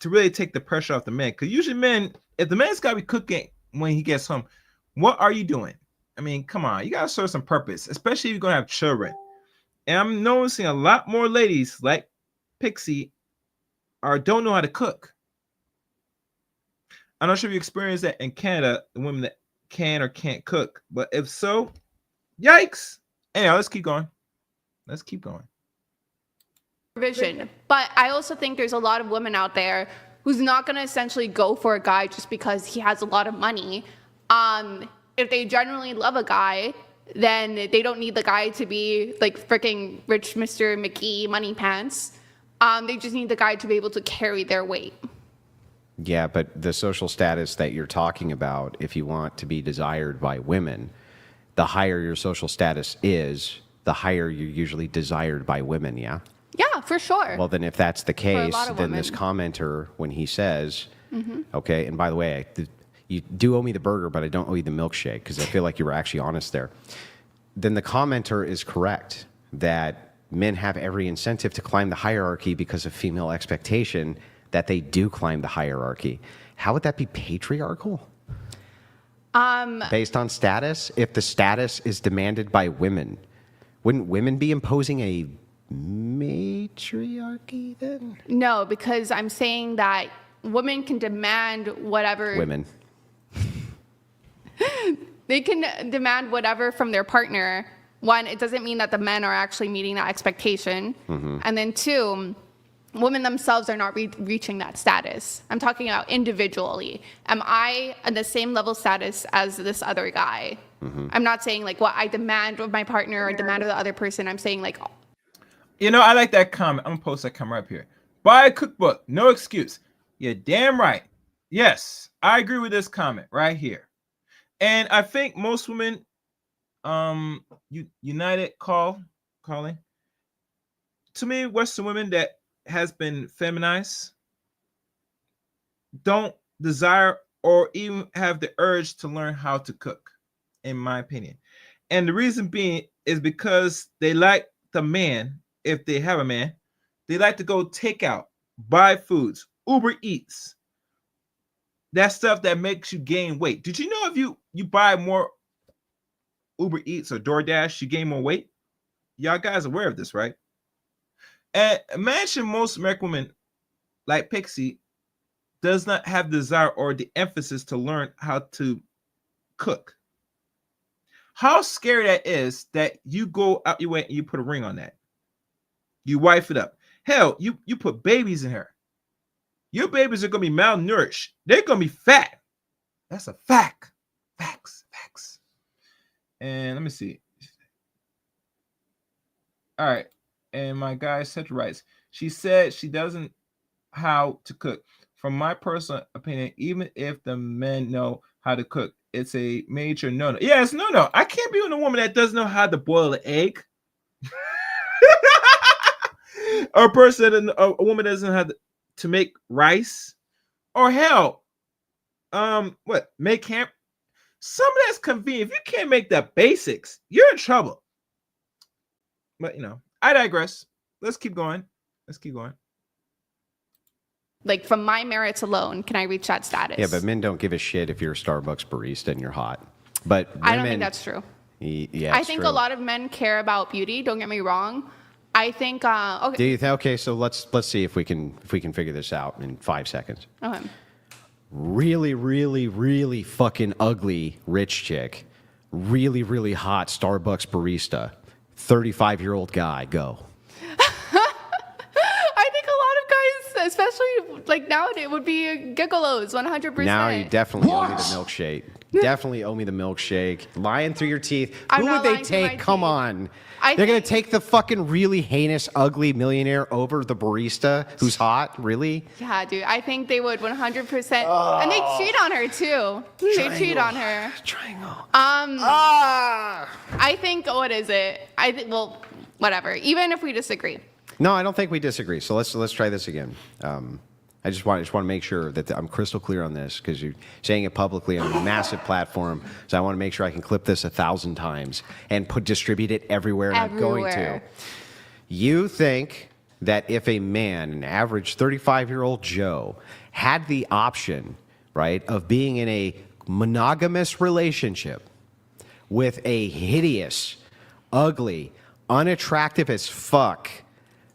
to really take the pressure off the men. Because usually if the man's got to be cooking when he gets home, what are you doing? I mean, come on, you got to serve some purpose, especially if you're going to have children. And I'm noticing a lot more ladies like Pixie don't know how to cook. I'm not sure if you experienced that in Canada, the women that can or can't cook. But if so, yikes. Anyhow, let's keep going. Provision. But I also think there's a lot of women out there who's not going to essentially go for a guy just because he has a lot of money. If they genuinely love a guy, then they don't need the guy to be like freaking rich Mr. McGee money pants. They just need the guy to be able to carry their weight. Yeah, but the social status that you're talking about, if you want to be desired by women, the higher your social status is, the higher you're usually desired by women, yeah? Yeah, for sure. Well, then if that's the case, then women. this commenter, when he says, okay, and by the way, you do owe me the burger, but I don't owe you the milkshake, because I feel like you were actually honest there. Then the commenter is correct that men have every incentive to climb the hierarchy because of female expectation that they do climb the hierarchy. How would that be patriarchal? Based on status? If the status is demanded by women, wouldn't women be imposing a matriarchy then? No, because I'm saying that women can demand whatever. Women. They can demand whatever from their partner. One, it doesn't mean that the men are actually meeting that expectation. And then two, women themselves are not reaching that status. I'm talking about individually. Am I at the same level status as this other guy? I'm not saying like what I demand of my partner or demand of the other person. I'm saying like... I like that comment. I'm going to post that comment up here. Buy a cookbook. No excuse. You're damn right. Yes, I agree with this comment right here. And I think most women, United calling, to me, Western women that has been feminized don't desire or even have the urge to learn how to cook, in my opinion. And the reason being is because they like the man, if they have a man, they like to go take out, buy foods, Uber Eats. That stuff that makes you gain weight. Did you know if you buy more Uber Eats or DoorDash, you gain more weight? Y'all guys are aware of this, right? And imagine most American women like Pixie does not have the desire or the emphasis to learn how to cook. How scary that is that you go out your way and you put a ring on that. You wife it up. Hell, you put babies in her. Your babies are going to be malnourished. They're going to be fat. That's a fact. Facts. And let me see. All right. And my guy said writes, she said she doesn't how to cook. From my personal opinion, even if the men know how to cook, it's a major no-no. Yes, no. I can't be with a woman that doesn't know how to boil an egg. Or a woman doesn't know how to make rice. Or hell, make ham. Some of that's convenient. If you can't make the basics, you're in trouble. But I digress. Let's keep going. like from my merits alone, can I reach that status? Yeah, but men don't give a shit if you're a Starbucks barista and you're hot. But women, I don't think that's true. Yeah, I think a lot of men care about beauty. Don't get me wrong. I think okay. Do you okay? So let's see if we can figure this out in 5 seconds. Okay. Really, really, really fucking ugly rich chick, really, really hot Starbucks barista, 35-year-old guy. Go. I think a lot of guys, especially like nowadays, would be gigolos, 100%. Now you definitely owe me the milkshake. Definitely owe me the milkshake. Lying through your teeth. I'm Who not would they lying through my take? Come teeth. on. I They're going think- to take the fucking really heinous, ugly millionaire over the barista who's hot? Really? Yeah, dude. I think they would 100%. And they cheat on her too. They cheat on her. Triangle. I think what is it? I think well, whatever. Even if we disagree. No, I don't think we disagree. So let's try this again. I just want to make sure that I'm crystal clear on this because you're saying it publicly on a massive platform. So I want to make sure I can clip this 1,000 times and distribute it everywhere, and I'm going to. Everywhere. You think that if a man, an average 35-year-old Joe, had the option, right, of being in a monogamous relationship with a hideous, ugly, unattractive as fuck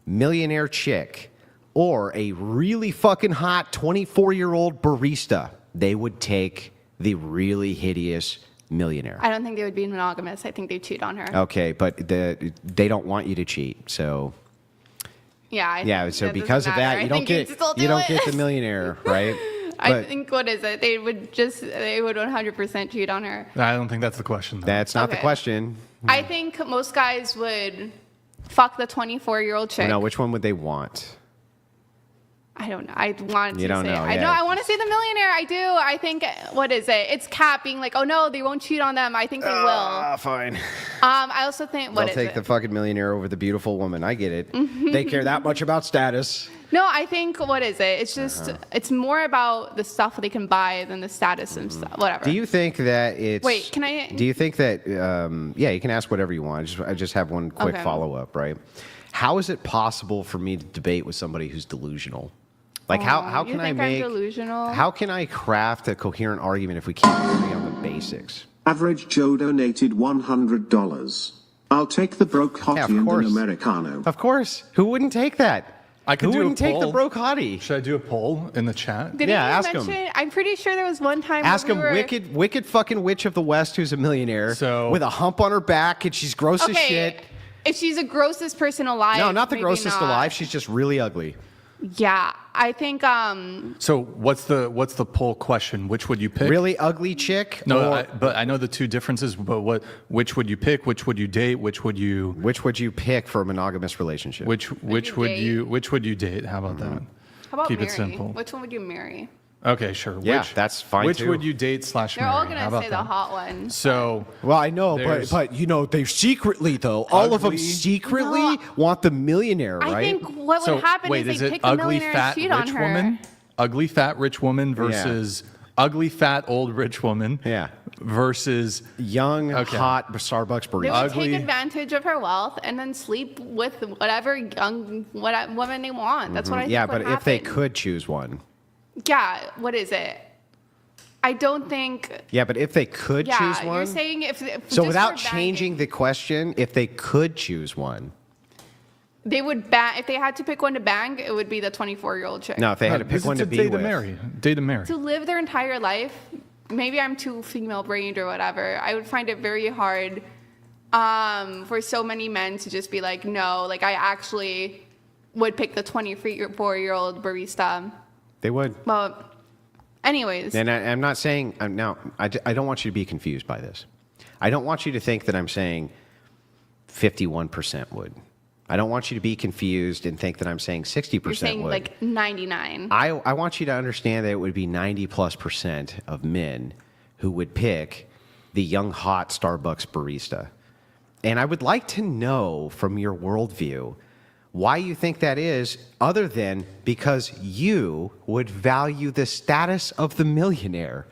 millionaire chick or a really fucking hot 24-year-old barista, they would take the really hideous millionaire. I don't think they would be monogamous. I think they cheat on her. Okay, but they don't want you to cheat, so Yeah. yeah. So because of that, you don't get the millionaire, right? I But think what is it? They would 100% cheat on her. I don't think that's the question. Though. that's not the Okay. question. I think most guys would fuck the 24-year-old chick. No, which one would they want? I don't know. I want to You don't say. know, I yeah. know. I want to say the millionaire. I do. I think what is it? It's Cap being like, oh no, they won't cheat on them. I think they will. Ah, fine. I also think what They'll is take it? the fucking millionaire over the beautiful woman. I get it. They care that much about status. No, I think what is it? It's just it's more about the stuff they can buy than the status and stuff. Whatever. Do you think that it's? Wait, can I- Do you think that? Yeah, you can ask whatever you want. I just have one quick Okay. follow up, right? How is it possible for me to debate with somebody who's delusional? Like how you can I think I'm make? delusional? How can I craft a coherent argument if we can't agree on the basics? Average Joe donated $100. I'll take the broke Yeah, hottie of and an course. Americano. Of course. Who wouldn't take that? I could Who do a wouldn't take the poll. broke hottie? Should I do a poll in the chat? Did Yeah, he ask him. mention? I'm pretty sure there was one time. Ask where him, we were, wicked fucking witch of the West who's a millionaire So- with a hump on her back and she's gross as Okay, shit. if she's the grossest person alive. No, not the maybe grossest not. alive. She's just really ugly. Yeah, I think. So what's the poll question? Which would you pick? Really ugly chick? No, or but I know the two differences. But which would you pick? Which would you date? Which would you pick for a monogamous relationship? which would date? you which would you date? How about that? How about Keep marry? it simple. Which one would you marry? Okay, sure. Yeah, that's fine Which too. would you date / They're marry? all How gonna about say the that? hot one. So Well, I know, There's- but you know, they secretly though, all of them Ugly. secretly No. want the millionaire, right? I think what so would happen wait, is is they it pick the ugly millionaire and fat cheat on rich her. woman? Ugly fat rich woman versus ugly fat old rich woman. Yeah. Versus Young, Okay. hot Starbucks They would barista. Ugly. take advantage of her wealth and then sleep with whatever young woman they want. That's what I think Yeah, would but if they happen. could choose one. Yeah, what is it? I don't think. Yeah, but if they could Yeah, choose one. you're saying if so just without for changing the question, if they could choose one. they would bang. If they had to pick one to bang, it would be the 24-year-old chick. No, if they had to this pick one is to a be date with. to marry. Date to marry. To live their entire life, maybe I'm too female-brained or whatever. I would find it very hard for so many men to just be like, no, like I actually would pick the 24-year-old barista. They would. Well, anyways. And I'm not saying, I don't want you to be confused by this. I don't want you to think that I'm saying 51% would. I don't want you to be confused and think that I'm saying 60% You're saying would. like 99. I want you to understand that it would be 90+% of men who would pick the young, hot Starbucks barista. And I would like to know from your worldview why you think that is, other than because you would value the status of the millionaire.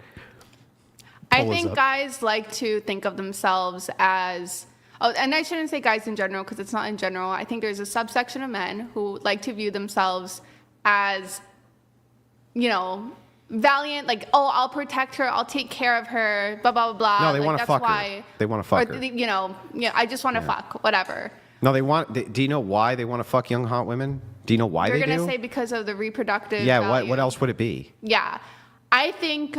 I Pull us think up. guys like to think of themselves as, and I shouldn't say guys in general because it's not in general. I think there's a subsection of men who like to view themselves as valiant, like, oh, I'll protect her, I'll take care of her, blah blah blah. No, they like, want to fuck her. They want to fuck her. I just want to fuck, whatever. No, do you know why they want to fuck young hot women? Do you know why They're they do? They're gonna say because of the reproductive. Yeah. value. What else would it be? Yeah, I think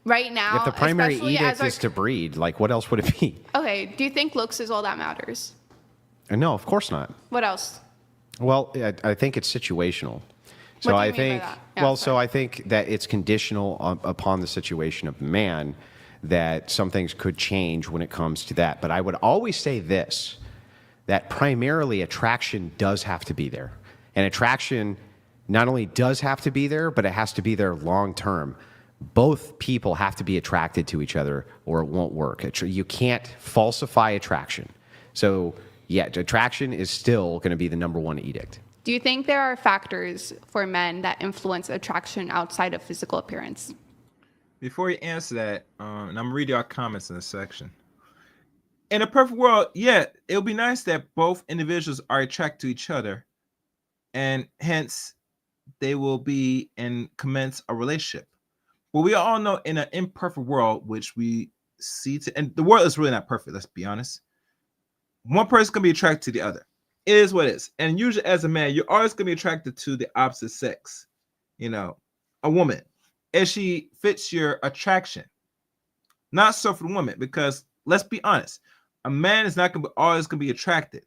right now, if the primary edict is to breed, like, what else would it be? Okay, do you think looks is all that matters? No, of course not. What else? Well, I think it's situational. So what do you mean by that? Yeah, so I think that it's conditional upon the situation of the man, that some things could change when it comes to that. But I would always say this, that primarily attraction does have to be there. And attraction not only does have to be there, but it has to be there long term. Both people have to be attracted to each other or it won't work. You can't falsify attraction. So yeah, attraction is still going to be the number one edict. Do you think there are factors for men that influence attraction outside of physical appearance? Before you answer that, and I'm reading our comments in this section. In a perfect world, yeah, it would be nice that both individuals are attracted to each other, and hence they will be and commence a relationship. But we all know in an imperfect world, which we see, and the world is really not perfect, let's be honest. One person can be attracted to the other. It is what it is. And usually as a man, you're always going to be attracted to the opposite sex. A woman. And she fits your attraction. Not so for the woman, because let's be honest, a man is not always going to be attracted.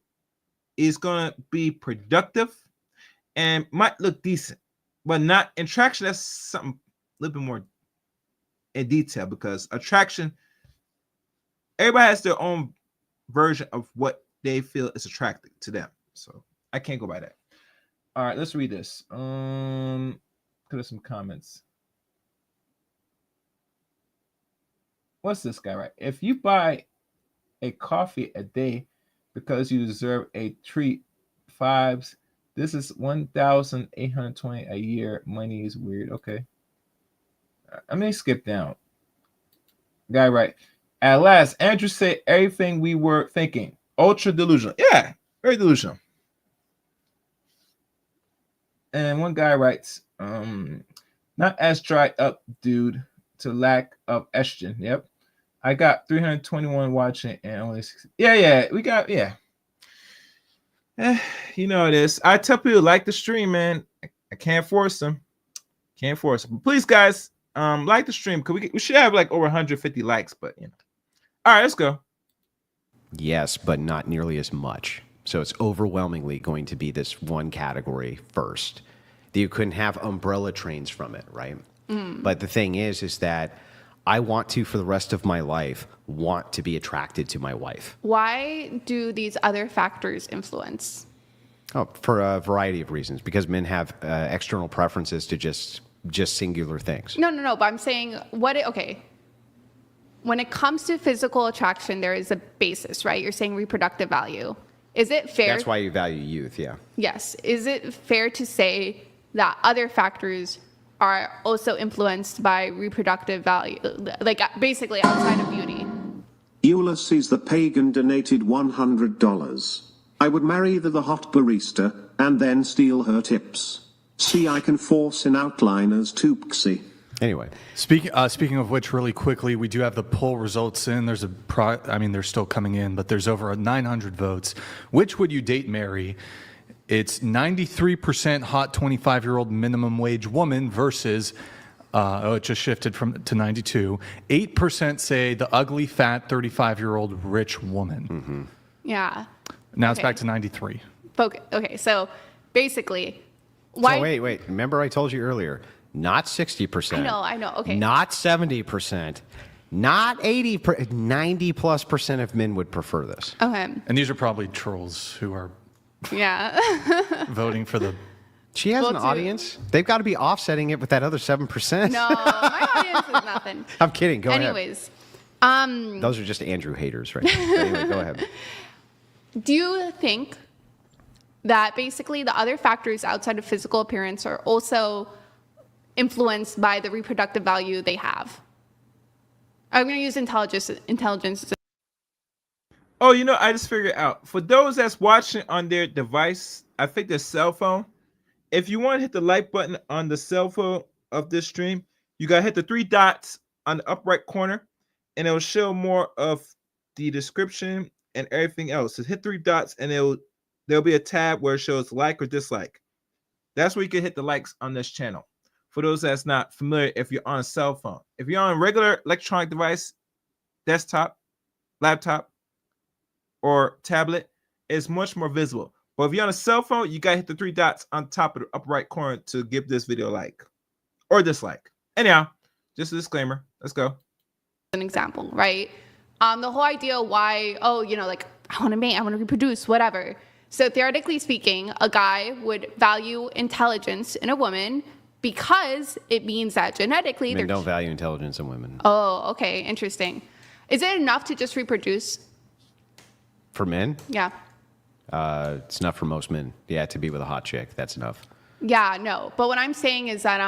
He's going to be productive and might look decent, but not attraction. That's something a little bit more in detail, because attraction, everybody has their own version of what they feel is attractive to them. So I can't go by that. All right, let's read this. Go to some comments. What's this guy, right? If you buy a coffee a day because you deserve a treat, fives, this is 1,820 a year. Money is weird. Okay. I may skip down. Guy, right? At last, Andrew said everything we were thinking. Ultra delusional. Yeah, very delusional. And one guy writes, not as dried up, dude, to lack of estrogen. Yep. I got 321 watching and only 60. Yeah, we got, yeah. You know it is. I tell people like the stream, man. I can't force them. Can't force them. But please, guys, like the stream, because we should have like over 150 likes, but All right, let's go. Yes, but not nearly as much. So it's overwhelmingly going to be this one category first. You couldn't have umbrella trains from it, right? But the thing is that I want to, for the rest of my life, want to be attracted to my wife. Why do these other factors influence? Oh, for a variety of reasons. Because men have external preferences to just singular things. No. But I'm saying, okay. When it comes to physical attraction, there is a basis, right? You're saying reproductive value. Is it fair? That's why you value youth, yeah. Yes. Is it fair to say that other factors are also influenced by reproductive value, like basically outside of beauty? Ulysses the Pagan donated $100. I would marry the hot barista and then steal her tips. See, I can force in outliners to Pixie. Anyway, speaking of which, really quickly, we do have the poll results in. There's they're still coming in, but there's over 900 votes. Which would you date, marry? It's 93% hot 25-year-old minimum wage woman versus, it just shifted to 92. 8% say the ugly, fat 35-year-old rich woman. Mm-hmm. Yeah. Now it's back to 93. Okay, so basically, why? So wait. Remember I told you earlier. Not 60%. I know. Okay. Not 70%. Not 80. 90+% of men would prefer this. Okay. And these are probably trolls who are voting for the. She has an audience. They've got to be offsetting it with that other 7%. No, my audience is nothing. I'm kidding. Go ahead. Anyways. Those are just Andrew haters, right? Anyway, go ahead. Do you think that basically the other factors outside of physical appearance are also influenced by the reproductive value they have? I'm going to use intelligence. Oh, I just figured out. For those that's watching on their device, I think their cell phone, if you want to hit the like button on the cell phone of this stream, you got to hit the 3 dots on the upper right corner, and it'll show more of the description and everything else. So hit 3 dots, and there'll be a tab where it shows like or dislike. That's where you can hit the likes on this channel. For those that's not familiar, if you're on a cell phone, if you're on a regular electronic device, desktop, laptop, or tablet, it's much more visible. But if you're on a cell phone, you gotta hit the 3 dots on top of the upper right corner to give this video a like or dislike. Anyhow, just a disclaimer. Let's go. An example, right? The whole idea why, like I want to mate, I want to reproduce, whatever. So theoretically speaking, a guy would value intelligence in a woman because it means that genetically Men don't value intelligence in women. Oh, okay, interesting. Is it enough to just reproduce? For men? Yeah. It's enough for most men. Yeah, to be with a hot chick, that's enough. Yeah, no. But what I'm saying is that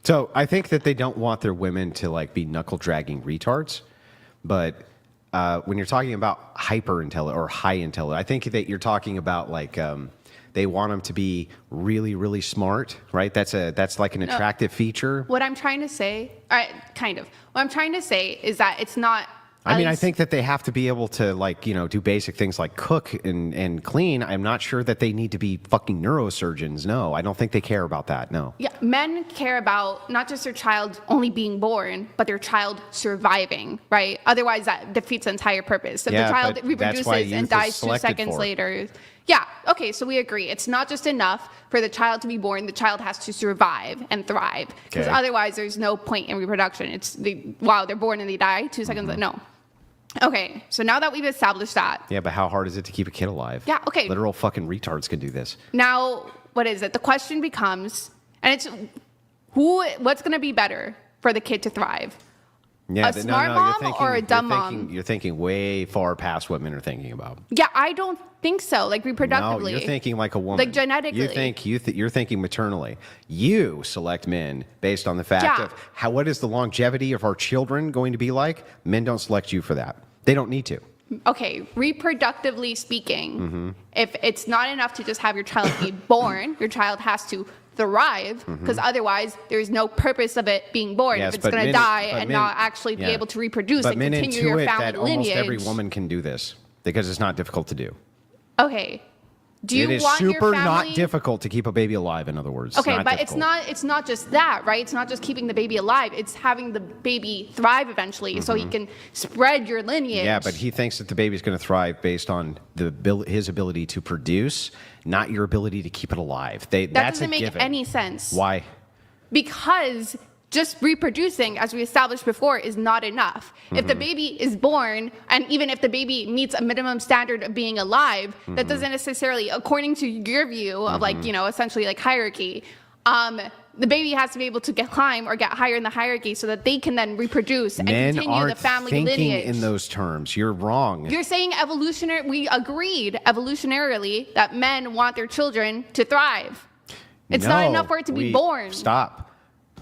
So I think that they don't want their women to like be knuckle dragging retards, but when you're talking about hyper intelligent or high intelligent, I think that you're talking about like they want them to be really, really smart, right? That's like an attractive feature. What I'm trying to say, kind of. What I'm trying to say is that it's not. I mean, I think that they have to be able to, like, do basic things like cook and clean. I'm not sure that they need to be fucking neurosurgeons. No, I don't think they care about that. No. Yeah, men care about not just their child only being born, but their child surviving, right? Otherwise, that defeats the entire purpose. If the child reproduces and dies 2 seconds later. Yeah, okay, so we agree. It's not just enough for the child to be born. The child has to survive and thrive. Because otherwise, there's no point in reproduction. It's, they're born and they die 2 seconds later. No. Okay, so now that we've established that. Yeah, but how hard is it to keep a kid alive? Yeah, okay. Literal fucking retards can do this. Now, what is it? The question becomes, and it's what's going to be better for the kid to thrive? Yeah, a smart mom or a dumb mom? You're thinking way far past what men are thinking about. Yeah, I don't think so. Like reproductively. No, you're thinking like a woman. Like genetically. You're thinking maternally. You select men based on the fact of what is the longevity of our children going to be like? Men don't select you for that. They don't need to. Okay, reproductively speaking, if it's not enough to just have your child be born, your child has to thrive, because otherwise there's no purpose of it being born if it's going to die and not actually be able to reproduce and continue your family lineage. Almost every woman can do this because it's not difficult to do. Okay. Do you want your family? It is super not difficult to keep a baby alive, in other words. Okay, but it's not just that, right? It's not just keeping the baby alive. It's having the baby thrive eventually so he can spread your lineage. Yeah, but he thinks that the baby's going to thrive based on his ability to produce, not your ability to keep it alive. That doesn't make any sense. Why? Because just reproducing, as we established before, is not enough. If the baby is born, and even if the baby meets a minimum standard of being alive, that doesn't necessarily, according to your view of essentially like hierarchy, the baby has to be able to climb or get higher in the hierarchy so that they can then reproduce and continue the family lineage. Men aren't thinking in those terms. You're wrong. You're saying we agreed evolutionarily that men want their children to thrive. It's not enough for it to be born. Stop.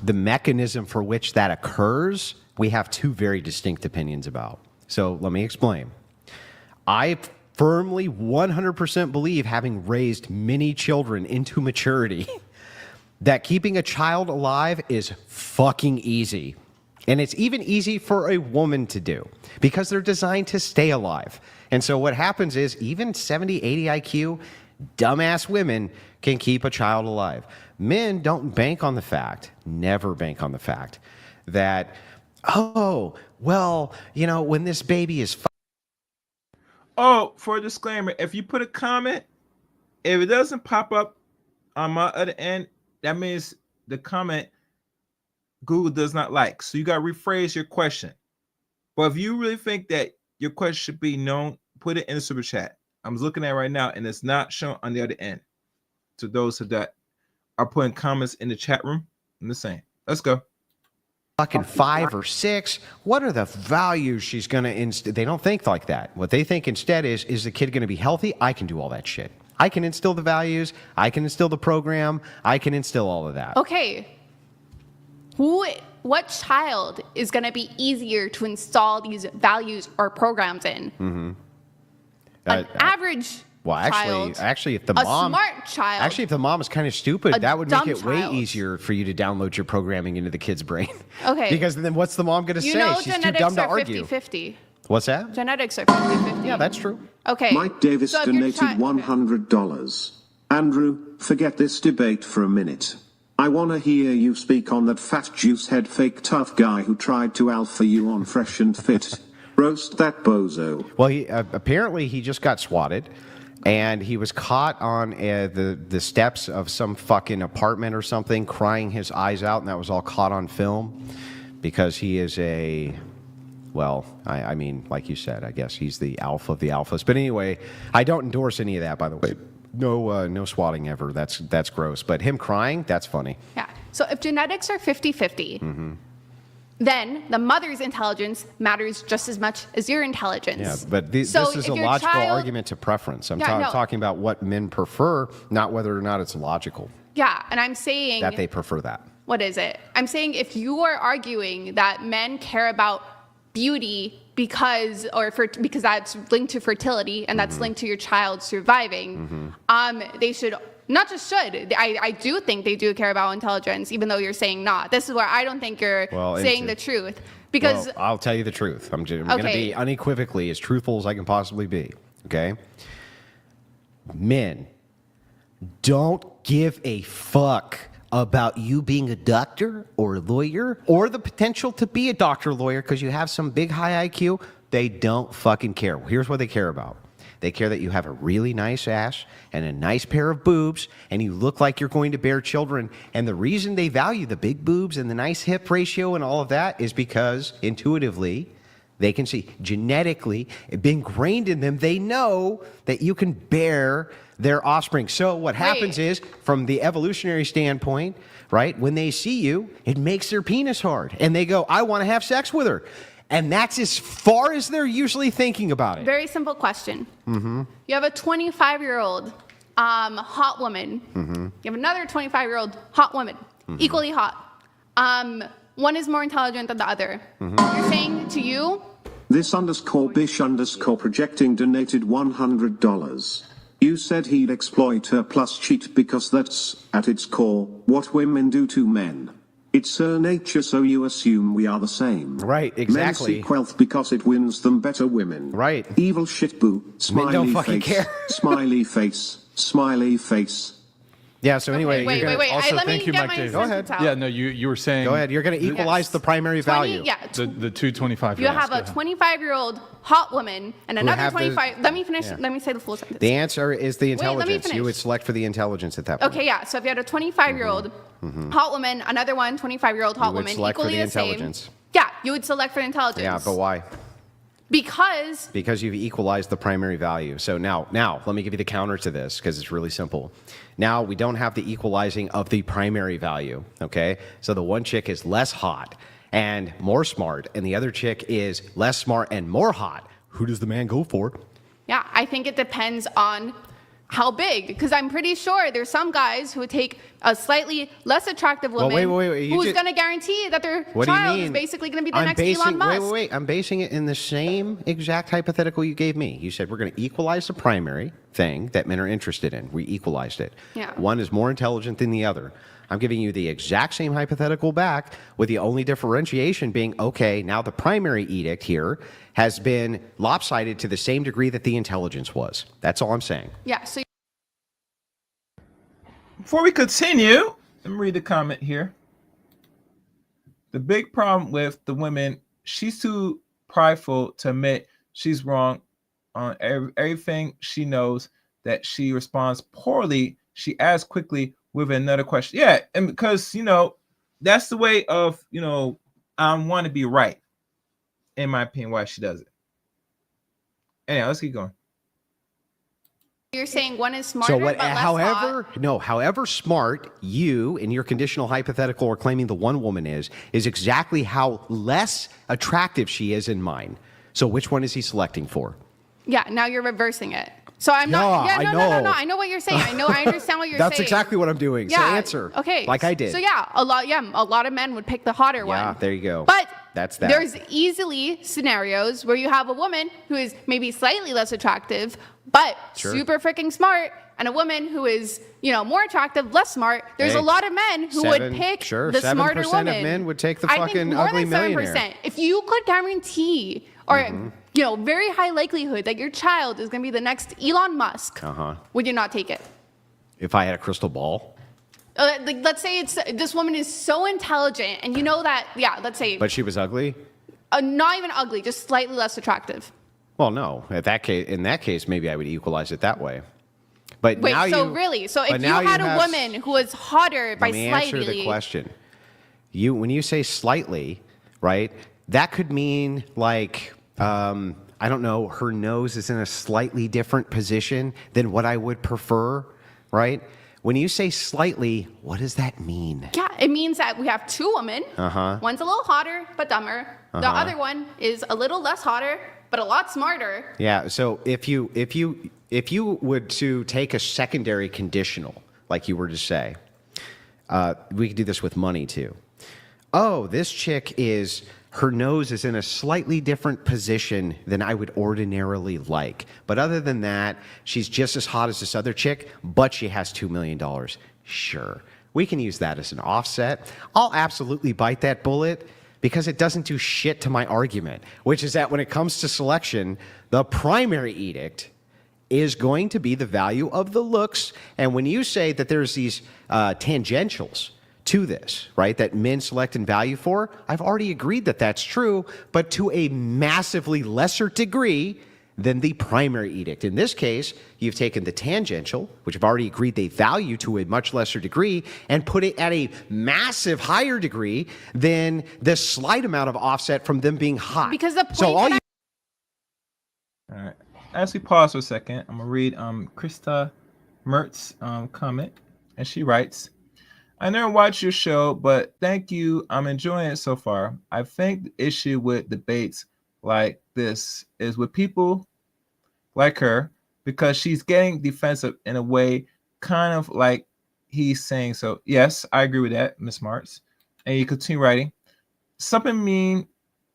The mechanism for which that occurs, we have two very distinct opinions about. So let me explain. I firmly 100% believe, having raised many children into maturity, that keeping a child alive is fucking easy. And it's even easy for a woman to do because they're designed to stay alive. And so what happens is even 70, 80 IQ, dumbass women can keep a child alive. Men don't bank on the fact, never bank on the fact, that, when this baby is... For a disclaimer, if you put a comment, if it doesn't pop up on my other end, that means the comment Google does not like. So you got to rephrase your question. But if you really think that your question should be known, put it in the super chat. I'm looking at it right now, and it's not shown on the other end. To those that are putting comments in the chat room, I'm the same. Let's go. Fucking 5 or 6. What are the values she's going to They don't think like that. What they think instead is the kid going to be healthy? I can do all that shit. I can instill the values. I can instill the program. I can instill all of that. Okay. What child is going to be easier to install these values or programs in? An average Well, actually, if the mom, smart child, actually, if the mom is kind of stupid, that would make it child. way easier for you to download your programming into the kid's brain. Okay. Because then what's the mom going to say? You know, She's too dumb to argue. 50-50. What's that? Genetics are 50-50. Yeah, that's true. Okay. Mike Davis So if you're donated $100. Andrew, forget this debate for a minute. I want to hear you speak on that fat juice head fake tough guy who tried to alpha you on Fresh and Fit. Roast that bozo. Well, apparently he just got swatted, and he was caught on the steps of some fucking apartment or something, crying his eyes out, and that was all caught on film because he is I mean, like you said, I guess he's the alpha of the alphas. But anyway, I don't endorse any of that, by the way. No swatting ever. That's gross. But him crying, that's funny. Yeah. So if genetics are 50-50, then the mother's intelligence matters just as much as your intelligence. Yeah, but this is a logical argument to preference. I'm talking about what men prefer, not whether or not it's logical. Yeah, and I'm saying that they prefer that. What is it? I'm saying if you are arguing that men care about beauty because that's linked to fertility and that's linked to your child surviving, they should not just should. I do think they do care about intelligence, even though you're saying not. This is where I don't think you're saying the truth. Because I'll tell you the truth. I'm going to be unequivocally as truthful as I can possibly be. Okay? Men don't give a fuck about you being a doctor or a lawyer or the potential to be a doctor or lawyer because you have some big high IQ. They don't fucking care. Here's what they care about. They care that you have a really nice ass and a nice pair of boobs and you look like you're going to bear children. And the reason they value the big boobs and the nice hip ratio and all of that is because intuitively they can see, genetically, ingrained in them, they know that you can bear their offspring. So what happens is, from the evolutionary standpoint, right, when they see you, it makes their penis hard. And they go, I want to have sex with her. And that's as far as they're usually thinking about it. Very simple question. You have a 25-year-old hot woman. You have another 25-year-old hot woman, equally hot. One is more intelligent than the other. You're saying to you? This _bish_ projecting donated $100. You said he'd exploit her plus cheat because that's, at its core, what women do to men. It's her nature, so you assume we are the same. Right, exactly. Men seek wealth because it wins them better women. Right. Evil shit boo. Smiley Men don't fucking face. care. Smiley face. Smiley face. Yeah, so anyway, wait. Also, Let thank me you, get Mike my Davis. Go ahead. out. Yeah, no, you were saying. Go ahead. You're going to equalize the primary value. The two 25-year-olds. You have a 25-year-old hot woman and another 25. Let me finish. Let me say the full sentence. The answer is the intelligence. let me finish. You would select for the intelligence at that point. Okay, yeah. So if you had a 25-year-old hot woman, another 25-year-old hot woman, select for equally the the same. intelligence. Yeah, you would select for intelligence. Yeah, but why? Because you've equalized the primary value. So now let me give you the counter to this because it's really simple. Now we don't have the equalizing of the primary value, okay? So the one chick is less hot and more smart, and the other chick is less smart and more hot. Who does the man go for? yeah, I think it depends on how big, because I'm pretty sure there's some guys who would take a slightly less attractive woman wait. who's going to guarantee that their child is basically going to be the next Elon Musk. Wait. I'm basing it in the same exact hypothetical you gave me. You said we're going to equalize the primary thing that men are interested in. We equalized it. Yeah. One is more intelligent than the other. I'm giving you the exact same hypothetical back with the only differentiation being, okay, now the primary edict here has been lopsided to the same degree that the intelligence was. That's all I'm saying. Yeah, so Before we continue, let me read the comment here. The big problem with the women, she's too prideful to admit she's wrong on everything she knows, that she responds poorly. She asks quickly with another question. Yeah, and because, that's the way of, I want to be right, in my opinion, why she does it. Anyhow, let's keep going. you're saying one is smarter but less hot. However smart you in your conditional hypothetical are claiming the one woman is exactly how less attractive she is in mine. So which one is he selecting for? Yeah, now you're reversing it. So I'm No, I know what you're saying. I understand what you're saying. That's exactly what I'm doing. Yeah. So answer. Okay. Like I did. So a lot of men would pick the hotter one. Yeah, there you go. But That's that. There's easily scenarios where you have a woman who is maybe slightly less attractive, but super freaking smart, and a woman who is, more attractive, less smart. There's a lot of men who would pick the smarter woman. 7% of men would take the I fucking think more ugly than 7%. millionaire. If you could guarantee, or very high likelihood that your child is going to be the next Elon Musk, would you not take it? If I had a crystal ball. Let's say this woman is so intelligent, and you know that, let's say. But she was ugly? Not even ugly, just slightly less attractive. Well, no. In that case, maybe I would equalize it that way. But wait, now so if you had a woman who was hotter by slightly. Let me answer the question. When you say slightly, right, that could mean like, I don't know, her nose is in a slightly different position than what I would prefer, right? When you say slightly, what does that mean? Yeah, it means that we have two women. One's a little hotter but dumber. The other one is a little less hotter but a lot smarter. Yeah. So if you would to take a secondary conditional, like you were to say, we could do this with money too. Oh, this chick her nose is in a slightly different position than I would ordinarily like. But other than that, she's just as hot as this other chick, but she has $2 million. Sure. We can use that as an offset. I'll absolutely bite that bullet because it doesn't do shit to my argument, which is that when it comes to selection, the primary edict is going to be the value of the looks. And when you say that there's these tangentials to this, right, that men select and value for, I've already agreed that that's true, but to a massively lesser degree than the primary edict. In this case, you've taken the tangential, which I've already agreed they value to a much lesser degree, and put it at a massive higher degree than the slight amount of offset from them being hot. Because the point All right. As we pause for a second, I'm gonna read Krista Mertz comment, and she writes, I never watched your show, but thank you. I'm enjoying it so far. I think the issue with debates like this is with people like her, because she's getting defensive in a way, kind of like he's saying. So yes, I agree with that, Miss Martz. And you continue writing. Something mean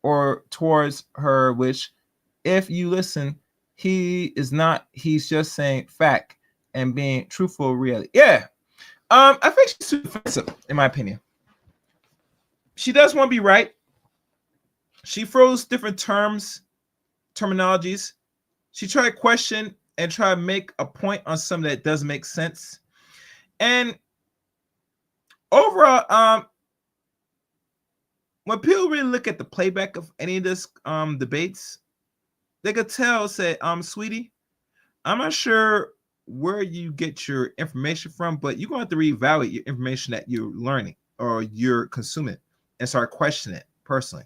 or towards her, which if you listen, he's just saying fact and being truthful reality. Yeah. I think she's too defensive, in my opinion. She does want to be right. She throws different terminologies. She tried to question and try to make a point on something that doesn't make sense. And overall, when people really look at the playback of any of this debates, they could tell, say, sweetie, I'm not sure where you get your information from, but you're going to have to reevaluate your information that you're learning or you're consuming and start questioning it personally.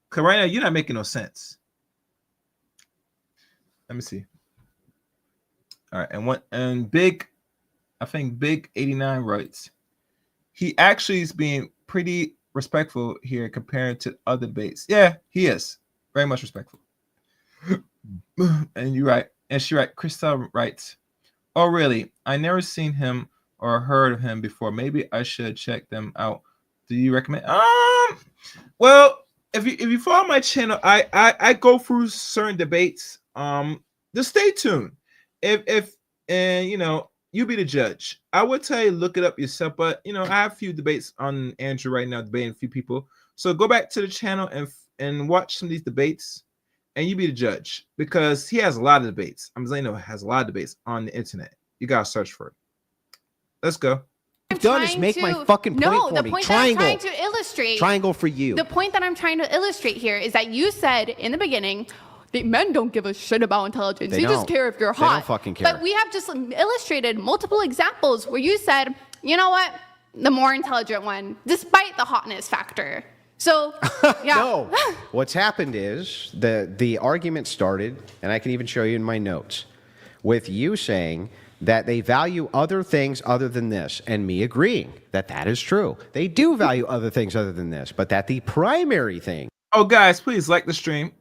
Because right now, you're not making no sense. Let me see. All right. And Big 89 writes, he actually is being pretty respectful here compared to other debates. Yeah, he is. Very much respectful. And you're right. And she right. Krista writes, oh, really? I never seen him or heard of him before. Maybe I should check them out. Do you recommend? Well, if you follow my channel, I go through certain debates. Just stay tuned. If you be the judge. I would tell you look it up yourself, but I have a few debates on Andrew right now, debating a few people. So go back to the channel and watch some of these debates. And you be the judge, because he has a lot of debates. I'm saying has a lot of debates on the internet. You gotta search for it. Let's go. I've done is make my fucking point for the me. point Triangle. that I'm trying to illustrate. Triangle for you. The point that I'm trying to illustrate here is that you said in the beginning that men don't give a shit about intelligence. They just care if you're hot. They don't fucking care. But we have just illustrated multiple examples where you said, you know what, the more intelligent one, despite the hotness factor. So, yeah. No. What's happened is the argument started, and I can even show you in my notes, with you saying that they value other things other than this, and me agreeing that that is true. They do value other things other than this, but that the primary thing. Oh, guys, please like the stream.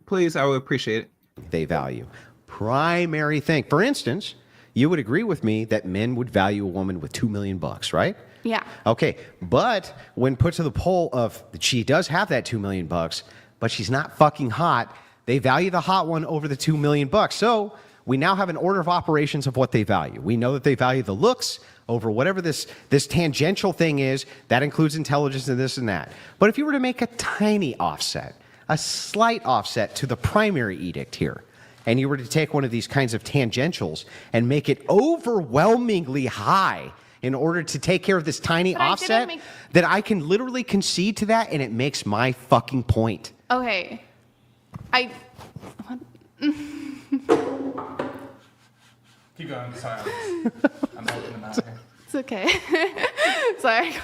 Please, I would appreciate it. They value primary thing. For instance, you would agree with me that men would value a woman with $2 million, right? Yeah. Okay, but when put to the poll of she does have that $2 million, but she's not fucking hot, they value the hot one over the $2 million. So we now have an order of operations of what they value. We know that they value the looks over whatever this tangential thing is. That includes intelligence and this and that. But if you were to make a tiny offset, a slight offset to the primary edict here, and you were to take one of these kinds of tangentials and make it overwhelmingly high in order to take care of this tiny offset, then I can literally concede to that, and it makes my fucking point. Okay. Keep going. Sorry. I'm helping them out here. It's okay. Sorry.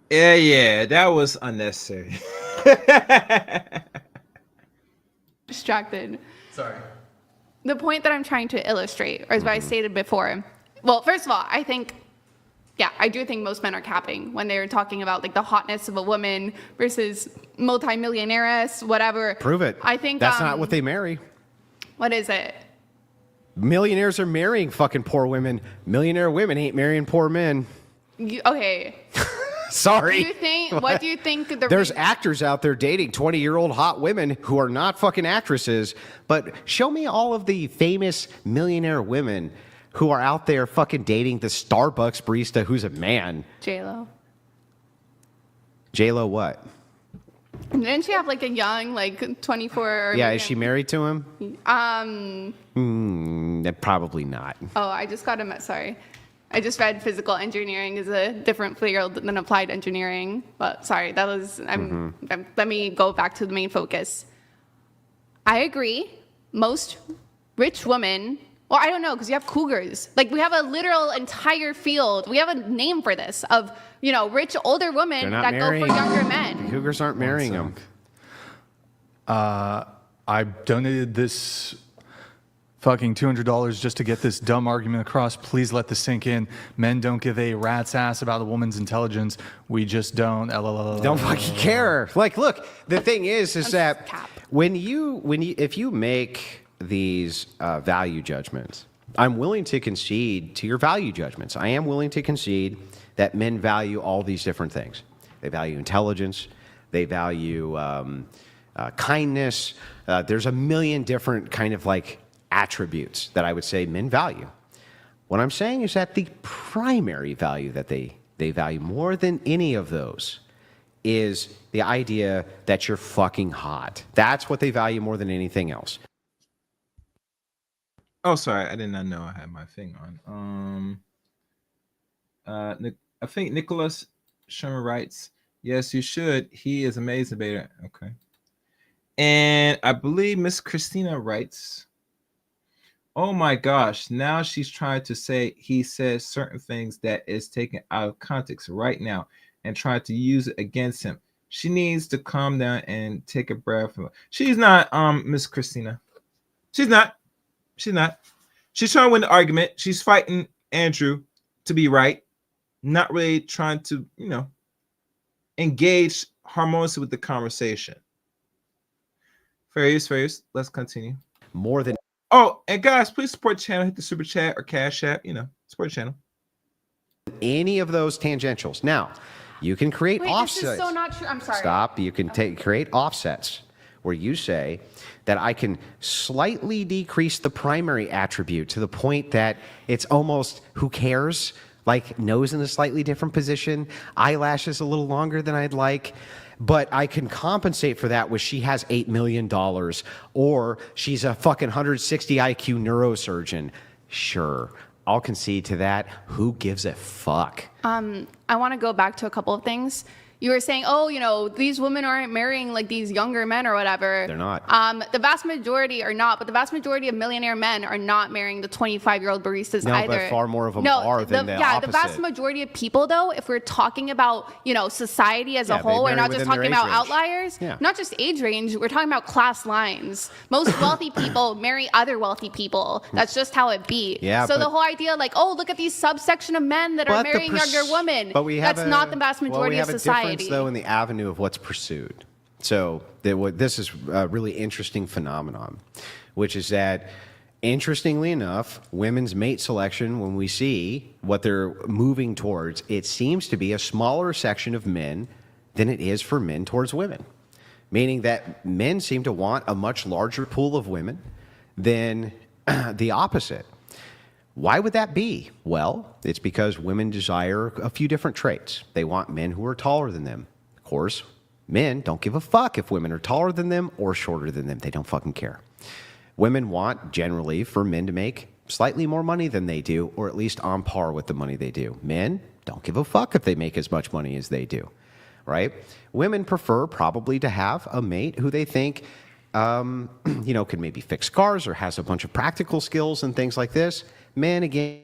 Yeah, that was unnecessary. Distracted. Sorry. The point that I'm trying to illustrate, or as I stated before, well, first of all, I do think most men are capping when they're talking about like the hotness of a woman versus multimillionaires, whatever. Prove it. I think that's not what they marry. What is it? Millionaires are marrying fucking poor women. Millionaire women ain't marrying poor men. Okay. Sorry. What do you think? There's actors out there dating 20-year-old hot women who are not fucking actresses, but show me all of the famous millionaire women who are out there fucking dating the Starbucks barista who's a man. J-Lo. J-Lo what? Didn't she have like a young, like 24? Yeah, is she married to him? Probably not. Oh, I just got him. Sorry. I just read physical engineering is a different field than applied engineering. But sorry, that was, let me go back to the main focus. I agree. Most rich women, well, I don't know, because you have cougars. Like, we have a literal entire field. We have a name for this of, rich older women that go for younger men. The cougars aren't marrying them. I donated this fucking $200 just to get this dumb argument across. Please let this sink in. Men don't give a rat's ass about a woman's intelligence. We just don't. Don't fucking care. Like, look, the thing is that if you make these value judgments, I'm willing to concede to your value judgments. I am willing to concede that men value all these different things. They value intelligence. They value kindness. There's a million different kind of like attributes that I would say men value. What I'm saying is that the primary value that they value more than any of those is the idea that you're fucking hot. That's what they value more than anything else. Oh, sorry, I did not know I had my thing on. I think Nicholas Sherman writes, "Yes, you should. He is amazing, beta." Okay. And I believe Miss Christina writes, "Oh my gosh, now she's trying to say he says certain things that is taken out of context right now and try to use it against him. She needs to calm down and take a breath." She's not, Miss Christina. She's not. She's not. She's trying to win the argument. She's fighting Andrew to be right, not really trying to, engage harmoniously with the conversation. Fair use. Let's continue. More than. Oh, and guys, please support the channel. Hit the super chat or cash app. Support the channel. Any of those tangentials. Now, you can create offsets. This is so not true. I'm sorry. Stop. You can create offsets where you say that I can slightly decrease the primary attribute to the point that it's almost who cares? Like nose in a slightly different position, eyelashes a little longer than I'd like. But I can compensate for that with she has $8 million or she's a fucking 160 IQ neurosurgeon. Sure, I'll concede to that. Who gives a fuck? I want to go back to a couple of things. You were saying, these women aren't marrying like these younger men or whatever. They're not. The vast majority are not, but the vast majority of millionaire men are not marrying the 25-year-old baristas either. But far more of them are than the opposite. The vast majority of people, though, if we're talking about, society as a whole, we're not just talking about outliers, not just age range, we're talking about class lines. Most wealthy people marry other wealthy people. That's just how it be. Yeah, so the whole idea, like, look at these subsection of men that are marrying younger women. But that's not the vast majority of society. Though in the avenue of what's pursued. So this is a really interesting phenomenon, which is that Interestingly enough, women's mate selection, when we see what they're moving towards, it seems to be a smaller section of men than it is for men towards women. Meaning that men seem to want a much larger pool of women than the opposite. Why would that be? Well, it's because women desire a few different traits. They want men who are taller than them. Of course, men don't give a fuck if women are taller than them or shorter than them. They don't fucking care. Women want, generally, for men to make slightly more money than they do, or at least on par with the money they do. Men don't give a fuck if they make as much money as they do, right? Women prefer probably to have a mate who they think, can maybe fix cars or has a bunch of practical skills and things like this. Men, again,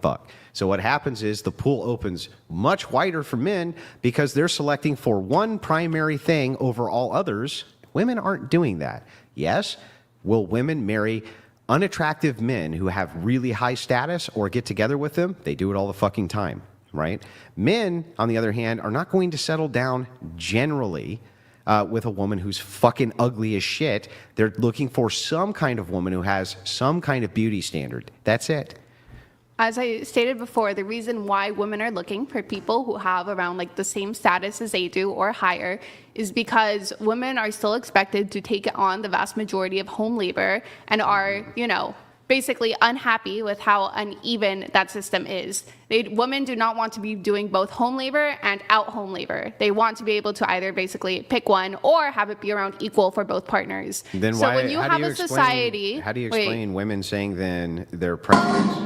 fuck. So what happens is the pool opens much wider for men because they're selecting for one primary thing over all others. Women aren't doing that. Yes, will women marry unattractive men who have really high status or get together with them? They do it all the fucking time, right? Men, on the other hand, are not going to settle down generally with a woman who's fucking ugly as shit. They're looking for some kind of woman who has some kind of beauty standard. That's it. As I stated before, the reason why women are looking for people who have around like the same status as they do or higher is because women are still expected to take on the vast majority of home labor and are, basically unhappy with how uneven that system is. Women do not want to be doing both home labor and out home labor. They want to be able to either basically pick one or have it be around equal for both partners. Then so why, when you have a society, how do you explain women saying then their preference?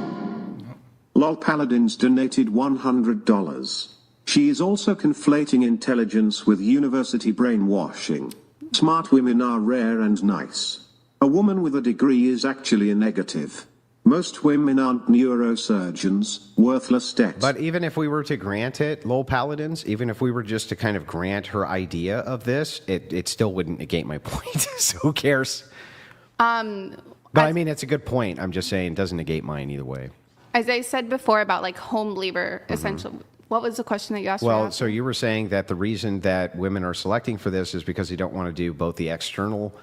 Lol Paladins donated $100. She is also conflating intelligence with university brainwashing. Smart women are rare and nice. A woman with a degree is actually a negative. Most women aren't neurosurgeons, worthless decks. But even if we were to grant it, Lol Paladins, even if we were just to kind of grant her idea of this, it still wouldn't negate my point. So who cares? But I mean, it's a good point. I'm just saying it doesn't negate mine either way. As I said before about like home labor, essentially, what was the question that you asked? Well, so you were saying that the reason that women are selecting for this is because they don't want to do both the external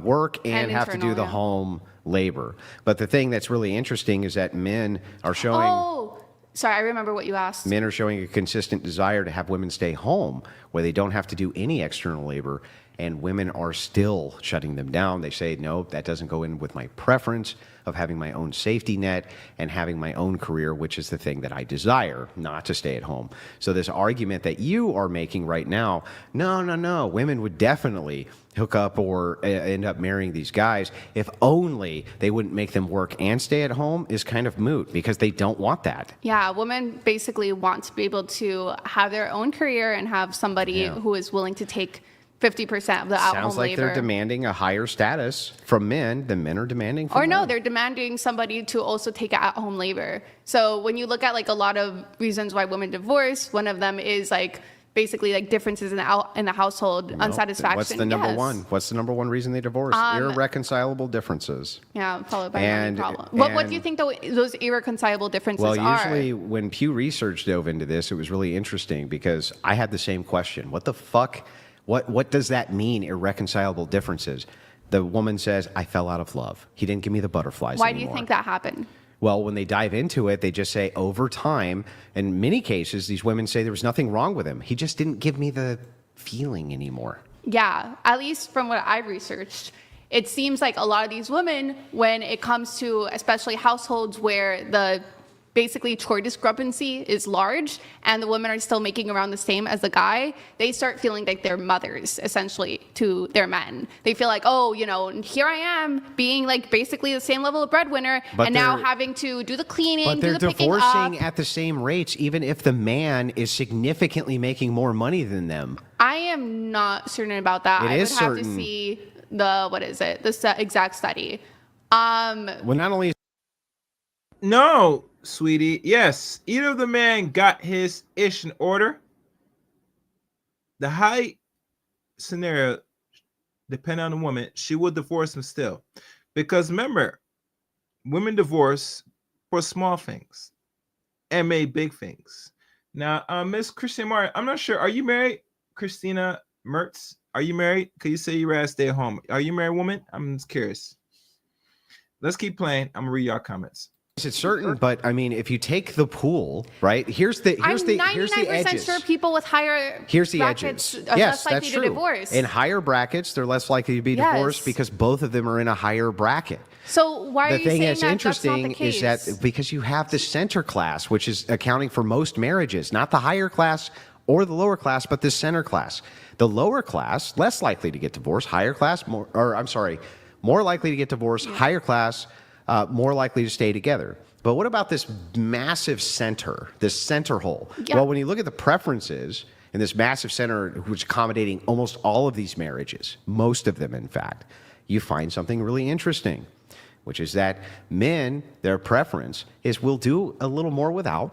work and have to do the home labor. But the thing that's really interesting is that men are showing... Oh, sorry, I remember what you asked. Men are showing a consistent desire to have women stay home where they don't have to do any external labor, and women are still shutting them down. They say, no, that doesn't go in with my preference of having my own safety net and having my own career, which is the thing that I desire, not to stay at home. So this argument that you are making right now, no, women would definitely hook up or end up marrying these guys if only they wouldn't make them work and stay at home, is kind of moot because they don't want that. Yeah, women basically want to be able to have their own career and have somebody who is willing to take 50% of the at-home labor. Sounds like they're demanding a higher status from men than men are demanding from Or no, them. they're demanding somebody to also take at-home labor. So when you look at like a lot of reasons why women divorce, one of them is like basically like differences in the household, unsatisfaction. What's the number one? What's the number one reason they divorce? Irreconcilable differences. Yeah, followed by money problem. What do you think those irreconcilable differences are? Well, usually when Pew Research dove into this, it was really interesting because I had the same question. What the fuck? What does that mean, irreconcilable differences? The woman says, I fell out of love. He didn't give me the butterflies Why anymore. do you think that happened? Well, when they dive into it, they just say over time, in many cases, these women say there was nothing wrong with him. He just didn't give me the feeling anymore. Yeah, at least from what I've researched, it seems like a lot of these women, when it comes to especially households where the basically chore discrepancy is large and the women are still making around the same as the guy, they start feeling like they're mothers essentially to their men. They feel like, oh, here I am being like basically the same level of breadwinner and now having to do the cleaning, do the picking up. But they're divorcing at the same rates even if the man is significantly making more money than them. I am not certain about that. I would have to see the exact study. Well, not only... No, sweetie. Yes, either the man got his ish in order. The high scenario, depending on the woman, she would divorce him still. Because remember, women divorce for small things and made big things. Now, Miss Christina Martin, I'm not sure. Are you married, Christina Mertz? Are you married? Could you say you rather stay at home? Are you a married woman? I'm just curious. let's keep playing. I'm gonna read y'all comments. It's certain, but I mean, if you take the pool, right? Here's the edges. Sure people with higher here's the brackets edges. are Yes, less likely that's to true. divorce. In higher brackets, they're less likely to be divorced because both of them are in a higher bracket. So why are you saying that's that interesting that's not the case? is that because you have the center class, which is accounting for most marriages, not the higher class or the lower class, but the center class. The lower class, less likely to get divorced. Higher class, more likely to get divorced. Higher class, more likely to stay together. But what about this massive center, this center hole? Yeah. Well, when you look at the preferences in this massive center, which is accommodating almost all of these marriages, most of them, in fact, you find something really interesting, which is that men, their preference is we'll do a little more without,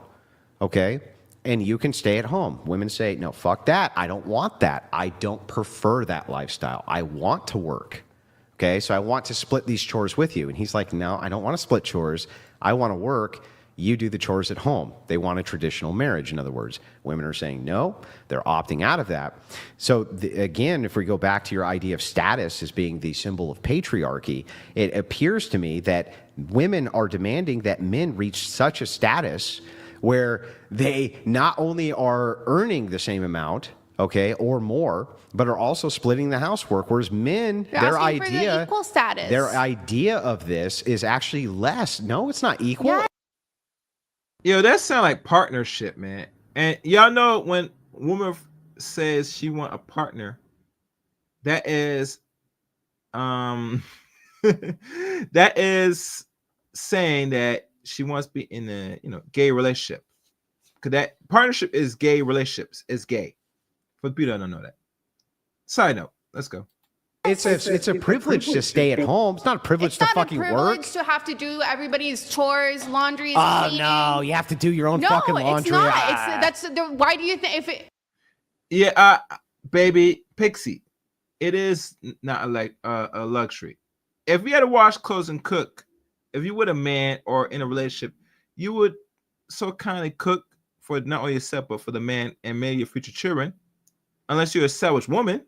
okay? And you can stay at home. Women say, no, fuck that. I don't want that. I don't prefer that lifestyle. I want to work, okay? So I want to split these chores with you. And he's like, no, I don't want to split chores. I want to work. You do the chores at home. They want a traditional marriage, in other words. Women are saying no. They're opting out of that. So again, if we go back to your idea of status as being the symbol of patriarchy, it appears to me that women are demanding that men reach such a status where they not only are earning the same amount, okay, or more, but are also splitting the housework. Whereas men, their idea of this is actually less. No, it's not equal. Yeah. Yo, that sound like partnership, man. And y'all know when a woman says she want a partner, that is that is saying that she wants to be in a gay relationship. Because that partnership is gay relationships. It's gay. For the people that don't know that. Side note, let's go. It's a privilege to stay at home. It's not a privilege to fucking work. It's not a privilege to have to do everybody's chores, laundry, Oh cleaning. no, you have to do your own fucking laundry. No, it's not. Why do you think if it? Yeah, baby, Pixie, it is not a luxury. If you had to wash clothes and cook, if you were a man or in a relationship, you would so kindly cook for not only yourself but for the man and maybe your future children, unless you're a selfish woman.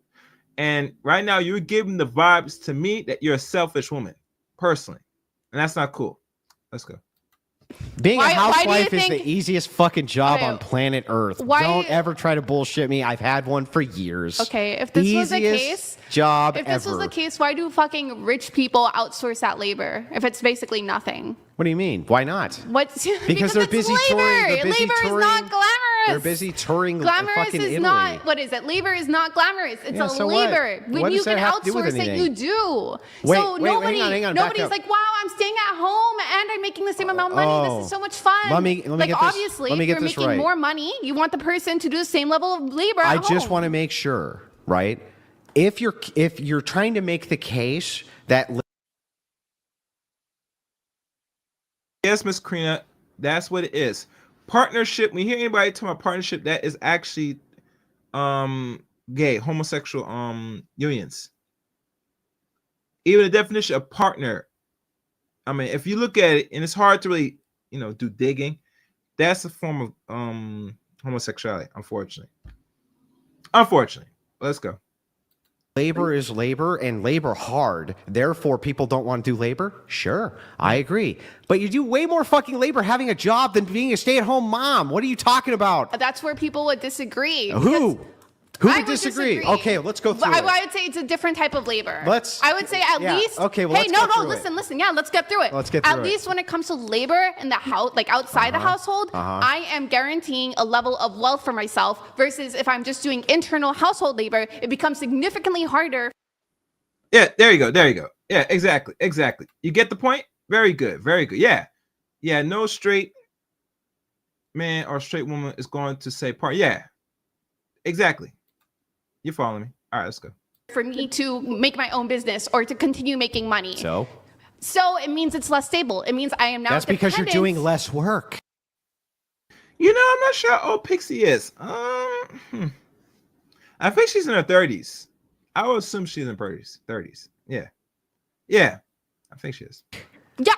And right now, you're giving the vibes to me that you're a selfish woman, personally. And that's not cool. Let's go. Being a housewife is the easiest fucking job on planet Earth. Don't ever try to bullshit me. I've had one for years. Okay, if this was the case, job if this was the case, why do fucking rich people outsource that labor if it's basically nothing? What do you mean? Why not? Because they're busy touring. They're busy labor touring. is not glamorous. They're busy touring glamorous fucking is Italy. Not. What is it? Labor is not glamorous. It's a so labor. What? When you can outsource it, you do. Wait, so hang on, nobody's like, wow, I'm staying at home and I'm making the same amount of money. This is so much fun. Let me like get this. obviously, Let me if get you're this making right. more money, you want the person to do the same level of labor. I just want to make sure, right? If you're trying to make the case that yes, Miss Karina, that's what it is. Partnership. When you hear anybody talking about partnership, that is actually gay, homosexual unions. Even the definition of partner. I mean, if you look at it, and it's hard to really, do digging, that's a form of homosexuality, unfortunately. Let's go. labor is labor and labor hard, therefore people don't want to do labor? Sure, I agree. But you do way more fucking labor having a job than being a stay-at-home mom. What are you talking about? That's where people would disagree. Who would disagree? Okay, let's go through it. I would say it's a different type of labor. I would say at least. Okay, well, hey, listen. Yeah, let's get through it. Let's get through it. At least when it comes to labor in the house, like outside the household, I am guaranteeing a level of wealth for myself. Versus if I'm just doing internal household labor, it becomes significantly harder. Yeah, there you go. Yeah, exactly. You get the point? Very good. Yeah. No straight man or straight woman is going to say part. Yeah, exactly. You following me? All right, let's go. For me to make my own business or to continue making money. So it means it's less stable. It means I am now That's because you're doing less work. I'm not sure how old Pixie is. I think she's in her 30s. I would assume she's in her 30s. Yeah. I think she is. Yeah.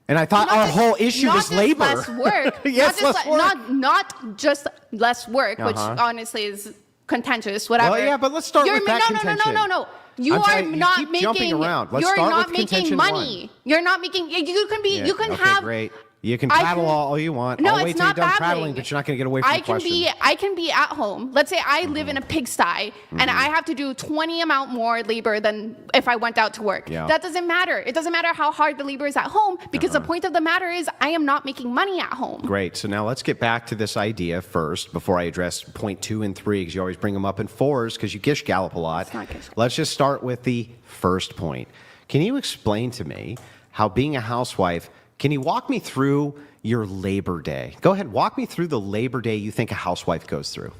And I thought our whole issue was labor. Less work. Yes, less work. Not just less work, which honestly is contentious, whatever. Well, yeah, but let's start with that contention. No. You I'm are telling you, not keep making. jumping around. Let's You're start not with making contention money. one. You're not making. You can be. Yeah, You can okay, have. great. You can I prattle can- all you want. No, I'll it's wait till you're not done babbling. prattling, but you're not going to get away from the question. I can be at home. Let's say I live in a pigsty and I have to do 20 amount more labor than if I went out to work. Yeah. That doesn't matter. It doesn't matter how hard the labor is at home because the point of the matter is I am not making money at home. Great. So now let's get back to this idea first before I address point 2 and 3 because you always bring them up in 4s because you gish gallop a lot. It's not gish gallop. Let's just start with the first point. Can you explain to me how being a housewife, can you walk me through your Labor Day? Go ahead, walk me through the Labor Day you think a housewife goes through.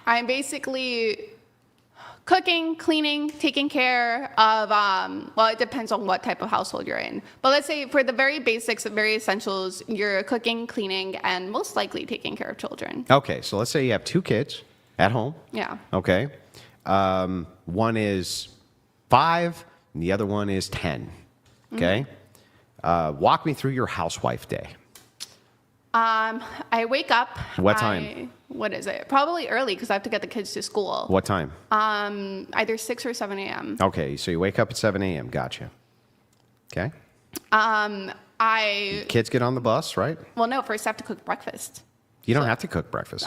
I'm basically cooking, cleaning, taking care of, well, it depends on what type of household you're in. But let's say for the very basics, very essentials, you're cooking, cleaning, and most likely taking care of children. Okay, so let's say you have 2 kids at home. Yeah. Okay. One is 5, and the other one is 10. Okay. Walk me through your housewife day. I wake up. What time? What is it? Probably early because I have to get the kids to school. What time? Either 6 or 7 a.m. Okay, so you wake up at 7 a.m. Gotcha. Okay. Kids get on the bus, right? Well, no, first I have to cook breakfast. You don't have to cook breakfast.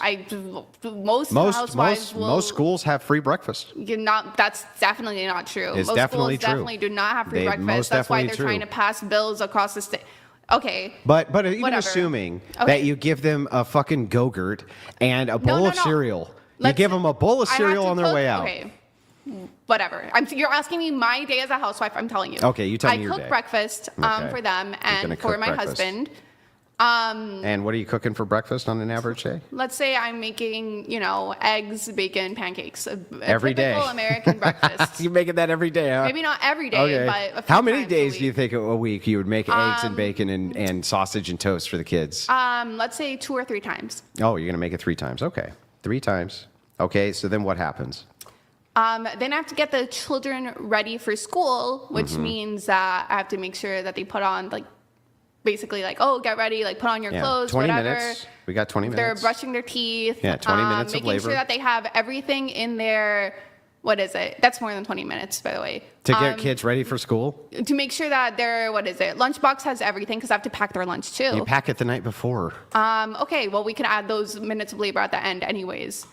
Most housewives will. Most schools have free breakfast. That's definitely not true. It's most definitely schools true. definitely do not have free They breakfast. most That's why definitely they're true. trying to pass bills across the state. Okay. But even Whatever. assuming Okay. that you give them a fucking Go-Gurt and a bowl of no. cereal, you Let's- give them a bowl of I have cereal to on their cook- way out. Okay. Whatever. You're asking me my day as a housewife. I'm telling you. Okay, you tell me your I day. cook breakfast Okay. for them gonna and cook for my breakfast. husband. And what are you cooking for breakfast on an average day? Let's say I'm making, eggs, bacon, pancakes. Every day. Typical American breakfast. You're making that every day, huh? Maybe not every day, but a few How many times a days do you week. think a week you would make eggs and bacon and sausage and toast for the kids? Let's say 2 or 3 times. Oh, you're going to make it 3 times. Okay. 3 times. Okay, so then what happens? Then I have to get the children ready for school, which Mm-hmm. means that I have to make sure that they put on, basically, get ready, put on your Yeah, clothes, 20 whatever. minutes. We got 20 They're minutes. brushing their teeth. Yeah, 20 minutes of making labor. sure that they have everything in their, what is it? That's more than 20 minutes, by the way. To get kids ready for school? To make sure that their, lunchbox has everything, because I have to pack their lunch, too. You pack it the night before. Okay, well, we can add those minutes of labor at the end anyways.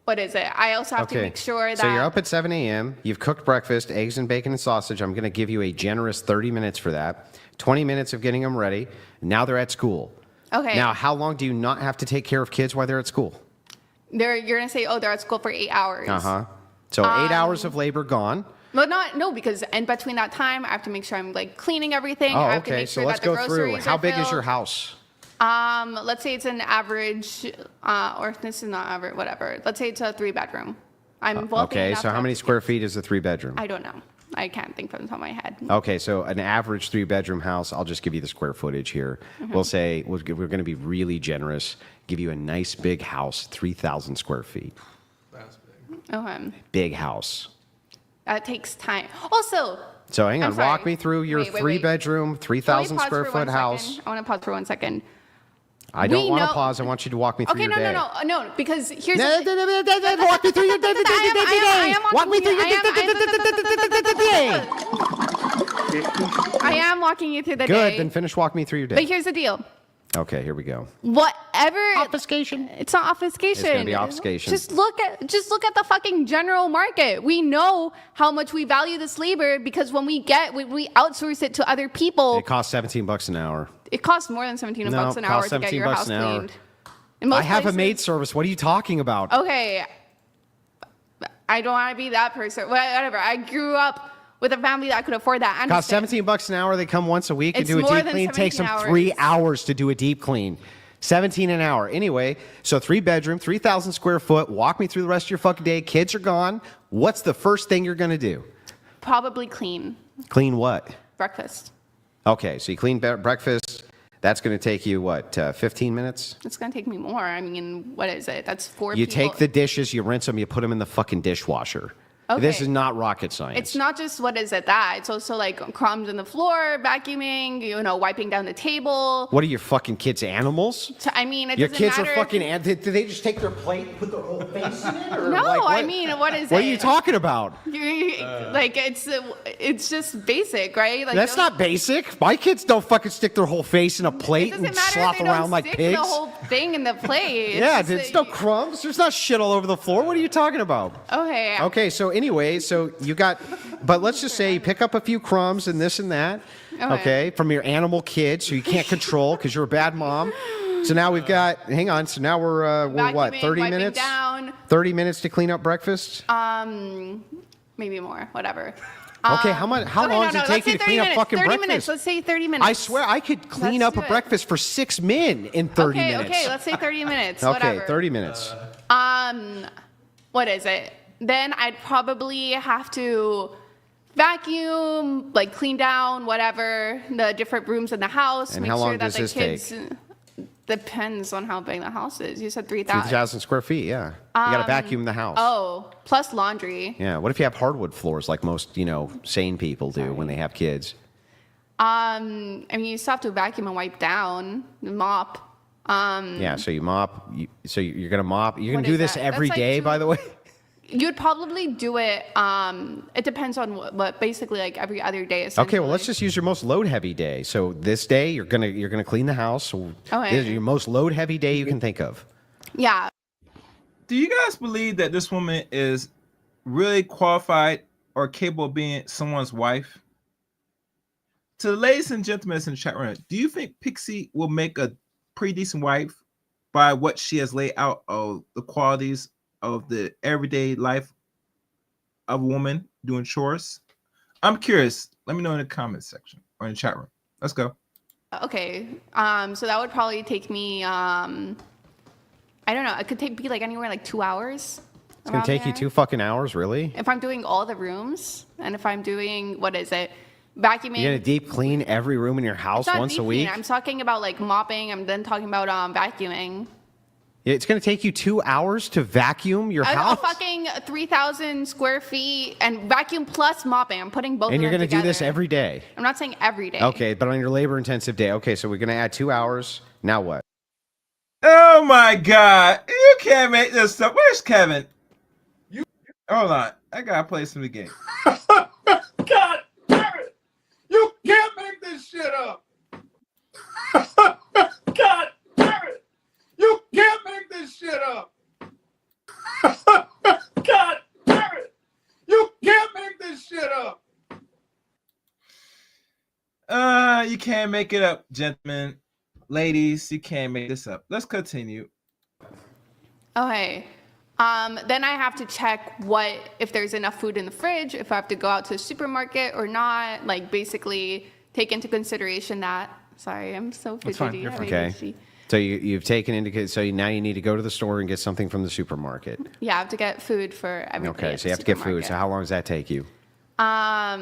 What is it? I also have to make sure that... So you're up at 7 a.m. You've cooked breakfast, eggs and bacon and sausage. I'm going to give you a generous 30 minutes for that. 20 minutes of getting them ready. Now they're at school. Okay. Now, how long do you not have to take care of kids while they're at school? You're going to say, they're at school for 8 hours. Uh-huh. So 8 hours of labor gone. But no, because in between that time, I have to make sure I'm everything. Oh, I have to okay. make So sure let's that the go through. groceries How are big is filled. your house? Let's say it's an average, or this is not average, whatever. Let's say it's a 3-bedroom. I'm wealthy Okay, enough so to how have many to- square feet is a 3-bedroom? I don't know. I can't think from the top of my head. Okay, so an average 3-bedroom house, I'll just give you the square footage here. Mm-hmm. We'll say we're going to be really generous, give you a nice big house, 3,000 square feet. Okay. Big house. That takes time. Also, So hang I'm on, walk sorry. me through your Wait. 3-bedroom, Let me 3,000 pause square for foot 1 house. second. I want to pause for 1 second. I don't We want to know- pause. I want you to walk me through Okay, your no, day. no, because here's No, the walk me through your day. I am Walk me through your day. I am walking you through the Good, day. then finish walking me through your But day. here's the deal. Okay, here we go. Whatever. Obfuscation. It's not obfuscation. It's gonna be obfuscation. Just look at the fucking general market. We know how much we value this labor because when we outsource it to other people, It costs $17 an hour. it costs more than $17 No, bucks it an hour costs to get your $17 house an hour. cleaned. In most I have a places- maid service. What are you talking about? Okay. I don't want to be that person. Whatever. I grew up with a family that could afford that. I Costs understand. $17 an hour. They come once a week and It's do a more deep than clean. Takes them 17 3 hours. hours to do a deep clean. 17 an hour. Anyway, so 3-bedroom, 3,000 square foot. Walk me through the rest of your fucking day. Kids are gone. What's the first thing you're going to do? Probably clean Clean what? breakfast. Okay, so you clean breakfast. That's going to take you, what, 15 minutes? It's going to take me more. I mean, what is it? That's 4 You people. take the dishes, you rinse them, you put them in the fucking dishwasher. Okay. This is not rocket science. It's not just what is it that. It's also like crumbs on the floor, vacuuming, wiping down the table. What are your fucking kids, animals? I mean, it Your doesn't kids matter. are fucking. Do they just take their plate and put their whole face in it? Or No, like, what? I mean, what is it? What are you talking about? Like it's just basic, right? Like That's not basic. My kids don't fucking stick their whole face in a It plate doesn't and matter slop if they around don't like stick pigs. the whole thing in the plate. Yeah, It's there's just no crumbs. There's not shit all over the floor. What are you talking about? Okay. Okay, so anyway, so you got, but let's just say you pick up a few crumbs and this and that, okay, from your animal kids who you can't control because you're a bad mom. So now we've got, hang on, so now we're what, 30 wiping minutes? down. 30 minutes to clean up breakfast? Maybe more, whatever. Okay, how long does it take you to clean up fucking 30 breakfast? minutes. Let's say 30 minutes. I swear I could clean Let's up a do it. breakfast for 6 men in 30 minutes. Okay, let's say 30 minutes. Okay, Whatever. 30 minutes. What is it? Then I'd probably have to vacuum, like clean down whatever the different rooms in the house. And make how sure long that does the this kids. take? Depends on how big the house is. You said 3,000. 3,000 square feet, yeah. You got to vacuum the house. Oh, plus laundry. Yeah, what if you have hardwood floors like most, sane people do when they have kids? I mean, you still have to vacuum and wipe down, mop. Yeah, so you mop. So you're going to mop. You're going What to do is this that? every That's like day, by the way? You'd probably do it. It depends on what basically like every other day. Okay, well, let's just use your most load-heavy day. So this day, you're gonna clean the house. So Okay. This is your most load-heavy day you can think of. Yeah. Do you guys believe that this woman is really qualified or capable of being someone's wife? To the ladies and gentlemen in the chat room, do you think Pixie will make a pretty decent wife by what she has laid out of the qualities of the everyday life of a woman doing chores? I'm curious. Let me know in the comments section or in the chat room. Let's go. Okay. So that would probably take me. I don't know. It could be like anywhere like 2 hours. It's gonna take you 2 fucking hours, really? If I'm doing all the rooms, and if I'm doing vacuuming. You're gonna deep clean every room in your house It's not once deep a week? cleaning. I'm talking about like mopping. I'm then talking about vacuuming. It's gonna take you 2 hours to vacuum your A house? fucking 3,000 square feet and vacuum plus mopping. I'm putting both. And of you're them gonna do this together. every day? I'm not saying every day. Okay, but on your labor-intensive day. Okay, so we're gonna add 2 hours. Now what? Oh my God. You can't make this stuff. Where's Kevin? Hold on. I gotta play some of the game. God damn it! You can't make this shit up! God damn it! You can't make this shit up! God damn it! You can't make this shit up! You can't make it up, gentlemen. Ladies, you can't make this up. Let's continue. Okay. Then I have to check if there's enough food in the fridge, if I have to go out to the supermarket or not. Like basically take into consideration that. Sorry, I'm so fidgety. That's fine, you're fine. Okay. So you've taken into so now you need to go to the store and get something from the supermarket. Yeah, I have to get food for everybody. Okay, at so the you have to get food. supermarket. So how long does that take you? I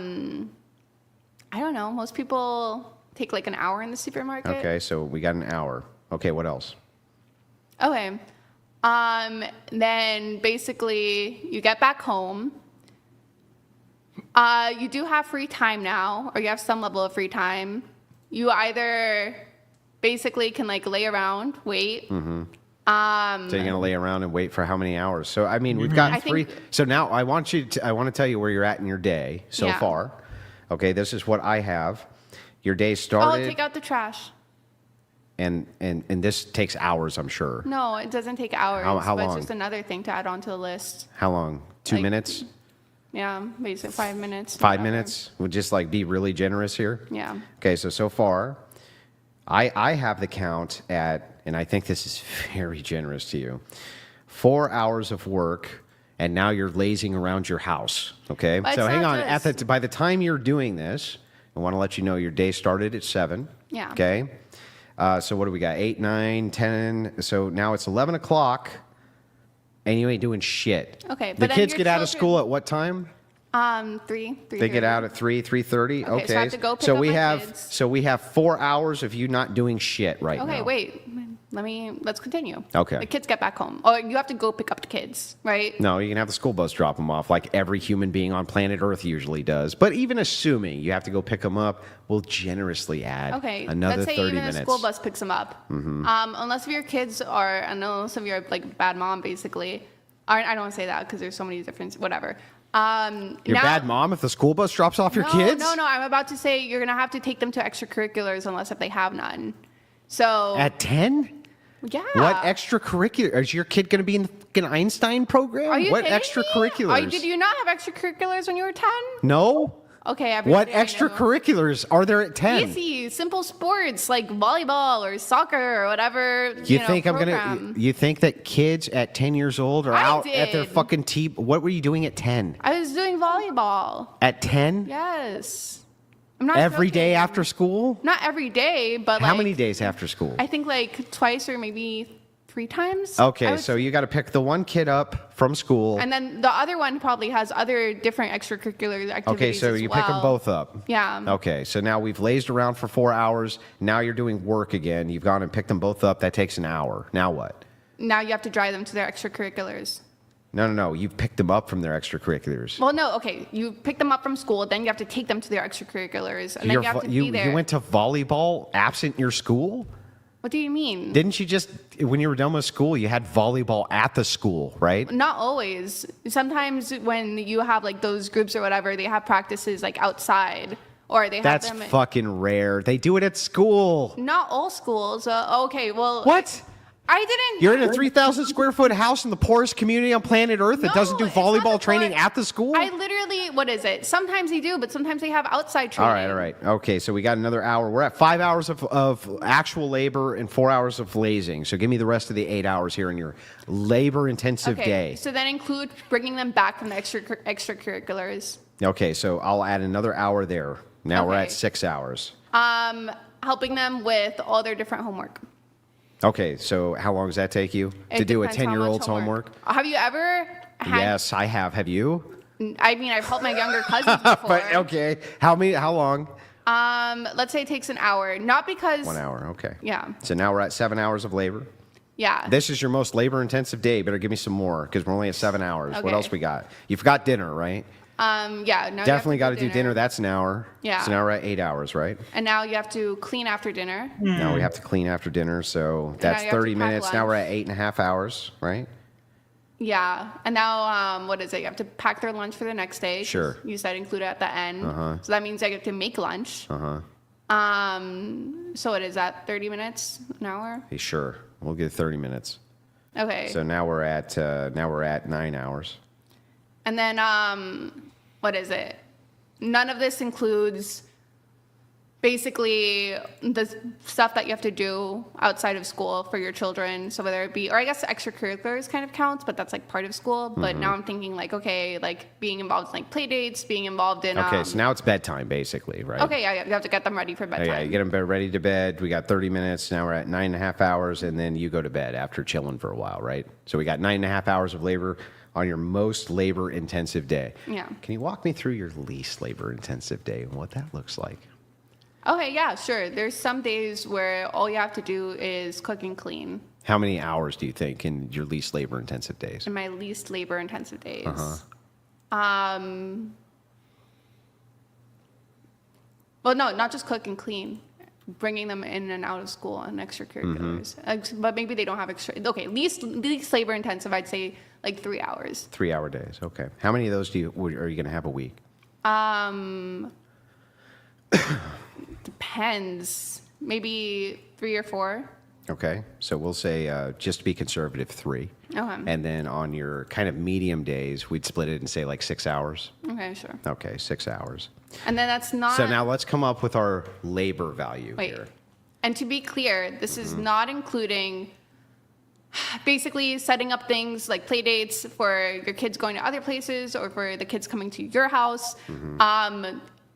don't know. Most people take like an hour in the supermarket. Okay, so we got an hour. Okay, what else? Okay. Then basically you get back home. You do have free time now, or you have some level of free time. You either basically can like lay around, wait. Mm-hmm. So you're gonna lay around and wait for how many hours? So I mean, we've got I three. think- So now I want to tell you where you're at in your day so Yeah. far. Okay, this is what I have. Your day Oh, started, take out the trash. and this takes hours, I'm sure. No, it doesn't take hours. How but long? It's just another thing to add onto the list. How long? 2 Like- minutes? Yeah, basically 5 minutes. 5 whatever. minutes? We'll just like be really generous here. Yeah. Okay, so far, I have the count at, and I think this is very generous to you, 4 hours of work, and now you're lazing around your house. Okay, But so it's hang not on. just- By the time you're doing this, I want to let you know your day started at 7. Yeah. Okay. So what do we got? 8, 9, 10. So now it's 11 o'clock, and you ain't doing shit. Okay, The but then kids your get out of children- school at what time? 3. They get out at 3:30. Okay, so I have to go pick so up we my have kids. so we have 4 hours of you not doing shit right now. Okay, wait. let's continue. Okay. The kids get back home. Or you have to go pick up the kids, right? No, you can have the school bus drop them off like every human being on planet Earth usually does. But even assuming you have to go pick them up, we'll generously add another let's say 30 even minutes. a school bus picks them up. Unless if your kids are, unless if you're like a bad mom, basically. I don't want to say that because there's so many different, whatever. You're bad mom if the school bus drops off your kids? No. I'm about to say you're going to have to take them to extracurriculars unless if they have none. So At 10? Yeah. What extracurricular? Is your kid going to be in an Einstein program? Are you What kidding extracurriculars? me? Did you not have extracurriculars when you were 10? No. Okay. What everybody I know. extracurriculars are there at 10? Easy, simple sports like volleyball or soccer or whatever. You think that kids at 10 years old are out at their did. fucking tee? What were you doing at 10? I was doing volleyball. At 10? Yes. I'm not Every joking. day after school? Not every day, but How like, many days after school? I think like twice or maybe 3 times. Okay, so you got to pick the one kid up from school. And then the other one probably has other different extracurricular activities. Okay, so as you well. pick them both up. Yeah. Okay, so now we've lazed around for 4 hours. Now you're doing work again. You've gone and picked them both up. That takes an hour. Now what? Now you have to drive them to their extracurriculars. No. You've picked them up from their extracurriculars. Well, no, okay. You pick them up from school, then you have to take them to their extracurriculars, and then you have to be there. You went to volleyball absent your school? What do you mean? Didn't you just, when you were done with school, you had volleyball at the school, right? Not always. Sometimes when you have like those groups or whatever, they have practices like outside, or they have That's them. fucking rare. They do it at school. Not all schools. Okay, well. What? I didn't. You're in a 3,000 square foot house in the poorest community on planet Earth that doesn't do it's not volleyball the training poor- at the school? I literally, what is it? Sometimes they do, but sometimes they have outside training. All right. Okay, so we got another hour. We're at 5 hours of actual labor and 4 hours of lazing. So give me the rest of the 8 hours here in your labor-intensive day. So then include bringing them back from the extracurriculars. Okay, so I'll add another hour there. Now we're Okay. at 6 hours. Helping them with all their different homework. Okay, so how long does that take you to do a depends how much 10-year-old's homework? Have you ever had? Yes, I have. Have you? I mean, I've helped my younger cousins before. But okay, how long? Let's say it takes an hour. Not because. 1 hour. Okay. Yeah. So now we're at 7 hours of labor. Yeah. This is your most labor-intensive day. Better give me some more because we're only at 7 hours. What Okay. else we got? You forgot dinner, right? Yeah. Now Definitely got to to do dinner. That's an hour. Yeah. So now we're at 8 hours, right? And now you have to clean after dinner. Now we have to clean after dinner. So that's you have to 30 pack minutes. Now we're lunch. at 8.5 hours, right? Yeah. And now, what is it? You have to pack their lunch for the next day. 'Cause Sure. You said include it at the end. So that means I get to make lunch. So what is that? 30 minutes, an hour? Hey, sure. We'll get 30 minutes. Okay. So now we're at 9 hours. And then, what is it? None of this includes basically the stuff that you have to do outside of school for your children. So whether it be, or I guess extracurriculars kind of counts, but that's like part of school. But now I'm thinking like, okay, like being involved in like play dates, being involved in. Okay, so now it's bedtime, basically, right? Okay, yeah, you have to get them ready for bedtime. Yeah, you get them ready to bed. We got 30 minutes. Now we're at 9.5 hours, and then you go to bed after chilling for a while, right? So we got 9.5 hours of labor on your most labor-intensive day. Yeah. Can you walk me through your least labor-intensive day and what that looks like? Okay, yeah, sure. There's some days where all you have to do is cook and clean. How many hours do you think in your least labor-intensive days? In my least labor-intensive days. Well, no, not just cook and clean. Bringing them in and out of school and extracurriculars. But maybe they don't have extra. Okay, least labor-intensive, I'd say like 3 hours. 3 hour days. Okay. How many of those are you going to have a week? Depends. Maybe 3 or 4. Okay. So we'll say, just to be conservative, 3. Okay. And then on your kind of medium days, we'd split it and say like 6 hours. Okay, sure. Okay, 6 hours. And then that's not. So now let's come up with our labor value Wait. here. And to be clear, this is not including basically setting up things like play dates for your kids going to other places or for the kids coming to your house.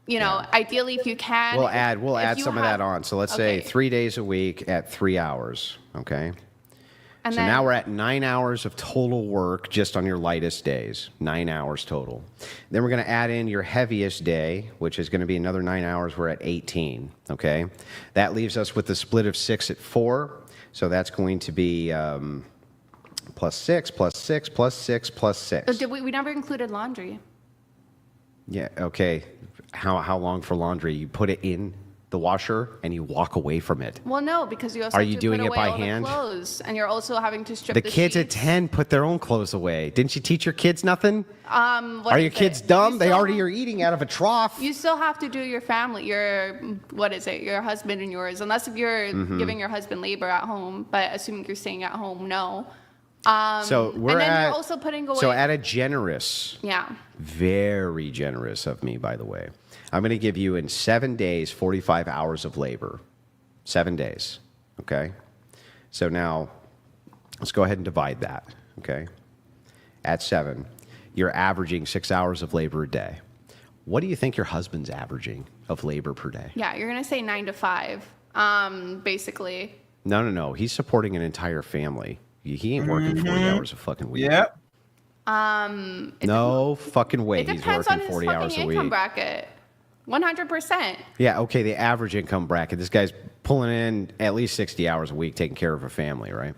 Ideally, if you can. We'll add if you some of that on. So let's say Okay. 3 days a week at 3 hours. Okay. And So then, now we're at 9 hours of total work just on your lightest days. 9 hours total. Then we're going to add in your heaviest day, which is going to be another 9 hours. We're at 18. Okay. That leaves us with the split of 6 at 4. So that's going to be plus 6, plus 6, plus 6, plus 6. we never included laundry. Yeah. Okay. How long for laundry? You put it in the washer and you walk away from it. Well, no, because you also Are have you to doing put it away by all hand? the clothes, and you're also having to strip The kids at sheets. 10 put their own clothes away. Didn't you teach your kids nothing? What Are your is kids it? dumb? You They still- already are eating out of a trough. You still have to do your family, your husband and yours, unless if you're giving your husband labor at home, but assuming you're staying at home, no. So we're and then at, you're also putting away. so at a generous, yeah. very generous of me, by the way. I'm going to give you in 7 days, 45 hours of labor. 7 days. Okay. So now let's go ahead and divide that. Okay. At 7, you're averaging 6 hours of labor a day. What do you think your husband's averaging of labor per day? Yeah, you're gonna say 9 to 5, basically. No. He's supporting an entire family. He ain't working 40 hours a fucking week. Yep. No fucking way It he's depends on working his 40 hours a fucking income week. bracket. 100%. Yeah, okay, the average income bracket. This guy's pulling in at least 60 hours a week taking care of a family, right?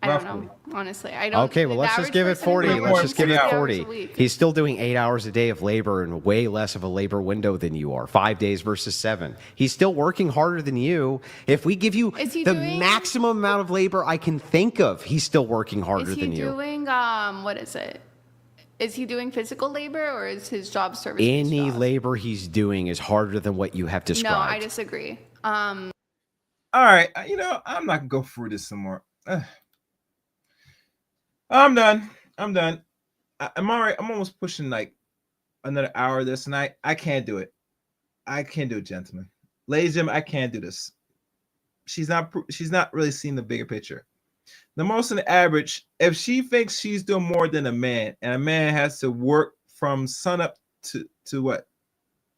I don't know. Honestly, I don't. Okay, well, the let's just average give it person is 40. working Let's just give it 60 hours 40. a week. He's still doing 8 hours a day of labor and way less of a labor window than you are. 5 days versus 7. He's still working harder than you. If we give you Is he the doing- maximum amount of labor I can think of, he's still working harder Is he than you. doing what is it? Is he doing physical labor or is his job service? Any labor he's doing is harder than what you have No, described. I disagree. All right. I'm not gonna go through this some more. I'm done. I'm all right. I'm almost pushing like another hour this night. I can't do it. Gentlemen. Ladies and gentlemen, I can't do this. She's not really seeing the bigger picture. The most in the average, if she thinks she's doing more than a man, and a man has to work from sun up to what?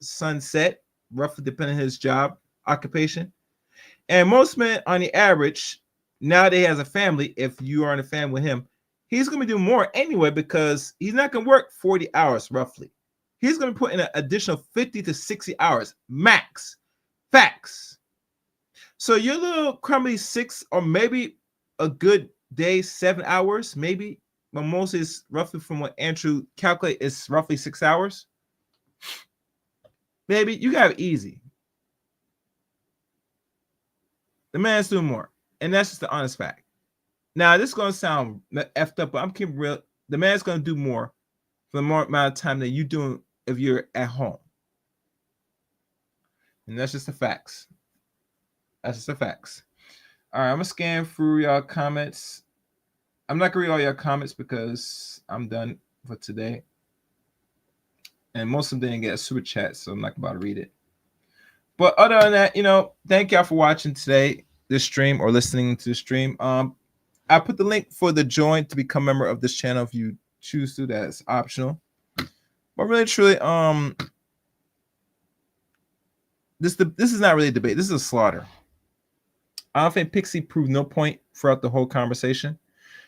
Sunset, roughly depending on his job, occupation. And most men on the average, now that he has a family, if you are in a family with him, he's going to do more anyway because he's not going to work 40 hours roughly. He's going to put in an additional 50 to 60 hours max. Facts. So your little crumbly 6 or maybe a good day, 7 hours, maybe, but most is roughly from what Andrew calculate is roughly 6 hours. Baby, you got it easy. The man's doing more. And that's just the honest fact. Now, this is going to sound effed up, but I'm keeping real. The man's going to do more for the more amount of time than you doing if you're at home. And that's just the facts. All right, I'm going to scan through y'all comments. I'm not going to read all your comments because I'm done for today. And most of them didn't get a super chat, so I'm not about to read it. But other than that, thank y'all for watching today, this stream, or listening to the stream. I put the link for the join to become a member of this channel if you choose to. That's optional. But really, truly, this is not really a debate. This is a slaughter. I don't think Pixie proved no point throughout the whole conversation.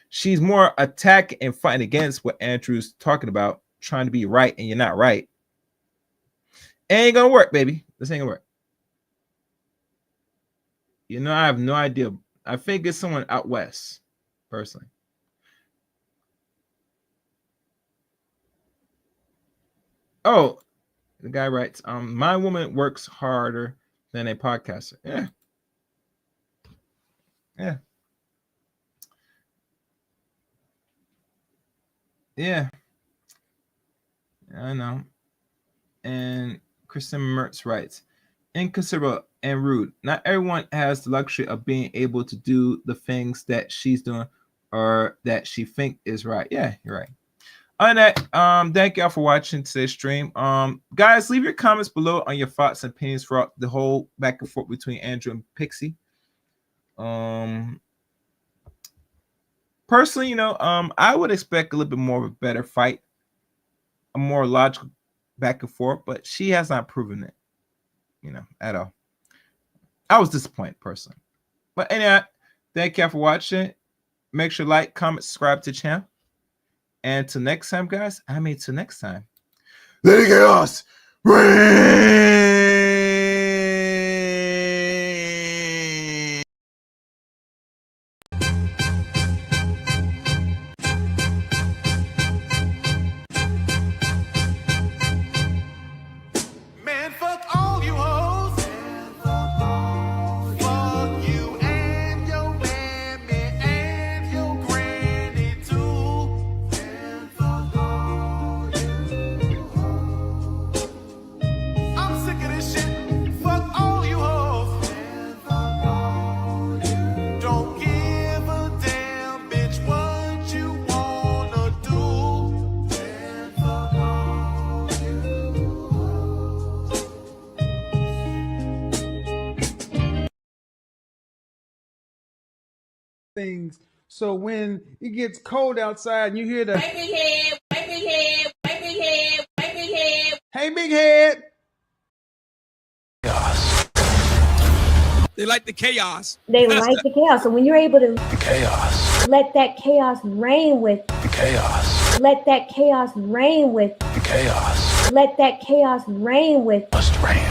She's more attacking and fighting against what Andrew's talking about, trying to be right, and you're not right. Ain't gonna work, baby. This ain't gonna work. I have no idea. I think it's someone out west, personally. Oh, the guy writes, my woman works harder than a podcaster. Yeah. I know. And Kristen Mertz writes, inconsiderate and rude. Not everyone has the luxury of being able to do the things that she's doing or that she think is right. Yeah, you're right. On that, thank y'all for watching today's stream. Guys, leave your comments below on your thoughts and opinions throughout the whole back and forth between Andrew and Pixie. Personally, I would expect a little bit more of a better fight, a more logical back and forth, but she has not proven it, at all. I was disappointed personally. But anyway, thank y'all for watching. Make sure like, comment, subscribe to the channel. And till next time, guys. Till next time. Let it chaos reign. Man, fuck all you hoes. Fuck you and your mammy and your granny too. And fuck all you hoes. I'm sick of this shit. Fuck all you hoes. And fuck all you. Don't give a damn, bitch, what you wanna do. And fuck all you hoes. Things so when it gets cold outside and you hear the hey big head, hey big head, hey big head, hey big head, hey big head. They like the chaos. They like the chaos. So when you're able to Chaos. let that chaos reign with, Chaos. let that chaos reign with, Chaos. let that chaos reign with, Must reign.